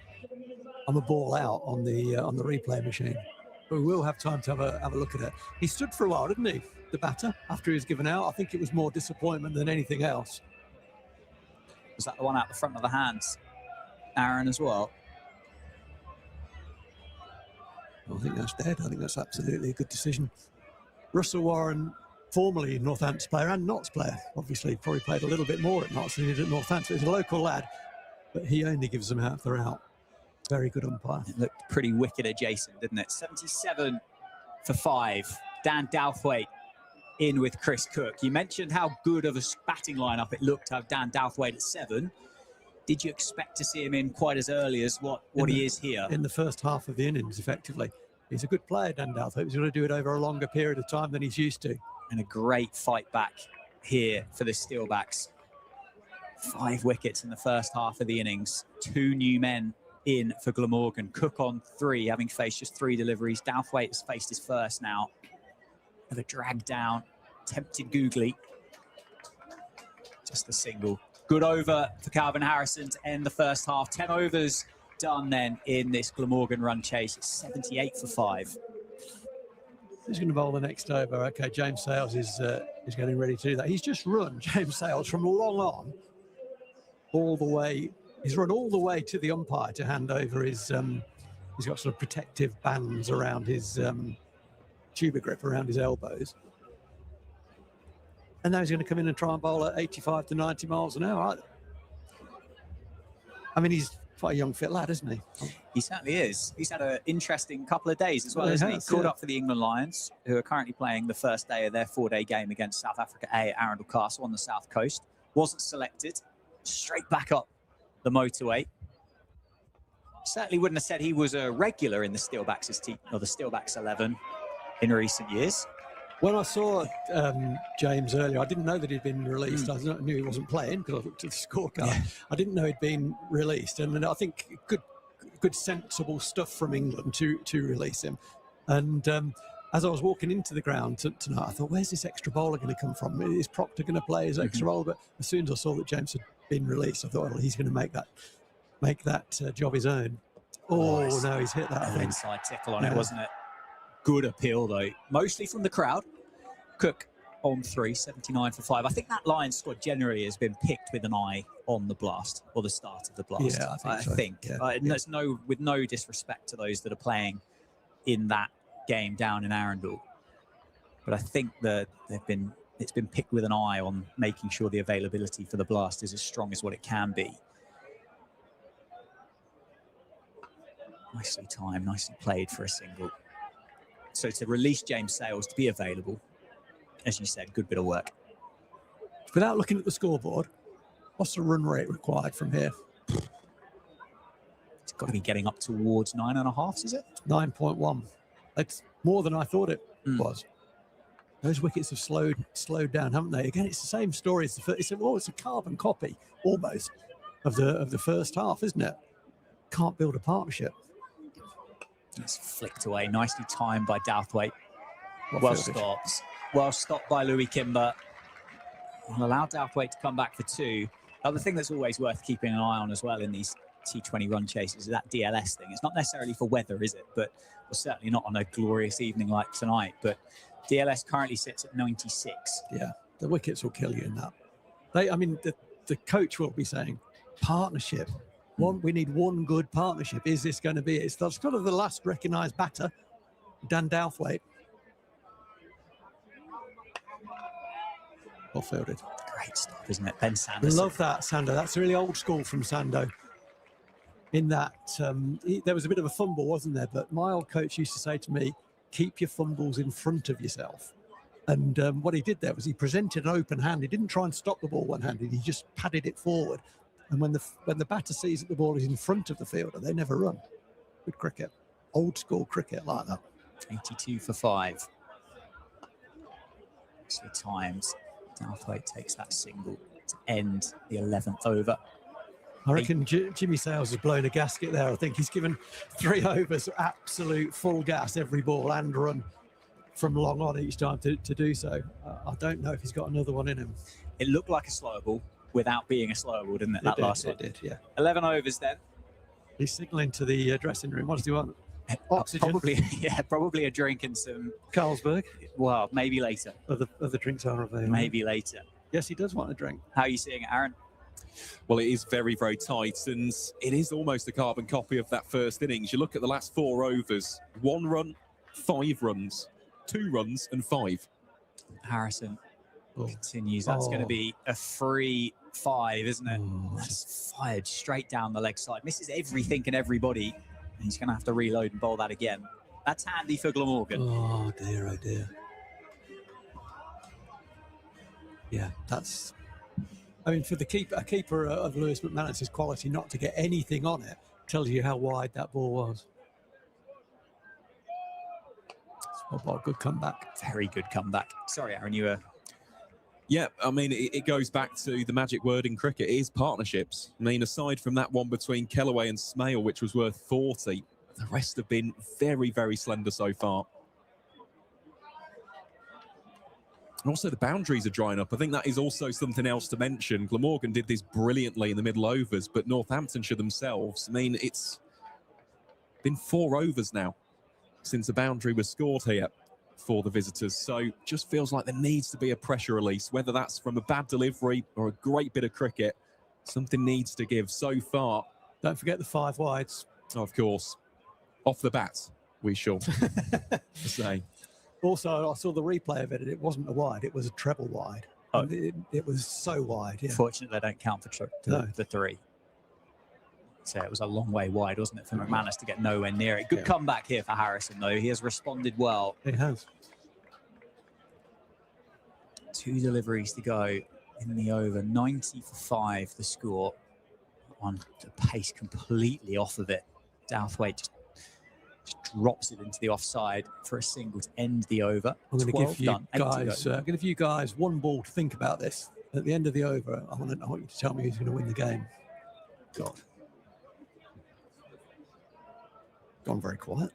I'm a ball out on the replay machine. But we will have time to have a look at it. He stood for a while, didn't he? The batter, after he was given out. I think it was more disappointment than anything else. Was that the one out the front of the hands, Aaron, as well? I think that's dead. I think that's absolutely a good decision. Russell Warren, formerly Northampton's player and Notts player, obviously probably played a little bit more at Notts than he did at Northampton. He's a local lad, but he only gives them out if they're out. Very good umpire. It looked pretty wicked adjacent, didn't it? 77 for 5. Dan Douthwaite in with Chris Cook. You mentioned how good of a batting lineup it looked to have Dan Douthwaite at 7. Did you expect to see him in quite as early as what he is here? In the first half of the innings, effectively. He's a good player, Dan Douthwaite. He's going to do it over a longer period of time than he's used to. And a great fight back here for the Steelbacks. 5 wickets in the first half of the innings. 2 new men in for Glamorgan. Cook on 3, having faced just 3 deliveries. Douthwaite has faced his first now. With a drag down, tempted googly. Just a single. Good over for Calvin Harrison to end the first half. 10 overs done then in this Glamorgan run chase. It's 78 for 5. Who's going to bowl the next over? Okay, James Sales is getting ready to do that. He's just run, James Sales, from long on all the way. He's run all the way to the umpire to hand over his, he's got sort of protective bands around his tuber grip around his elbows. And now he's going to come in and try and bowl at 85 to 90 miles an hour. I mean, he's quite a young, fit lad, isn't he? He certainly is. He's had an interesting couple of days as well, hasn't he? Caught up for the England Lions, who are currently playing the first day of their 4-day game against South Africa A at Arundel Castle on the south coast. Wasn't selected. Straight back up the motorway. Certainly wouldn't have said he was a regular in the Steelbacks team or the Steelbacks 11 in recent years. When I saw James earlier, I didn't know that he'd been released. I knew he wasn't playing because I looked at the scorecard. Yeah. I didn't know he'd been released, and I think good sensible stuff from England to release him. And as I was walking into the ground tonight, I thought, where's this extra bowler going to come from? Is Proctor going to play as extra bowler? But as soon as I saw that James had been released, I thought, well, he's going to make that job his own. Oh, no, he's hit that. Inside tickle on it, wasn't it? Good appeal, though, mostly from the crowd. Cook on 3, 79 for 5. I think that Lions squad generally has been picked with an eye on the blast or the start of the blast. Yeah, I think so. There's with no disrespect to those that are playing in that game down in Arundel, but I think that it's been picked with an eye on making sure the availability for the blast is as strong as what it can be. Nicely timed, nicely played for a single. So to release James Sales to be available, as you said, good bit of work. Without looking at the scoreboard, what's the run rate required from here? got to be getting up towards 9.5, is it? 9.1. It's more than I thought it was. Those wickets have slowed down, haven't they? Again, it's the same story as the first. It's a carbon copy almost of the first half, isn't it? Can't build a partnership. It's flicked away, nicely timed by Douthwaite. Well stopped by Louis Kimber. Will allow Douthwaite to come back for 2. Other thing that's always worth keeping an eye on as well in these T20 run chases is that DLS thing. It's not necessarily for weather, is it? But well, certainly not on a glorious evening like tonight. But DLS currently sits at 96. Yeah, the wickets will kill you in that. The coach will be saying, partnership. We need one good partnership. Is this going to be it? It's sort of the last recognised batter, Dan Douthwaite. Well fielded. Great stuff, isn't it? Ben Sanderson. Love that, Sando. That's really old school from Sando. In that, there was a bit of a fumble, wasn't there? But my old coach used to say to me, keep your fumbles in front of yourself. And what he did there was he presented an open hand. He didn't try and stop the ball one-handed. He just padded it forward. And when the batter sees that the ball is in front of the fielder, they never run. Good cricket. Old school cricket like that. 82 for 5. So times. Douthwaite takes that single to end the 11th over. I reckon Jimmy Sales has blown a gasket there. I think he's given 3 overs absolute full gas every ball and run from long on each time to do so. I don't know if he's got another one in him. It looked like a slower ball without being a slower ball, didn't it? That last one. It did, yeah. 11 overs then. He's signalling to the dressing room. What does he want? Oxygen? Probably a drink and some... Carlsberg? Well, maybe later. Other drinks are available. Maybe later. Yes, he does want a drink. How are you seeing it, Aaron? Well, it is very, very tight, and it is almost a carbon copy of that first innings. You look at the last 4 overs, 1 run, 5 runs, 2 runs and 5. Harrison continues. That's going to be a free 5, isn't it? That's fired straight down the leg side. Misses everything and everybody. And he's going to have to reload and bowl that again. That's handy for Glamorgan. Oh, dear, oh, dear. Yeah, that's... I mean, for a keeper of Lewis McManus's quality, not to get anything on it tells you how wide that ball was. Oh, good comeback. Very good comeback. Sorry, Aaron, you were... Yeah, I mean, it goes back to the magic word in cricket. It is partnerships. I mean, aside from that one between Kellaway and Smale, which was worth 40, the rest have been very, very slender so far. And also the boundaries are drying up. I think that is also something else to mention. Glamorgan did this brilliantly in the middle overs, but Northamptonshire themselves, I mean, it's been 4 overs now since a boundary was scored here for the visitors. So just feels like there needs to be a pressure release, whether that's from a bad delivery or a great bit of cricket. Something needs to give. So far, don't forget the 5 wides. Of course. Off the bat, we shall say. Also, I saw the replay of it, and it wasn't a wide, it was a treble wide. Oh. It was so wide. Yeah. Fortunately, they don't count for the 3. So it was a long way wide, wasn't it, for McManus to get nowhere near it. Good comeback here for Harrison, though. He has responded well. He has. 2 deliveries to go in the over. 90 for 5, the score. On the pace completely off of it. Douthwaite just drops it into the offside for a single to end the over. I'm going to give you guys 1 ball to think about this. At the end of the over, I want you to tell me who's going to win the game. God. Gone very quiet.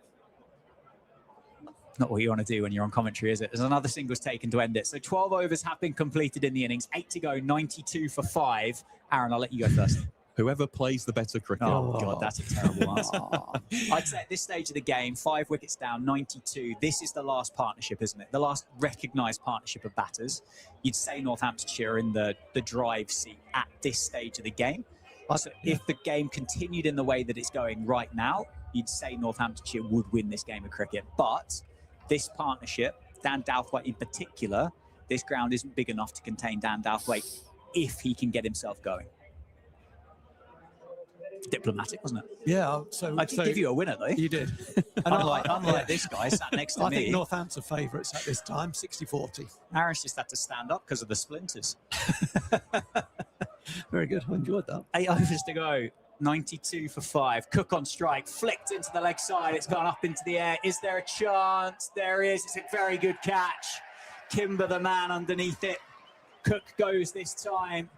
Not what you want to do when you're on commentary, is it? There's another singles taken to end it. So 12 overs have been completed in the innings. 8 to go, 92 for 5. Aaron, I'll let you go first. Whoever plays the better cricket. Oh, God, that's a terrible answer. I'd say at this stage of the game, 5 wickets down, 92. This is the last partnership, isn't it? The last recognised partnership of batters. You'd say Northamptonshire in the drive seat at this stage of the game. So if the game continued in the way that it's going right now, you'd say Northamptonshire would win this game of cricket. But this partnership, Dan Douthwaite in particular, this ground isn't big enough to contain Dan Douthwaite if he can get himself going. Diplomatic, wasn't it? Yeah. I did give you a winner, though. You did. And unlike this guy sat next to me. I think Northampton are favourites at this time, 60-40. Aaron's just had to stand up because of the splinters. Very good. I enjoyed that. 8 overs to go. 92 for 5. Cook on strike, flicked into the leg side. It's gone up into the air. Is there a chance? There is. It's a very good catch. Kimber, the man underneath it. Cook goes this time.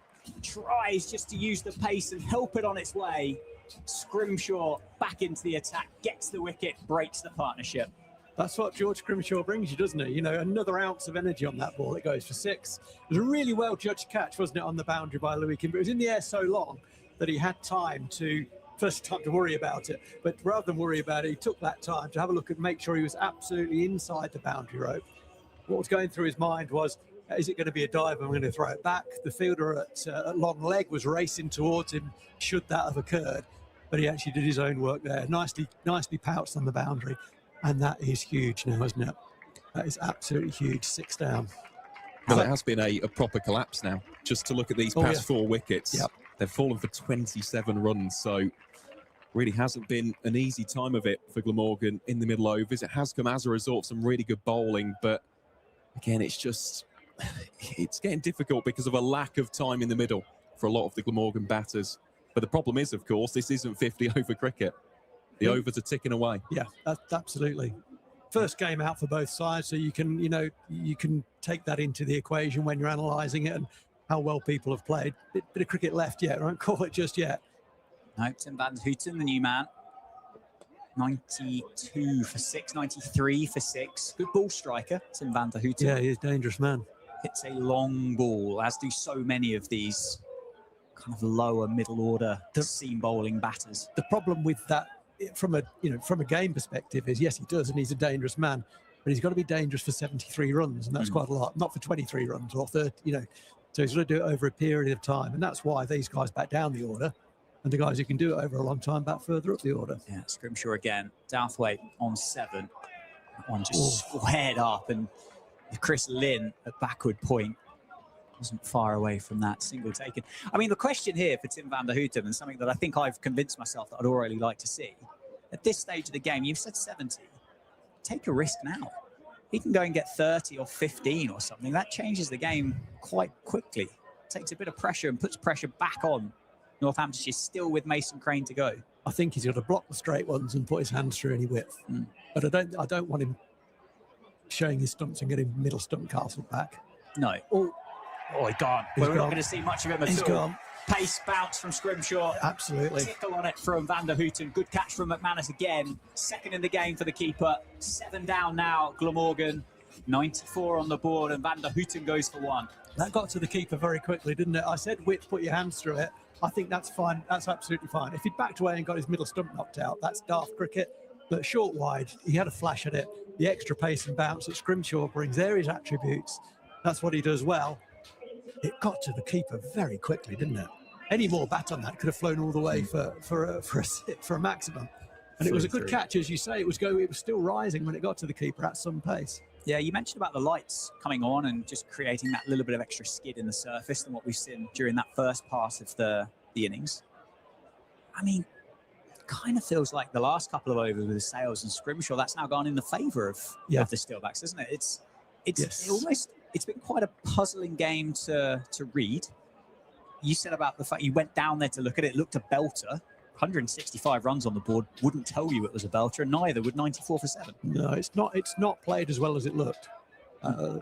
Tries just to use the pace and help it on its way. Scrimshaw back into the attack, gets the wicket, breaks the partnership. That's what George Scrimshaw brings you, doesn't it? You know, another ounce of energy on that ball. It goes for 6. It was a really well judged catch, wasn't it, on the boundary by Louis Kimber. It was in the air so long that he had time to worry about it. But rather than worry about it, he took that time to have a look and make sure he was absolutely inside the boundary rope. What was going through his mind was, is it going to be a dive? I'm going to throw it back. The fielder at long leg was racing towards him should that have occurred. But he actually did his own work there. Nicely pouched on the boundary. And that is huge now, isn't it? That is absolutely huge. 6 down. Well, it has been a proper collapse now. Just to look at these past 4 wickets. Yep. They've fallen for 27 runs. So really hasn't been an easy time of it for Glamorgan in the middle overs. It has come as a result of some really good bowling. But again, it's getting difficult because of a lack of time in the middle for a lot of the Glamorgan batters. But the problem is, of course, this isn't 50-over cricket. The overs are ticking away. Yeah, absolutely. First game out for both sides, so you can take that into the equation when you're analysing it and how well people have played. Bit of cricket left yet. I won't call it just yet. No, Tim van Houten, the new man. 92 for 6, 93 for 6. Good ball striker, Tim van Houten. Yeah, he's a dangerous man. Hits a long ball, as do so many of these kind of lower middle order seam bowling batters. The problem with that, from a game perspective, is yes, he does, and he's a dangerous man, but he's got to be dangerous for 73 runs, and that's quite a lot. Not for 23 runs or 30, So he's got to do it over a period of time, and that's why these guys back down the order, and the guys who can do it over a long time back further up the order. Yeah, Scrimshaw again. Douthwaite on 7. That one just squared up, and Chris Lynn at backward point wasn't far away from that single taken. I mean, the question here for Tim van Houten, and something that I think I've convinced myself that I'd already like to see, at this stage of the game, you've said 70. Take a risk now. He can go and get 30 or 15 or something. That changes the game quite quickly. Takes a bit of pressure and puts pressure back on Northamptonshire, still with Mason Crane to go. I think he's got to block the straight ones and put his hands through any width. But I don't want him showing his stumps and getting middle stump castle back. No. Oh, he's gone. We're not going to see much of him at all. He's gone. Pace bounce from Scrimshaw. Absolutely. Tickle on it from van Houten. Good catch from McManus again. Second in the game for the keeper. 7 down now, Glamorgan. 94 on the board, and van Houten goes for 1. That got to the keeper very quickly, didn't it? I said, width, put your hands through it. I think that's fine. That's absolutely fine. If he'd backed away and got his middle stump knocked out, that's daft cricket. But short wide, he had a flash at it. The extra pace and bounce that Scrimshaw brings, they're his attributes. That's what he does well. It got to the keeper very quickly, didn't it? Any more bat on that could have flown all the way for a maximum. And it was a good catch, as you say. It was still rising when it got to the keeper at some pace. Yeah, you mentioned about the lights coming on and just creating that little bit of extra skid in the surface than what we've seen during that first part of the innings. I mean, it kind of feels like the last couple of overs with Sales and Scrimshaw, that's now gone in the favour of the Steelbacks, isn't it? It's been quite a puzzling game to read. You said about the fact you went down there to look at it, looked a belter. 165 runs on the board wouldn't tell you it was a belter, and neither would 94 for 7. No, it's not played as well as it looked.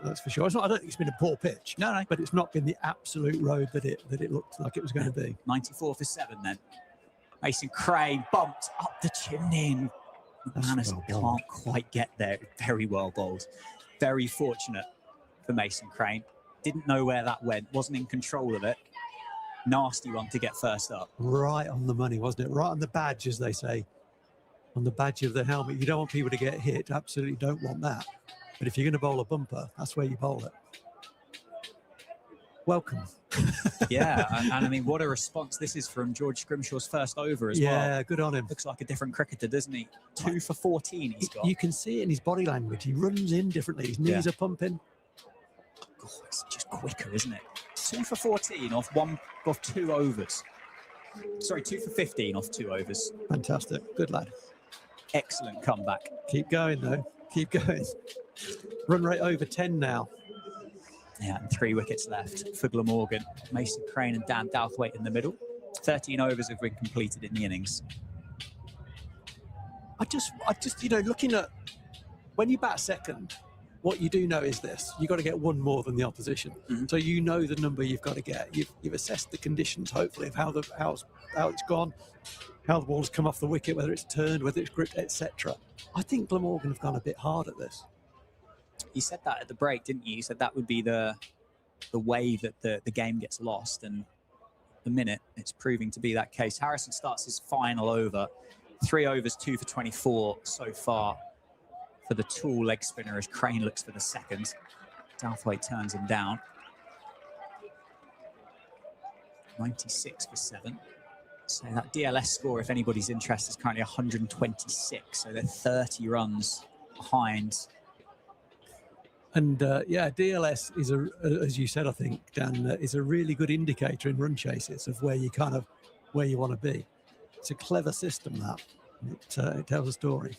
That's for sure. I don't think it's been a poor pitch. No. But it's not been the absolute road that it looked like it was going to be. 94 for 7 then. Mason Crane bumped up the chimney. McManus can't quite get there. Very well bowled. Very fortunate for Mason Crane. Didn't know where that went. Wasn't in control of it. Nasty one to get first up. Right on the money, wasn't it? Right on the badge, as they say. On the badge of the helmet. You don't want people to get hit. Absolutely don't want that. But if you're going to bowl a bumper, that's where you bowl it. Welcome. Yeah, and I mean, what a response this is from George Scrimshaw's first over as well. Yeah, good on him. Looks like a different cricketer, doesn't he? 2 for 14 he's got. You can see it in his body language. He runs in differently. His knees are pumping. God, it's just quicker, isn't it? 2 for 14 off 2 overs. Sorry, 2 for 15 off 2 overs. Fantastic. Good lad. Excellent comeback. Keep going, though. Keep going. Run rate over 10 now. Yeah, and 3 wickets left for Glamorgan. Mason Crane and Dan Douthwaite in the middle. 13 overs have been completed in the innings. I just, you know, looking at when you bat second, what you do know is this: you've got to get one more than the opposition. So you know the number you've got to get. You've assessed the conditions, hopefully, of how it's gone, how the ball's come off the wicket, whether it's turned, whether it's gripped, etc. I think Glamorgan have gone a bit hard at this. You said that at the break, didn't you? You said that would be the way that the game gets lost, and the minute it's proving to be that case. Harrison starts his final over. 3 overs, 2 for 24 so far for the tall leg spinner as Crane looks for the second. Douthwaite turns him down. 96 for 7. So that DLS score, if anybody's interested, is currently 126. So they're 30 runs behind. And yeah, DLS is as you said, I think, Dan, is a really good indicator in run chases of where you want to be. It's a clever system that it tells a story.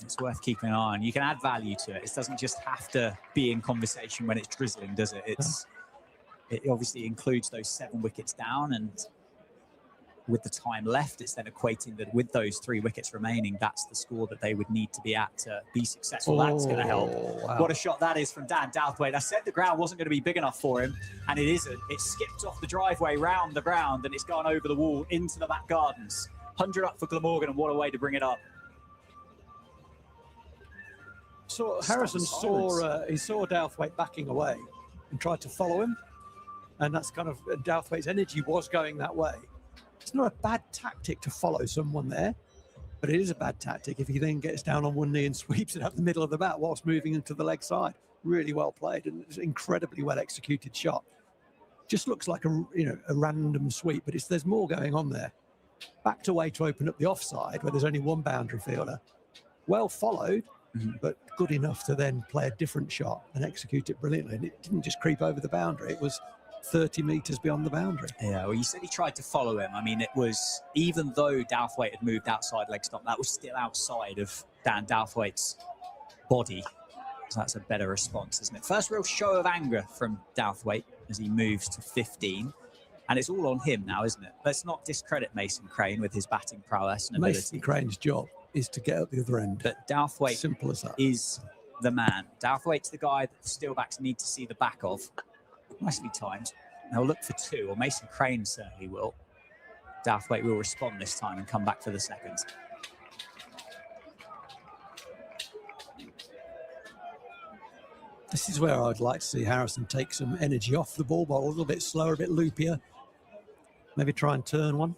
It's worth keeping an eye on. You can add value to it. It doesn't just have to be in conversation when it's drizzling, does it? It obviously includes those 7 wickets down, and with the time left, it's then equating that with those 3 wickets remaining, that's the score that they would need to be at to be successful. That's going to help. Wow. What a shot that is from Dan Douthwaite. I said the ground wasn't going to be big enough for him, and it isn't. It skipped off the driveway, round the ground, and it's gone over the wall into the back gardens. 100 up for Glamorgan, and what a way to bring it up. So Harrison saw Douthwaite backing away and tried to follow him, and that's kind of Douthwaite's energy was going that way. It's not a bad tactic to follow someone there, but it is a bad tactic if he then gets down on one knee and sweeps it up the middle of the bat whilst moving into the leg side. Really well played, and it's an incredibly well executed shot. Just looks like a random sweep, but there's more going on there. Backed away to open up the offside where there's only one boundary fielder. Well followed, but good enough to then play a different shot and execute it brilliantly. And it didn't just creep over the boundary, it was 30 metres beyond the boundary. Yeah, well, you said he tried to follow him. I mean, it was, even though Douthwaite had moved outside leg stump, that was still outside of Dan Douthwaite's body. So that's a better response, isn't it? First real show of anger from Douthwaite as he moves to 15. And it's all on him now, isn't it? Let's not discredit Mason Crane with his batting prowess and ability. Mason Crane's job is to get up the other end. But Douthwaite Simple as that. is the man. Douthwaite's the guy that the Steelbacks need to see the back of. Nicely timed. They'll look for 2, or Mason Crane certainly will. Douthwaite will respond this time and come back for the second. This is where I'd like to see Harrison take some energy off the ball, a little bit slower, a bit loopier. Maybe try and turn one.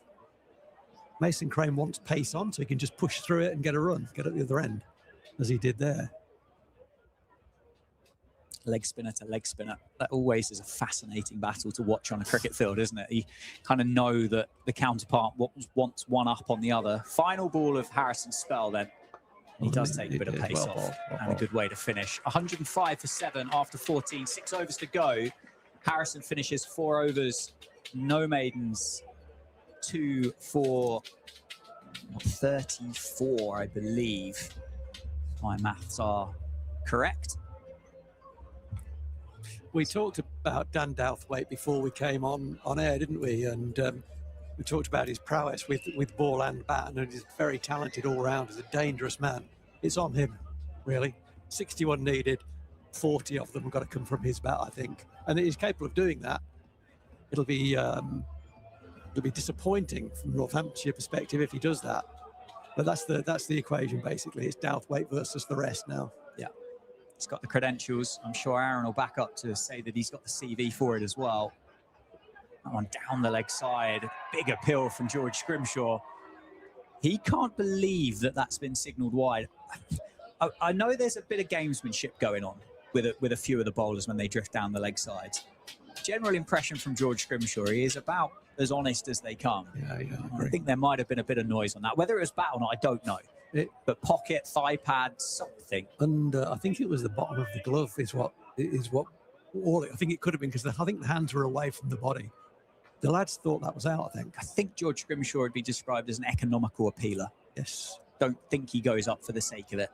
Mason Crane wants pace on, so he can just push through it and get a run, get at the other end, as he did there. Leg spinner to leg spinner. That always is a fascinating battle to watch on a cricket field, isn't it? You kind of know that the counterpart wants one up on the other. Final ball of Harrison's spell then. He does take a bit of pace off, and a good way to finish. 105 for 7 after 14, 6 overs to go. Harrison finishes 4 overs, no maidens, 2 for 34, I believe. My maths are correct. We talked about Dan Douthwaite before we came on air, didn't we? And we talked about his prowess with ball and bat, and he's very talented all round. He's a dangerous man. It's on him, really. 61 needed, 40 of them have got to come from his bat, I think. And he's capable of doing that. It'll be disappointing from Northamptonshire perspective if he does that. But that's the equation, basically. It's Douthwaite versus the rest now. Yeah. He's got the credentials. I'm sure Aaron will back up to say that he's got the CV for it as well. That one down the leg side. Big appeal from George Scrimshaw. He can't believe that that's been signalled wide. I know there's a bit of gamesmanship going on with a few of the bowlers when they drift down the leg sides. General impression from George Scrimshaw, he is about as honest as they come. Yeah, I think there might have been a bit of noise on that. Whether it was bat or not, I don't know. But pocket, thigh pad, something. And I think it was the bottom of the glove is what I think it could have been, because I think the hands were away from the body. The lads thought that was out, I think. I think George Scrimshaw would be described as an economical appealer. Yes. Don't think he goes up for the sake of it.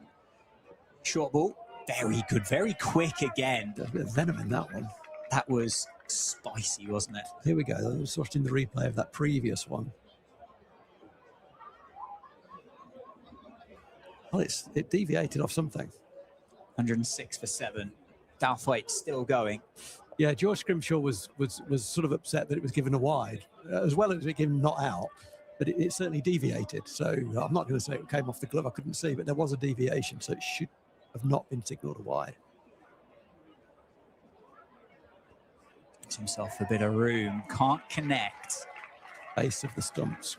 Short ball, very good, very quick again. There's a bit of venom in that one. That was spicy, wasn't it? Here we go. I was watching the replay of that previous one. Well, it deviated off something. 106 for 7. Douthwaite still going. Yeah, George Scrimshaw was sort of upset that it was given a wide, as well as it given not out, but it certainly deviated. So I'm not going to say it came off the glove, I couldn't see, but there was a deviation, so it should have not been signalled a wide. Gives himself a bit of room, can't connect. Base of the stumps.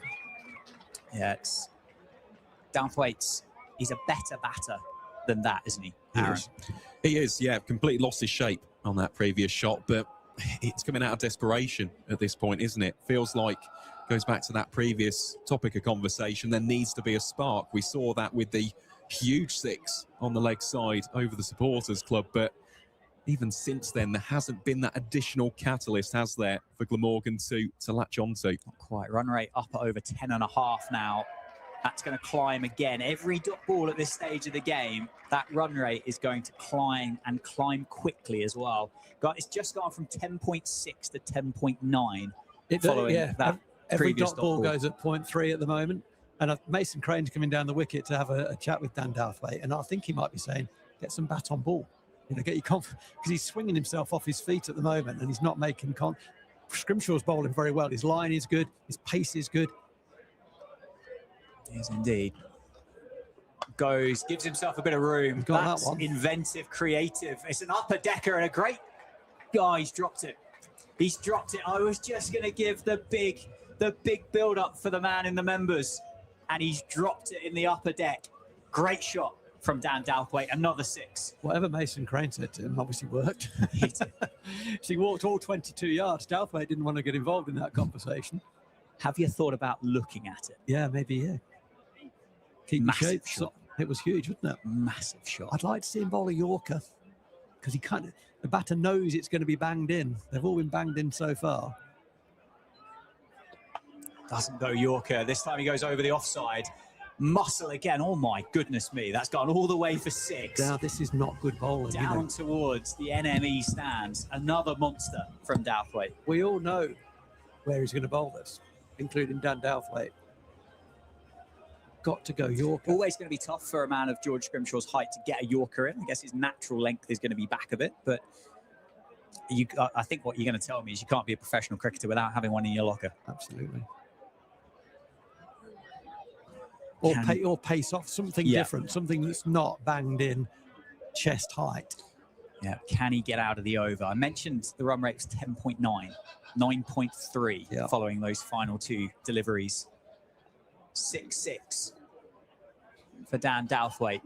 Yeah, it's Douthwaite's. He's a better batter than that, isn't he, Aaron? He is, yeah. Completely lost his shape on that previous shot, but it's coming out of desperation at this point, isn't it? Feels like, goes back to that previous topic of conversation, there needs to be a spark. We saw that with the huge 6 on the leg side over the supporters club, but even since then, there hasn't been that additional catalyst, has there, for Glamorgan to latch onto? Not quite. Run rate up at over 10.5 now. That's going to climb again. Every dot ball at this stage of the game, that run rate is going to climb and climb quickly as well. It's just gone from 10.6 to 10.9 following that every previous dot ball goes at 0.3 at the moment. And Mason Crane's coming down the wicket to have a chat with Dan Douthwaite. And I think he might be saying, get some bat on ball. Get your confidence. Because he's swinging himself off his feet at the moment and he's not making Scrimshaw's bowling very well. His line is good. His pace is good. Yes, indeed. Gives himself a bit of room. Got that one. Inventive, creative. It's an upper decker and a great guy. He's dropped it. He's dropped it. I was just going to give the big build up for the man in the members, and he's dropped it in the upper deck. Great shot from Dan Douthwaite. Another 6. Whatever Mason Crane said to him obviously worked. He walked all 22 yards. Douthwaite didn't want to get involved in that conversation. Have you thought about looking at it? Yeah, maybe, yeah. Keep Massive shot. It was huge, wasn't it? Massive shot. I'd like to see him bowl a Yorker because the batter knows it's going to be banged in. They've all been banged in so far. Doesn't go Yorker. This time he goes over the offside. Muscle again. Oh my goodness me. That's gone all the way for 6. Now this is not good bowling. Down towards the NME stands. Another monster from Douthwaite. We all know where he's going to bowl this, including Dan Douthwaite. Got to go Yorker. Always going to be tough for a man of George Scrimshaw's height to get a Yorker in. I guess his natural length is going to be back of it, but I think what you're going to tell me is you can't be a professional cricketer without having one in your locker. Absolutely. Or pace off something different, something that's not banged in chest height. Yeah, can he get out of the over? I mentioned the run rate was 10.9, 9.3 following those final 2 deliveries. 6-6 for Dan Douthwaite.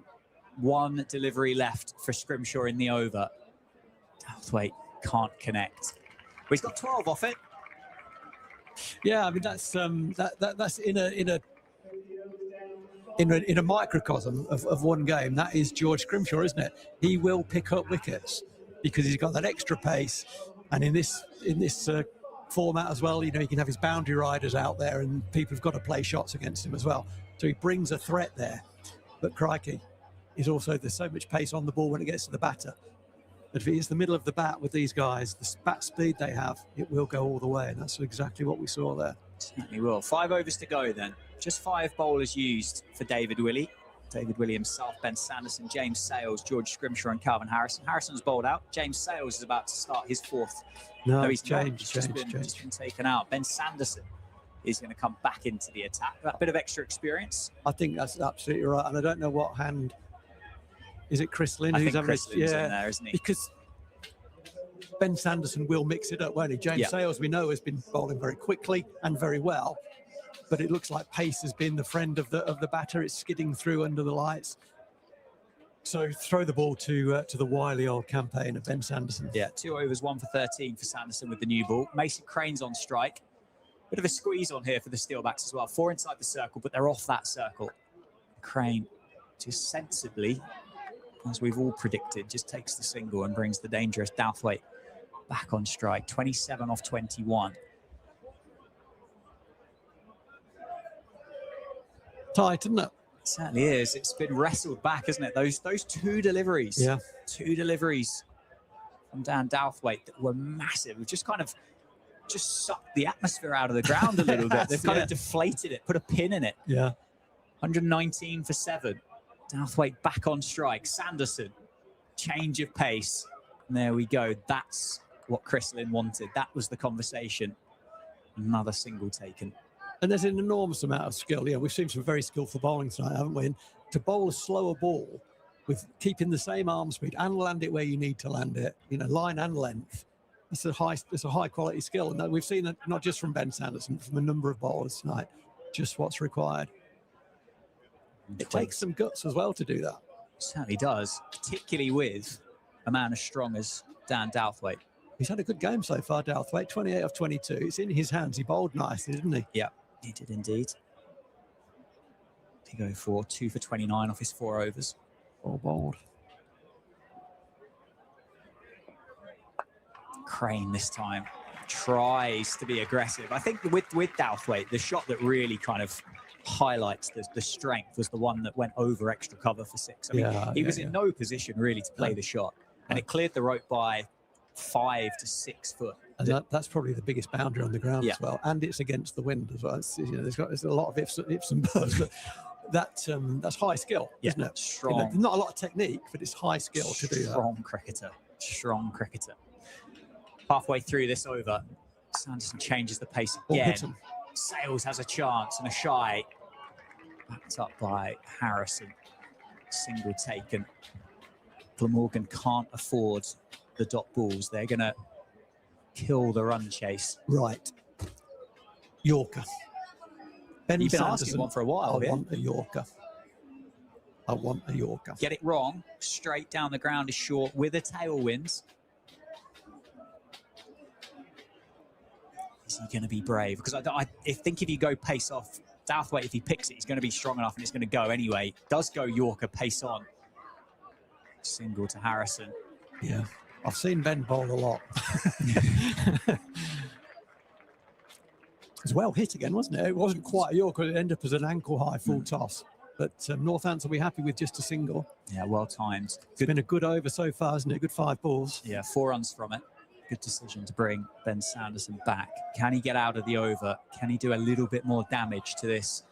1 delivery left for Scrimshaw in the over. Douthwaite can't connect. But he's got 12 off it. Yeah, I mean that's in a microcosm of one game. That is George Scrimshaw, isn't it? He will pick up wickets because he's got that extra pace, and in this format as well, you can have his boundary riders out there and people have got to play shots against him as well. So he brings a threat there. But crikey, there's so much pace on the ball when it gets to the batter. But if it is the middle of the bat with these guys, the bat speed they have, it will go all the way. And that's exactly what we saw there. Certainly will. 5 overs to go then. Just 5 bowlers used for David Willey. David Willey himself, Ben Sanderson, James Sales, George Scrimshaw and Calvin Harrison. Harrison's bowled out. James Sales is about to start his 4th. No, he's changed. Just been taken out. Ben Sanderson is going to come back into the attack. That bit of extra experience. I think that's absolutely right. And I don't know what hand. Is it Chris Lynn? I think Chris Lynn's in there, isn't he? Because Ben Sanderson will mix it up, won't he? James Sales, we know, has been bowling very quickly and very well. But it looks like pace has been the friend of the batter. It's skidding through under the lights. So throw the ball to the wily old campaign of Ben Sanderson. Yeah, 2 overs, 1 for 13 for Sanderson with the new ball. Mason Crane's on strike. Bit of a squeeze on here for the Steelbacks as well. 4 inside the circle, but they're off that circle. Crane just sensibly, as we've all predicted, just takes the single and brings the dangerous Douthwaite back on strike. 27 off 21. Tight, isn't it? It certainly is. It's been wrestled back, isn't it? Those 2 deliveries. Yeah. 2 deliveries from Dan Douthwaite that were massive. We've just kind of sucked the atmosphere out of the ground a little bit. They've kind of deflated it, put a pin in it. Yeah. 119 for 7. Douthwaite back on strike. Sanderson, change of pace. And there we go. That's what Chris Lynn wanted. That was the conversation. Another single taken. And there's an enormous amount of skill. Yeah, we've seen some very skillful bowling tonight, haven't we? And to bowl a slower ball with keeping the same arm speed and land it where you need to land it, you know, line and length, it's a high quality skill. And we've seen it not just from Ben Sanderson, from a number of bowlers tonight, just what's required. It takes some guts as well to do that. It certainly does, particularly with a man as strong as Dan Douthwaite. He's had a good game so far, Douthwaite, 28 of 22. It's in his hands. He bowled nicely, didn't he? Yeah, he did indeed. He go for 2 for 29 off his 4 overs. All bowled. Crane this time tries to be aggressive. I think with Douthwaite, the shot that really kind of highlights the strength was the one that went over extra cover for 6. I mean, he was in no position really to play the shot, and it cleared the rope by 5 to 6 foot. And that's probably the biggest boundary on the ground as well, and it's against the wind as well. It's, you know, there's a lot of ifs and buts, but that's high skill, isn't it? Strong. You know, not a lot of technique, but it's high skill to do that. Strong cricketer. Halfway through this over, Sanderson changes the pace again. Sales has a chance and a shy. Backed up by Harrison. Single taken. Glamorgan can't afford the dot balls. They're going to kill the run chase. Right. Yorker. Ben You've been Sanderson, asking one for a while. I want a Yorker. I want a Yorker. Get it wrong. Straight down the ground is short with a tailwind. Is he going to be brave? Because I think if you go pace off, Douthwaite, if he picks it, he's going to be strong enough and it's going to go anyway. Does go Yorker, pace on. Single to Harrison. Yeah, I've seen Ben bowl a lot. It was well hit again, wasn't it? It wasn't quite a Yorker. It ended up as an ankle-high full toss. But Northants will be happy with just a single. Yeah, well timed. It's been a good over so far, hasn't it? Good 5 balls. Yeah, 4 runs from it. Good decision to bring Ben Sanderson back. Can he get out of the over? Can he do a little bit more damage to this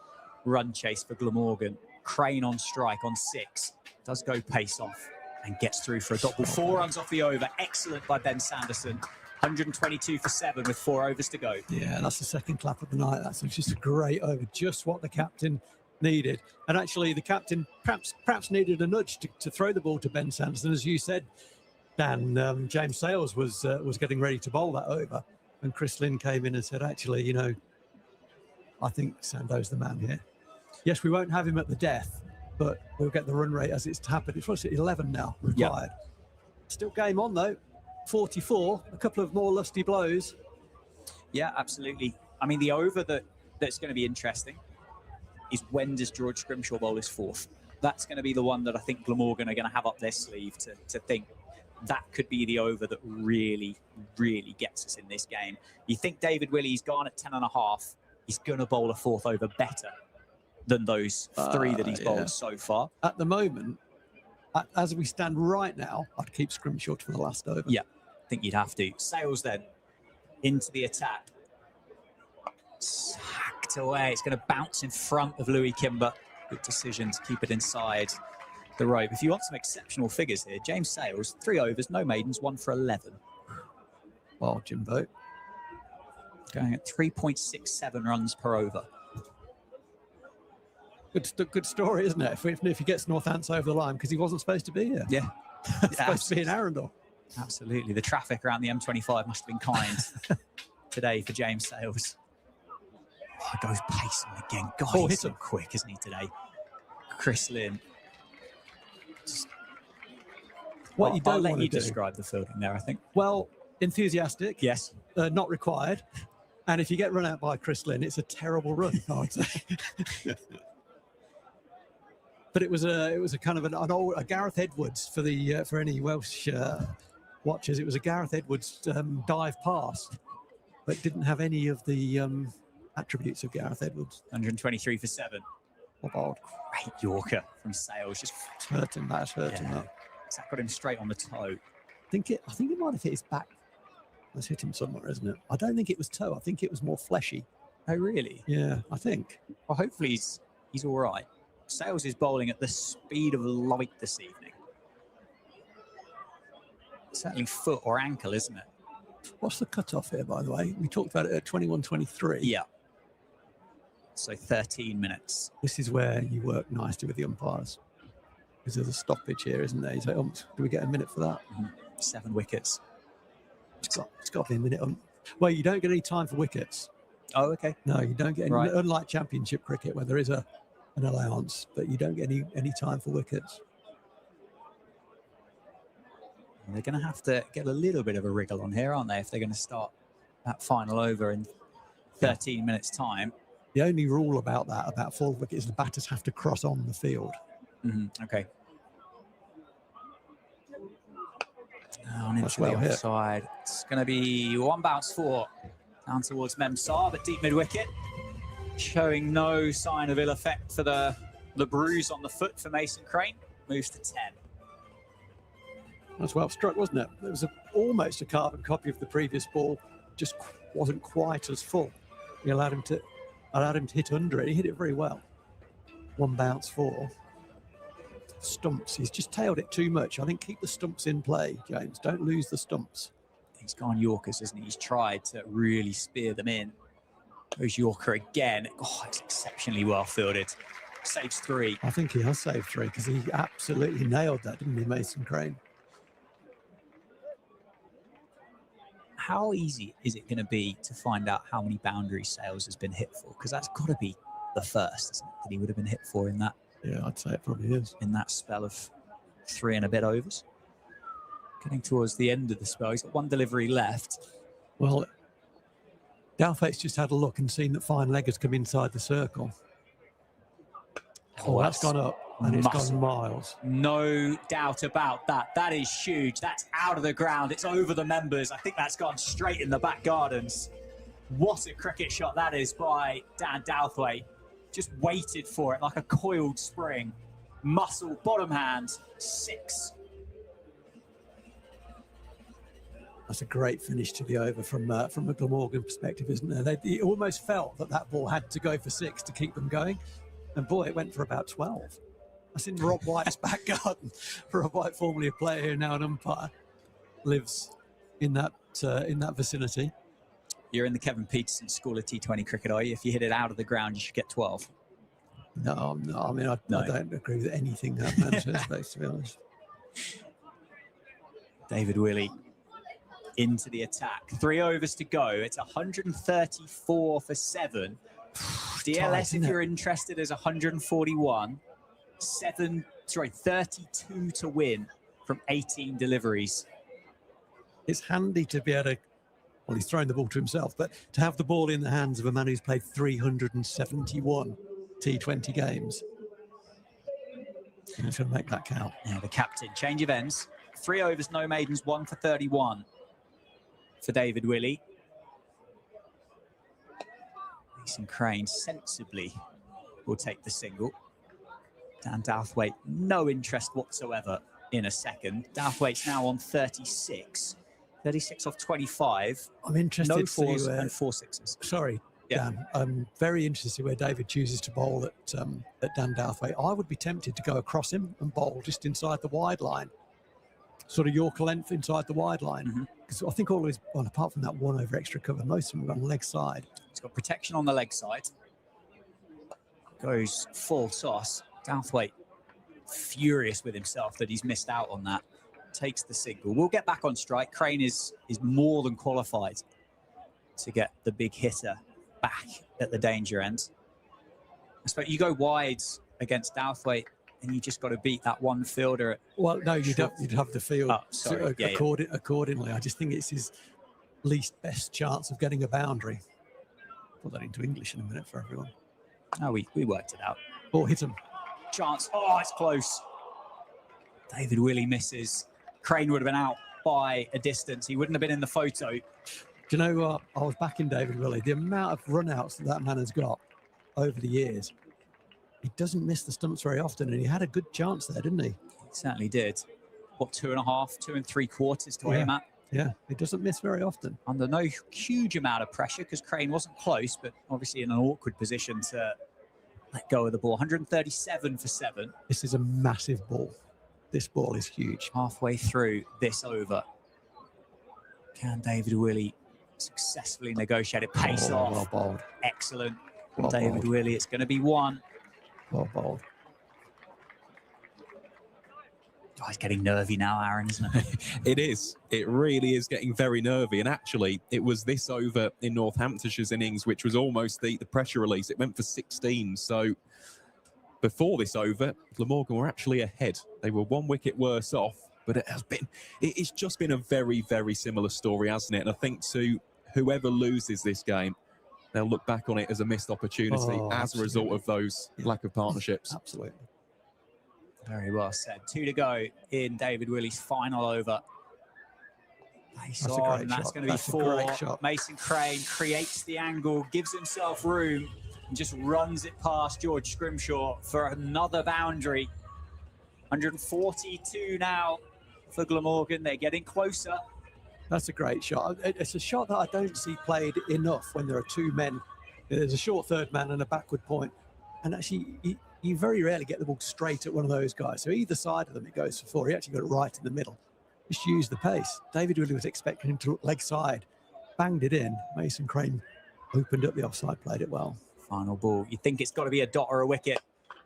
run chase for Glamorgan? Crane on strike on 6. Does go pace off and gets through for a dot ball. 4 runs off the over. Excellent by Ben Sanderson. 122 for 7 with 4 overs to go. Yeah, that's the second clap of the night. That's just a great over. Just what the captain needed. And actually, the captain perhaps needed a nudge to throw the ball to Ben Sanderson. As you said, Dan, James Sales was getting ready to bowl that over. And Chris Lynn came in and said, actually, you know, I think Sando's the man here. Yes, we won't have him at the death, but we'll get the run rate as it's happened. It's what's it, 11 now required. Yep. Still game on, though. 44, a couple of more lusty blows. Yeah, absolutely. I mean, the over that's going to be interesting is when does George Scrimshaw bowl his 4th? That's going to be the one that I think Glamorgan are going to have up their sleeve to think that could be the over that really, really gets us in this game. You think David Willey's gone at 10.5, he's going to bowl a 4th over better than those 3 that he's bowled so far. At the moment, as we stand right now, I'd keep Scrimshaw for the last over. Yeah, I think you'd have to. Sales then into the attack. Hacked away. It's going to bounce in front of Louis Kimber. Good decision to keep it inside the rope. If you want some exceptional figures here, James Sales, 3 overs, no maidens, 1 for 11. Well, Jimbo. Going at 3.67 runs per over. Good story, isn't it? If he gets Northants over the line, because he wasn't supposed to be here. Yeah. Supposed to be in Arundel. Absolutely. The traffic around the M25 must have been kind today for James Sales. Oh, goes pace on again. God, he's so quick, isn't he, today? Chris Lynn. I'll let you describe the fielding there, I think. Well, enthusiastic. Yes. Not required. And if you get run out by Chris Lynn, it's a terrible run, I would say. But it was a kind of a Gareth Edwards for any Welsh watchers. It was a Gareth Edwards dive pass, but didn't have any of the attributes of Gareth Edwards. 123 for 7. Great Yorker from Sales. Just hurt him. That's hurt him. That got him straight on the toe. I think it might have hit his back. That's hit him somewhere, isn't it? I don't think it was toe. I think it was more fleshy. Oh, really? Yeah, I think. Well, hopefully he's all right. Sales is bowling at the speed of light this evening. Certainly foot or ankle, isn't it? What's the cutoff here, by the way? We talked about it at 21:23. Yeah. So 13 minutes. This is where you work nicely with the umpires. Because there's a stoppage here, isn't there? You say, do we get a minute for that? 7 wickets. It's got to be a minute. Well, you don't get any time for wickets. Oh, okay. No, you don't get any, Right. unlike Championship cricket where there is an allowance, but you don't get any time for wickets. And they're going to have to get a little bit of a wriggle on here, aren't they, if they're going to start that final over in 13 minutes' time. The only rule about that, about 4 wickets, is the batters have to cross on the field. Okay. Down into That's well the hit. offside. It's going to be 1 bounce 4 down towards Memsar, but deep mid wicket, showing no sign of ill effect for the bruise on the foot for Mason Crane. Moves to 10. That's well struck, wasn't it? It was almost a carbon copy of the previous ball, just wasn't quite as full. We allowed him to hit under it. He hit it very well. 1 bounce 4. Stumps. He's just tailed it too much. I think keep the stumps in play, James. Don't lose the stumps. He's gone Yorkers, isn't he? He's tried to really spear them in. Goes Yorker again. Oh, it's exceptionally well fielded. Saves 3. I think he has saved 3 because he absolutely nailed that, didn't he, Mason Crane? How easy is it going to be to find out how many boundaries Sales has been hit for? Because that's got to be the first, isn't it, that he would have been hit for in that. Yeah, I'd say it probably is. In that spell of 3 and a bit overs. Getting towards the end of the spell. He's got 1 delivery left. Well, Dalfate's just had a look and seen that fine leg has come inside the circle. Oh, that's gone up and it's gone miles. No doubt about that. That is huge. That's out of the ground. It's over the members. I think that's gone straight in the back gardens. What a cricket shot that is by Dan Douthwaite. Just waited for it like a coiled spring. Muscle, bottom hand, 6. That's a great finish to the over from a Glamorgan perspective, isn't there? It almost felt that ball had to go for 6 to keep them going. And boy, it went for about 12. That's in Rob White's back garden. Rob White, formerly a player here, now an umpire, lives in that vicinity. You're in the Kevin Peterson school of T20 cricket, are you? If you hit it out of the ground, you should get 12. No, I'm not. I mean, I don't agree with anything that man says, to be honest. David Willey into the attack. 3 overs to go. It's 134 for 7. DLS, if you're interested, is 141. 32 to win from 18 deliveries. It's handy to be able to, well, he's throwing the ball to himself, but to have the ball in the hands of a man who's played 371 T20 games. He's going to make that count. Yeah, the captain. Change of ends. 3 overs, no maidens, 1 for 31 for David Willey. Mason Crane sensibly will take the single. Dan Douthwaite, no interest whatsoever in a second. Douthwaite's now on 36. 36 off 25. I'm interested no to see 4s where, and 4 6s. Sorry, Dan. I'm very interested to see where David chooses to bowl at Dan Douthwaite. I would be tempted to go across him and bowl just inside the wide line. Sort of Yorker length inside the wide line. Because I think all of his, well, apart from that 1 over extra cover, most of them are on the leg side. He's got protection on the leg side. Goes full toss. Douthwaite furious with himself that he's missed out on that. Takes the single. We'll get back on strike. Crane is more than qualified to get the big hitter back at the danger end. I suppose you go wide against Douthwaite and you just got to beat that one fielder. Well, no, you'd have the field accordingly. I just think it's his least best chance of getting a boundary. Put that into English in a minute for everyone. Oh, we worked it out. Ball hit him. Chance. Oh, it's close. David Willey misses. Crane would have been out by a distance. He wouldn't have been in the photo. Do you know what? I was backing David Willey. The amount of run-outs that man has got over the years, he doesn't miss the stumps very often, and he had a good chance there, didn't he? He certainly did. what, 2.5, 2 3/4 to aim at. Yeah, he doesn't miss very often. Under no huge amount of pressure because Crane wasn't close, but obviously in an awkward position to let go of the ball. 137 for 7. This is a massive ball. This ball is huge. Halfway through this over. Can David Willey successfully negotiate it? Pace off. Well bowled. Excellent. Well David bowled. Willey, it's going to be 1. Well bowled. Oh, it's getting nervy now, Aaron, isn't it? It is. It really is getting very nervy. And actually, it was this over in Northamptonshire's innings, which was almost the pressure release. It went for 16. So before this over, Glamorgan were actually ahead. They were 1 wicket worse off. But it's just been a very, very similar story, hasn't it? And I think to whoever loses this game, they'll look back on it as a missed opportunity as a result of those lack of partnerships. Absolutely. Very well said. 2 to go in David Willey's final over. Pace That's a on, great that's shot. going to be That's a 4. great shot. Mason Crane creates the angle, gives himself room, and just runs it past George Scrimshaw for another boundary. 142 now for Glamorgan. They're getting closer. That's a great shot. It's a shot that I don't see played enough when there are 2 men. There's a short third man and a backward point. And actually, you very rarely get the ball straight at one of those guys. So either side of them, it goes for 4. He actually got it right in the middle. Just use the pace. David Willey was expecting him to look leg side. Banged it in. Mason Crane opened up the offside, played it well. Final ball. You think it's got to be a dot or a wicket.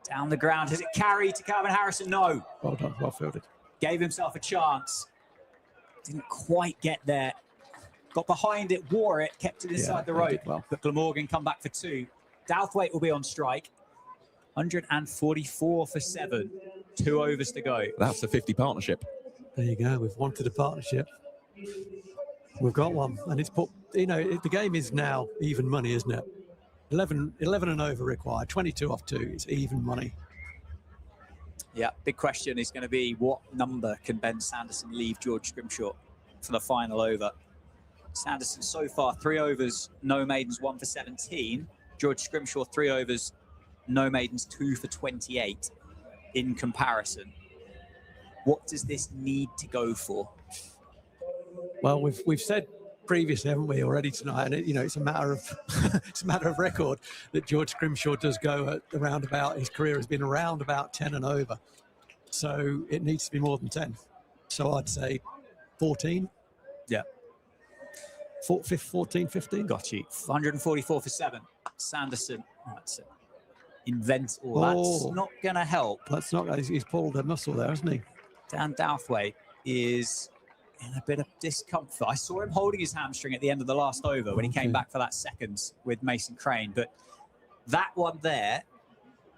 Down the ground. Has it carried to Calvin Harrison? No. Well done. Well fielded. Gave himself a chance. Didn't quite get there. Got behind it, wore it, kept it inside the he rope. did well. But Glamorgan come back for 2. Douthwaite will be on strike. 144 for 7. 2 overs to go. That's a 50 partnership. There you go. We've wanted a partnership. We've got one. And it's put, the game is now even money, isn't it? 11 and over required. 22 off 2. It's even money. Yeah, big question is going to be what number can Ben Sanderson leave George Scrimshaw for the final over? Sanderson so far 3 overs, no maidens, 1 for 17. George Scrimshaw 3 overs, no maidens, 2 for 28 in comparison. What does this need to go for? Well, we've said previously, haven't we, already tonight? And it's a matter of it's a matter of record that George Scrimshaw does go at around about. His career has been around about 10 and over, so it needs to be more than 10. So I'd say 14. Yeah, 14, 15. got you. 144 for 7. Sanderson. That's it. That's not going to help. That's not. He's pulled a muscle there, hasn't he? Dan Douthwaite is in a bit of discomfort. I saw him holding his hamstring at the end of the last over when he came back for that seconds with Mason Crane. But that one there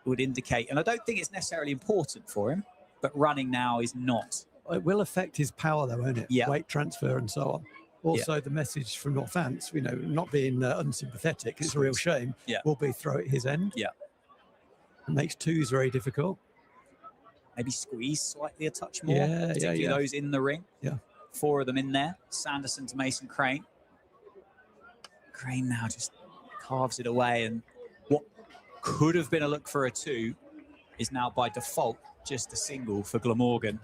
would indicate, and I don't think it's necessarily important for him, but running now is not. It will affect his power, though, won't it? Yeah. Weight transfer and so on. Also, the message from Northants, not being unsympathetic, it's a real shame, will be throw at his end. Yeah. It makes 2s very difficult. Maybe squeeze slightly a touch more, Yeah, particularly those in the ring. Yeah. 4 of them in there. Sanderson to Mason Crane. Crane now just carves it away, and what could have been a look for a 2 is now by default just a single for Glamorgan.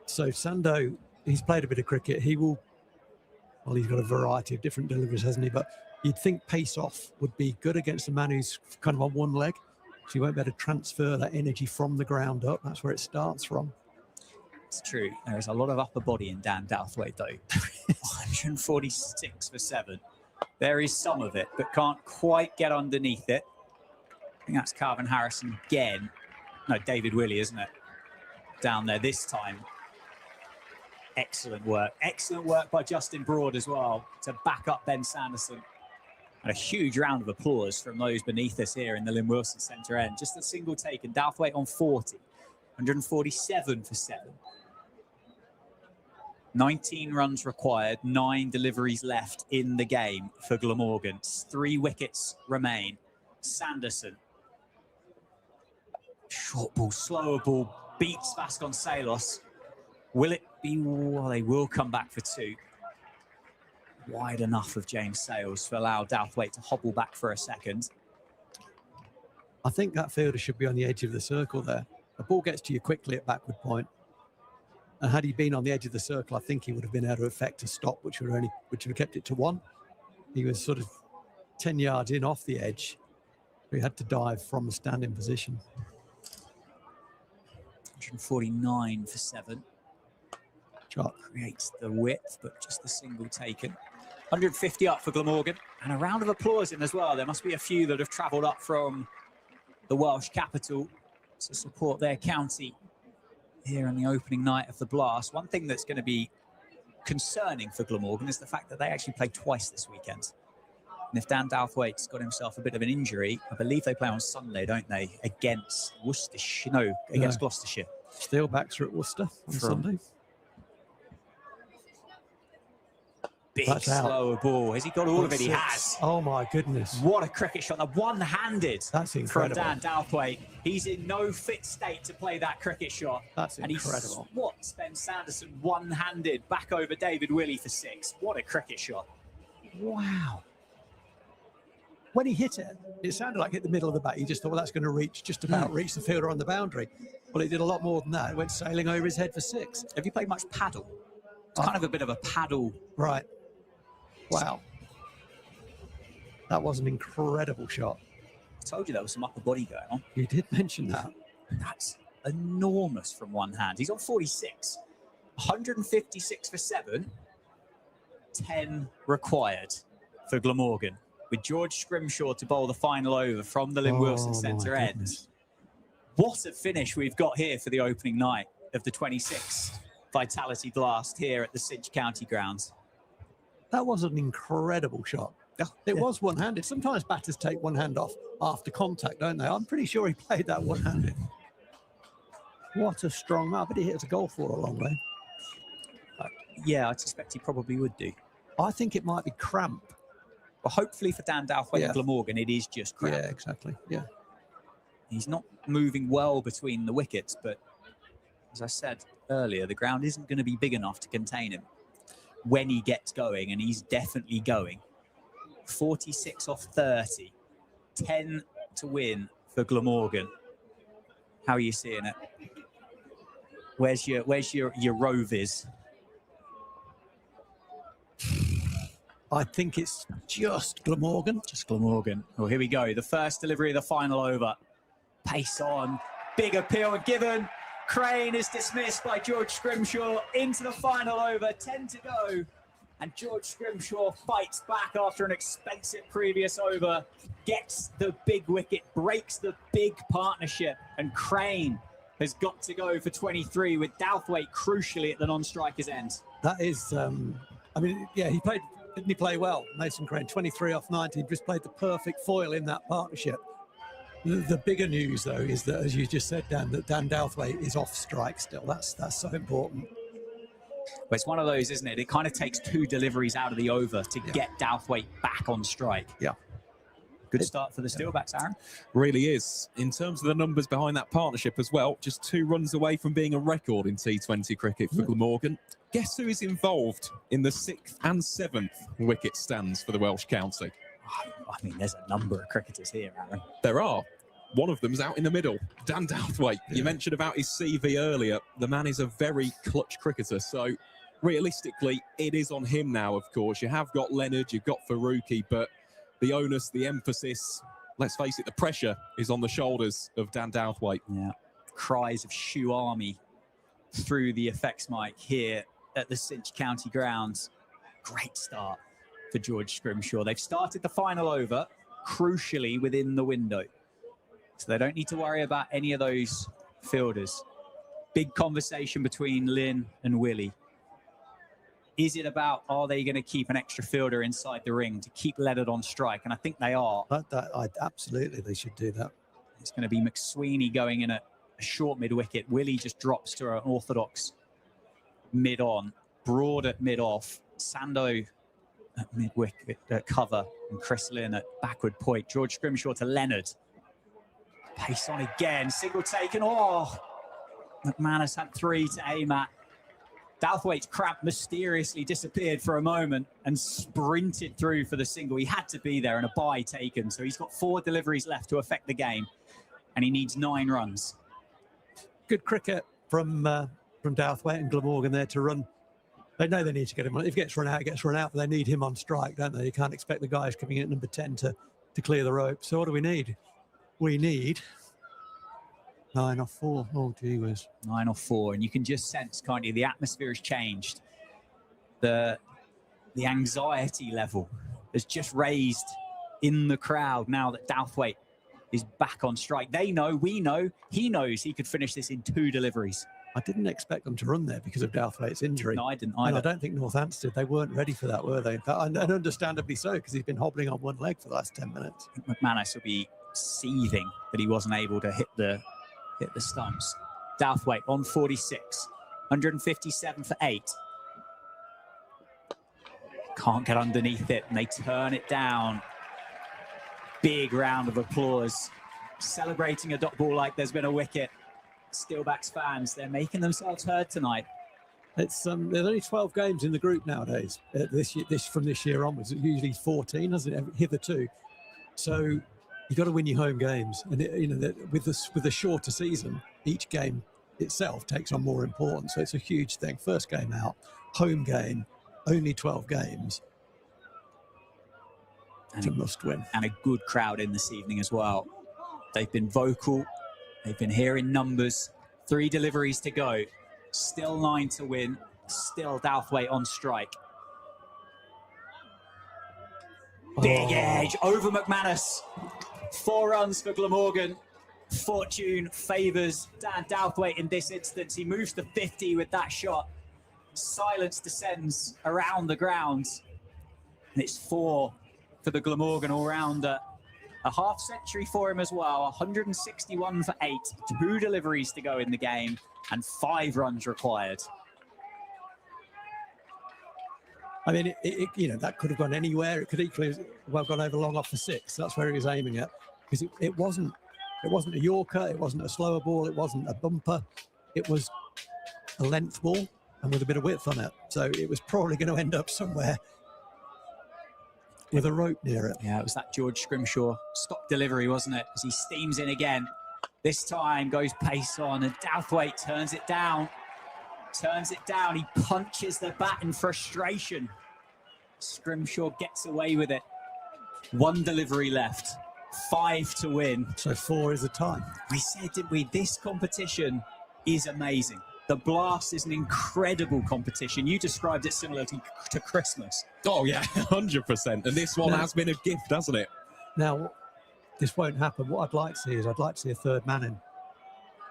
So Sando, he's played a bit of cricket. He's got a variety of different deliveries, hasn't he? But you'd think pace off would be good against a man who's kind of on one leg. So you won't be able to transfer that energy from the ground up. That's where it starts from. It's true. There is a lot of upper body in Dan Douthwaite, though. 146 for 7. There is some of it, but can't quite get underneath it. I think that's Calvin Harrison again. No, David Willey, isn't it? Down there this time. Excellent work. Excellent work by Justin Broad as well to back up Ben Sanderson. And a huge round of applause from those beneath us here in the Lynn Wilson Centre end. Just a single taken. Douthwaite on 40. 147 for 7. 19 runs required. 9 deliveries left in the game for Glamorgan. 3 wickets remain. Sanderson. Short ball, slower ball. Beats Vasconcelos. Will it be? Well, they will come back for 2. Wide enough of James Sales to allow Douthwaite to hobble back for a second. I think that fielder should be on the edge of the circle there. The ball gets to you quickly at backward point. And had he been on the edge of the circle, I think he would have been able to effect a stop, which would have kept it to 1. He was sort of 10 yards in off the edge. He had to dive from a standing position. 149 for 7. Shot Creates the width, but just the single taken. 150 up for Glamorgan, and a round of applause in as well. There must be a few that have travelled up from the Welsh capital to support their county here on the opening night of the Blast. One thing that's going to be concerning for Glamorgan is the fact that they actually played twice this weekend. And if Dan Douthwaite's got himself a bit of an injury, I believe they play on Sunday, don't they, against Worcestershire? No, against Gloucestershire. Steelbacks are at Worcester on Sunday. Big slower ball. Has he got all of it? He has. Oh my goodness. What a cricket shot. The one-handed. That's incredible. From Dan Douthwaite. He's in no fit state to play that cricket shot. That's incredible. And he swats Ben Sanderson one-handed back over David Willey for 6. What a cricket shot. Wow. When he hit it, it sounded like it hit the middle of the bat. You just thought, well, that's going to reach just about reach the fielder on the boundary. Well, it did a lot more than that. It went sailing over his head for 6. Have you played much paddle? It's kind of a bit of a paddle. Right. Wow. That was an incredible shot. I told you there was some upper body going on. You did mention that. That's enormous from one hand. He's on 46. 156 for 7. 10 required for Glamorgan, with George Scrimshaw to bowl the final over from the Lynn Wilson centre end. What a finish we've got here for the opening night of the 26th Vitality Blast here at the Cinch County grounds. That was an incredible shot. It was one-handed. Sometimes batters take one hand off after contact, don't they? I'm pretty sure he played that one-handed. What a strong man. But he hit a golf ball a long way. Yeah, I suspect he probably would do. I think it might be cramp. Well, hopefully for Dan Douthwaite and Glamorgan, it is just cramp. Yeah, exactly. Yeah. He's not moving well between the wickets, but as I said earlier, the ground isn't going to be big enough to contain him when he gets going, and he's definitely going. 46 off 30, 10 to win for Glamorgan. How are you seeing it? Where's your Rovers? I think it's just Glamorgan. Just Glamorgan. Well, here we go. The first delivery of the final over. Pace on. Big appeal given. Crane is dismissed by George Scrimshaw into the final over. 10 to go. And George Scrimshaw fights back after an expensive previous over. Gets the big wicket. Breaks the big partnership. And Crane has got to go for 23 with Douthwaite crucially at the non-striker's end. That is, I mean, yeah, didn't he play well? Mason Crane, 23 off 90. He just played the perfect foil in that partnership. The bigger news, though, is that, as you just said, Dan, that Dan Douthwaite is off strike still. That's so important. Well, it's one of those, isn't it? It kind of takes 2 deliveries out of the over to get Douthwaite back on strike. Yeah. Good start for the Steelbacks, Aaron. Really is. In terms of the numbers behind that partnership as well, just 2 runs away from being a record in T20 cricket for Glamorgan. Guess who is involved in the 6th and 7th wicket stands for the Welsh county? I mean, there's a number of cricketers here, Aaron. There are. One of them's out in the middle, Dan Douthwaite. You mentioned about his CV earlier. The man is a very clutch cricketer. So realistically, it is on him now, of course. You have got Leonard, you've got Faruqi, but the onus, the emphasis, let's face it, the pressure is on the shoulders of Dan Douthwaite. Yeah. Cries of Shoe Army through the effects mic here at the Cinch County grounds. Great start for George Scrimshaw. They've started the final over crucially within the window. So they don't need to worry about any of those fielders. Big conversation between Lynn and Willey. Is it about, are they going to keep an extra fielder inside the ring to keep Leonard on strike? And I think they are. Absolutely, they should do that. It's going to be McSweeney going in at a short mid-wicket. Willey just drops to an orthodox mid-on. Broad at mid-off. Sando at mid-wicket cover. And Chris Lynn at backward point. George Scrimshaw to Leonard. Pace on again. Single taken. Oh, McManus had 3 to aim at. Douthwaite's cramp mysteriously disappeared for a moment and sprinted through for the single. He had to be there and a bye taken. So he's got 4 deliveries left to affect the game. And he needs 9 runs. Good cricket from from Douthwaite and Glamorgan there to run. They know they need to get him on. If he gets run out, he gets run out, but they need him on strike, don't they? You can't expect the guys coming in at number 10 to clear the rope. So what do we need? We need 9 off 4. Oh, gee whiz. 9 off 4. And you can just sense, can't you, the atmosphere has changed. The anxiety level has just raised in the crowd now that Douthwaite is back on strike. They know, we know, he knows he could finish this in 2 deliveries. I didn't expect them to run there because of Douthwaite's injury. No, I didn't either. And I don't think Northampton did. They weren't ready for that, were they? And understandably so, because he's been hobbling on one leg for the last 10 minutes. McManus will be seething that he wasn't able to hit the stumps. Douthwaite on 46, 157 for 8. Can't get underneath it, and they turn it down. Big round of applause, celebrating a dot ball like there's been a wicket. Steelbacks fans, they're making themselves heard tonight. It's there's only 12 games in the group nowadays. From this year onwards, it's usually 14, hasn't it, hitherto? So you've got to win your home games, and with the shorter season, each game itself takes on more importance. So it's a huge thing. First game out, home game, only 12 games. It's a must win. And a good crowd in this evening as well. They've been vocal. They've been here in numbers. 3 deliveries to go. Still 9 to win. Still Douthwaite on strike. Big edge over McManus. 4 runs for Glamorgan. Fortune favours Dan Douthwaite in this instance. He moves to 50 with that shot. Silence descends around the ground. And it's 4 for the Glamorgan all-rounder. A half century for him as well. 161 for 8. 2 deliveries to go in the game and 5 runs required. I mean, that could have gone anywhere. It could equally well gone over long off for 6. That's where he was aiming at, because it wasn't a Yorker, it wasn't a slower ball, it wasn't a bumper. It was a length ball and with a bit of width on it. So it was probably going to end up somewhere with a rope near it. Yeah, it was that George Scrimshaw stop delivery, wasn't it? As he steams in again. This time goes pace on, and Douthwaite turns it down. He punches the bat in frustration. Scrimshaw gets away with it. 1 delivery left. 5 to win. So 4 is a tie. We said, didn't we? This competition is amazing. The Blast is an incredible competition. You described it similarly to Christmas. Oh, yeah, 100%. And this one has been a gift, hasn't it? Now, this won't happen. What I'd like to see is I'd like to see a 3rd man in.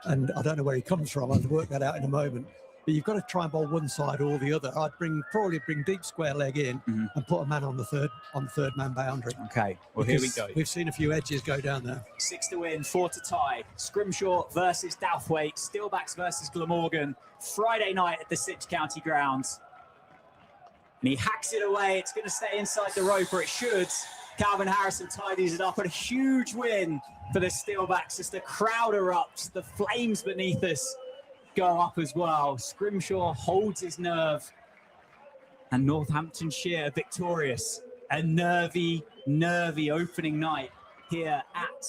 And I don't know where he comes from. I'll work that out in a moment. But you've got to try and bowl one side or the other. I'd probably bring deep square leg in and put a man on the third man boundary. Okay, well, here we go. We've seen a few edges go down there. 6 to win, 4 to tie. Scrimshaw versus Douthwaite. Steelbacks versus Glamorgan. Friday night at the Sitch County grounds. And he hacks it away. It's going to stay inside the rope, or it should. Calvin Harrison tidies it up, but a huge win for the Steelbacks as the crowd erupts. The flames beneath us go up as well. Scrimshaw holds his nerve, and Northamptonshire victorious. A nervy opening night here at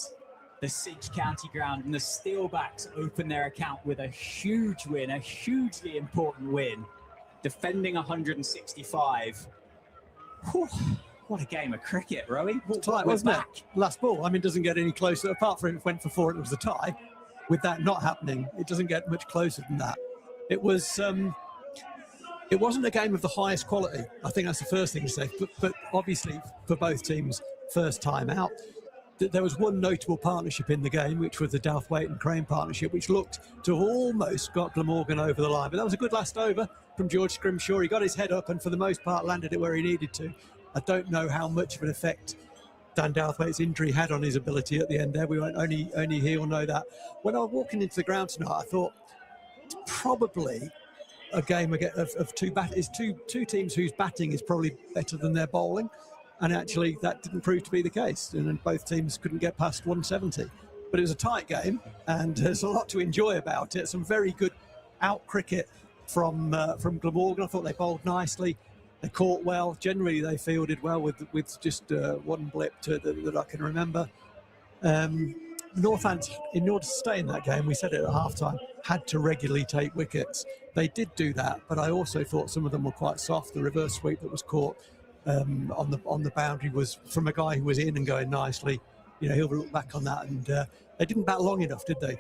the Sitch County ground, and the Steelbacks open their account with a huge win, a hugely important win, defending 165. Whew, what a game of cricket, Rowie. Tight, wasn't it? Last ball. I mean, doesn't get any closer. Apart from it went for 4, it was a tie. With that not happening, it doesn't get much closer than that. It wasn't a game of the highest quality. I think that's the first thing to say. But obviously, for both teams, first time out, there was one notable partnership in the game, which was the Douthwaite and Crane partnership, which looked to have almost got Glamorgan over the line. But that was a good last over from George Scrimshaw. He got his head up and for the most part landed it where he needed to. I don't know how much of an effect Dan Douthwaite's injury had on his ability at the end there. We won't, only he will know that. When I was walking into the ground tonight, I thought it's probably a game of two teams whose batting is probably better than their bowling. And actually, that didn't prove to be the case. And both teams couldn't get past 170. But it was a tight game, and there's a lot to enjoy about it. Some very good out cricket from Glamorgan. I thought they bowled nicely. They caught well. Generally, they fielded well with just one blip that I can remember. Northampton, in order to stay in that game, we said it at half-time, had to regularly take wickets. They did do that, but I also thought some of them were quite soft. The reverse sweep that was caught on the boundary was from a guy who was in and going nicely. He'll look back on that, and they didn't bat long enough, did they?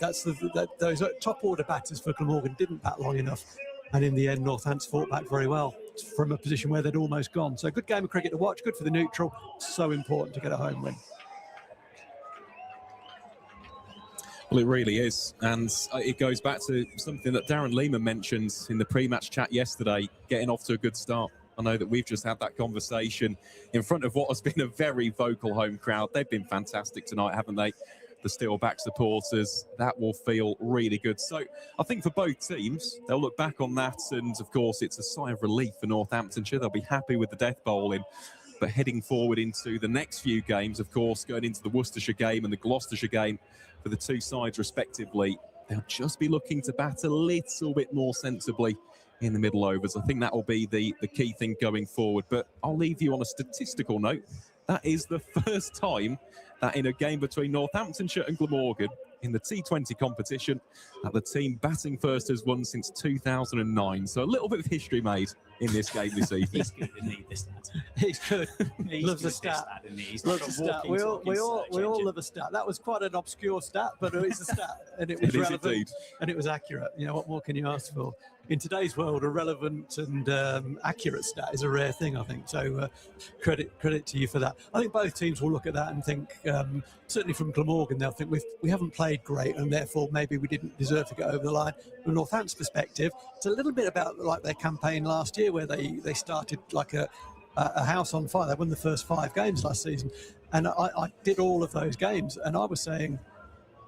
Those top order batters for Glamorgan didn't bat long enough, and in the end, Northampton fought back very well from a position where they'd almost gone. So good game of cricket to watch, good for the neutral. So important to get a home win. Well, it really is, and it goes back to something that Darren Lehman mentioned in the pre-match chat yesterday, getting off to a good start. I know that we've just had that conversation in front of what has been a very vocal home crowd. They've been fantastic tonight, haven't they? The Steelbacks supporters, that will feel really good. So I think for both teams, they'll look back on that, and of course it's a sigh of relief for Northamptonshire. They'll be happy with the death bowling. But heading forward into the next few games, of course, going into the Worcestershire game and the Gloucestershire game for the two sides respectively, they'll just be looking to bat a little bit more sensibly in the middle overs. I think that will be the key thing going forward. But I'll leave you on a statistical note. That is the first time that in a game between Northamptonshire and Glamorgan in the T20 competition that the team batting first has won since 2009. So a little bit of history made in this game this evening. He's good, isn't he, this stat? He's good. Loves the stat. Loves the stat. We all love a stat. That was quite an obscure stat, but it's a stat, and it was relevant, indeed. And it was accurate. What more can you ask for? In today's world, a relevant and accurate stat is a rare thing, I think. So credit to you for that. I think both teams will look at that and think, certainly from Glamorgan, they'll think we haven't played great, and therefore maybe we didn't deserve to get over the line. From Northampton's perspective, it's a little bit about like their campaign last year, where they started like a house on fire. They won the first 5 games last season, and I did all of those games, and I was saying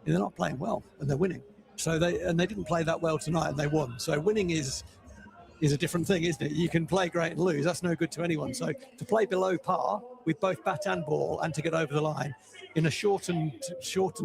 they're not playing well, and they're winning. So they didn't play that well tonight, and they won. So winning is a different thing, isn't it? You can play great and lose. That's no good to anyone. So to play below par with both bat and ball, and to get over the line in a shortened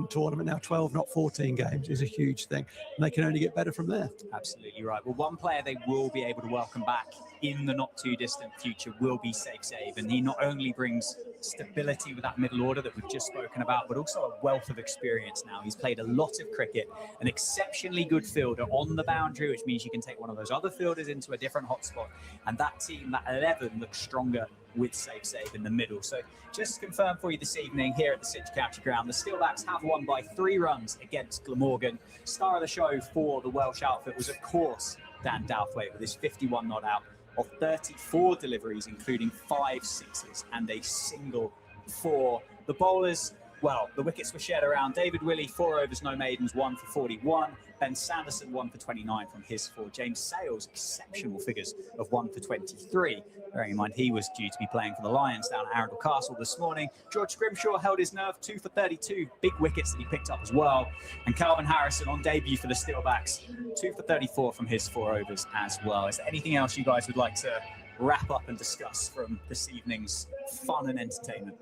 tournament, now 12, not 14 games, is a huge thing. And they can only get better from there. Absolutely right. Well, one player they will be able to welcome back in the not too distant future will be Save, and he not only brings stability with that middle order that we've just spoken about, but also a wealth of experience now. He's played a lot of cricket, an exceptionally good fielder on the boundary, which means you can take one of those other fielders into a different hotspot, and that team, that 11, looks stronger with Save in the middle. So just to confirm for you this evening here at the City County Ground, the Steelbacks have won by 3 runs against Glamorgan. Star of the show for the Welsh outfit was, of course, Dan Douthwaite with his 51 not out of 34 deliveries, including 5 sixes and a single 4. The bowlers, well, the wickets were shared around. David Willey, 4 overs, no maidens, 1 for 41. Ben Sanderson, 1 for 29 from his 4. James Sales, exceptional figures of 1 for 23. Bearing in mind he was due to be playing for the Lions down at Arundel Castle this morning. George Scrimshaw held his nerve, 2 for 32. Big wickets that he picked up as well. And Calvin Harrison on debut for the Steelbacks, 2 for 34 from his 4 overs as well. Is there anything else you guys would like to wrap up and discuss from this evening's fun and entertainment?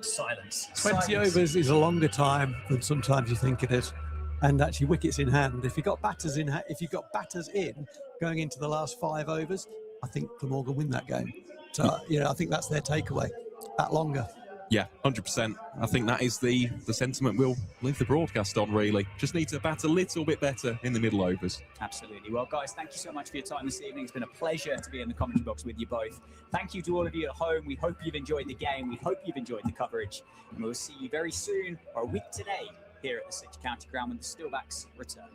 Silence. 20 overs is a longer time than sometimes you think it is, and actually wickets in hand. If you've got batters in, going into the last 5 overs, I think Glamorgan win that game. So I think that's their takeaway. Bat longer. Yeah, 100%. I think that is the sentiment we'll leave the broadcast on, really. Just need to bat a little bit better in the middle overs. Absolutely. Well, guys, thank you so much for your time this evening. It's been a pleasure to be in the commentary box with you both. Thank you to all of you at home. We hope you've enjoyed the game. We hope you've enjoyed the coverage. And we'll see you very soon, or a week today, here at the City County Ground when the Steelbacks return.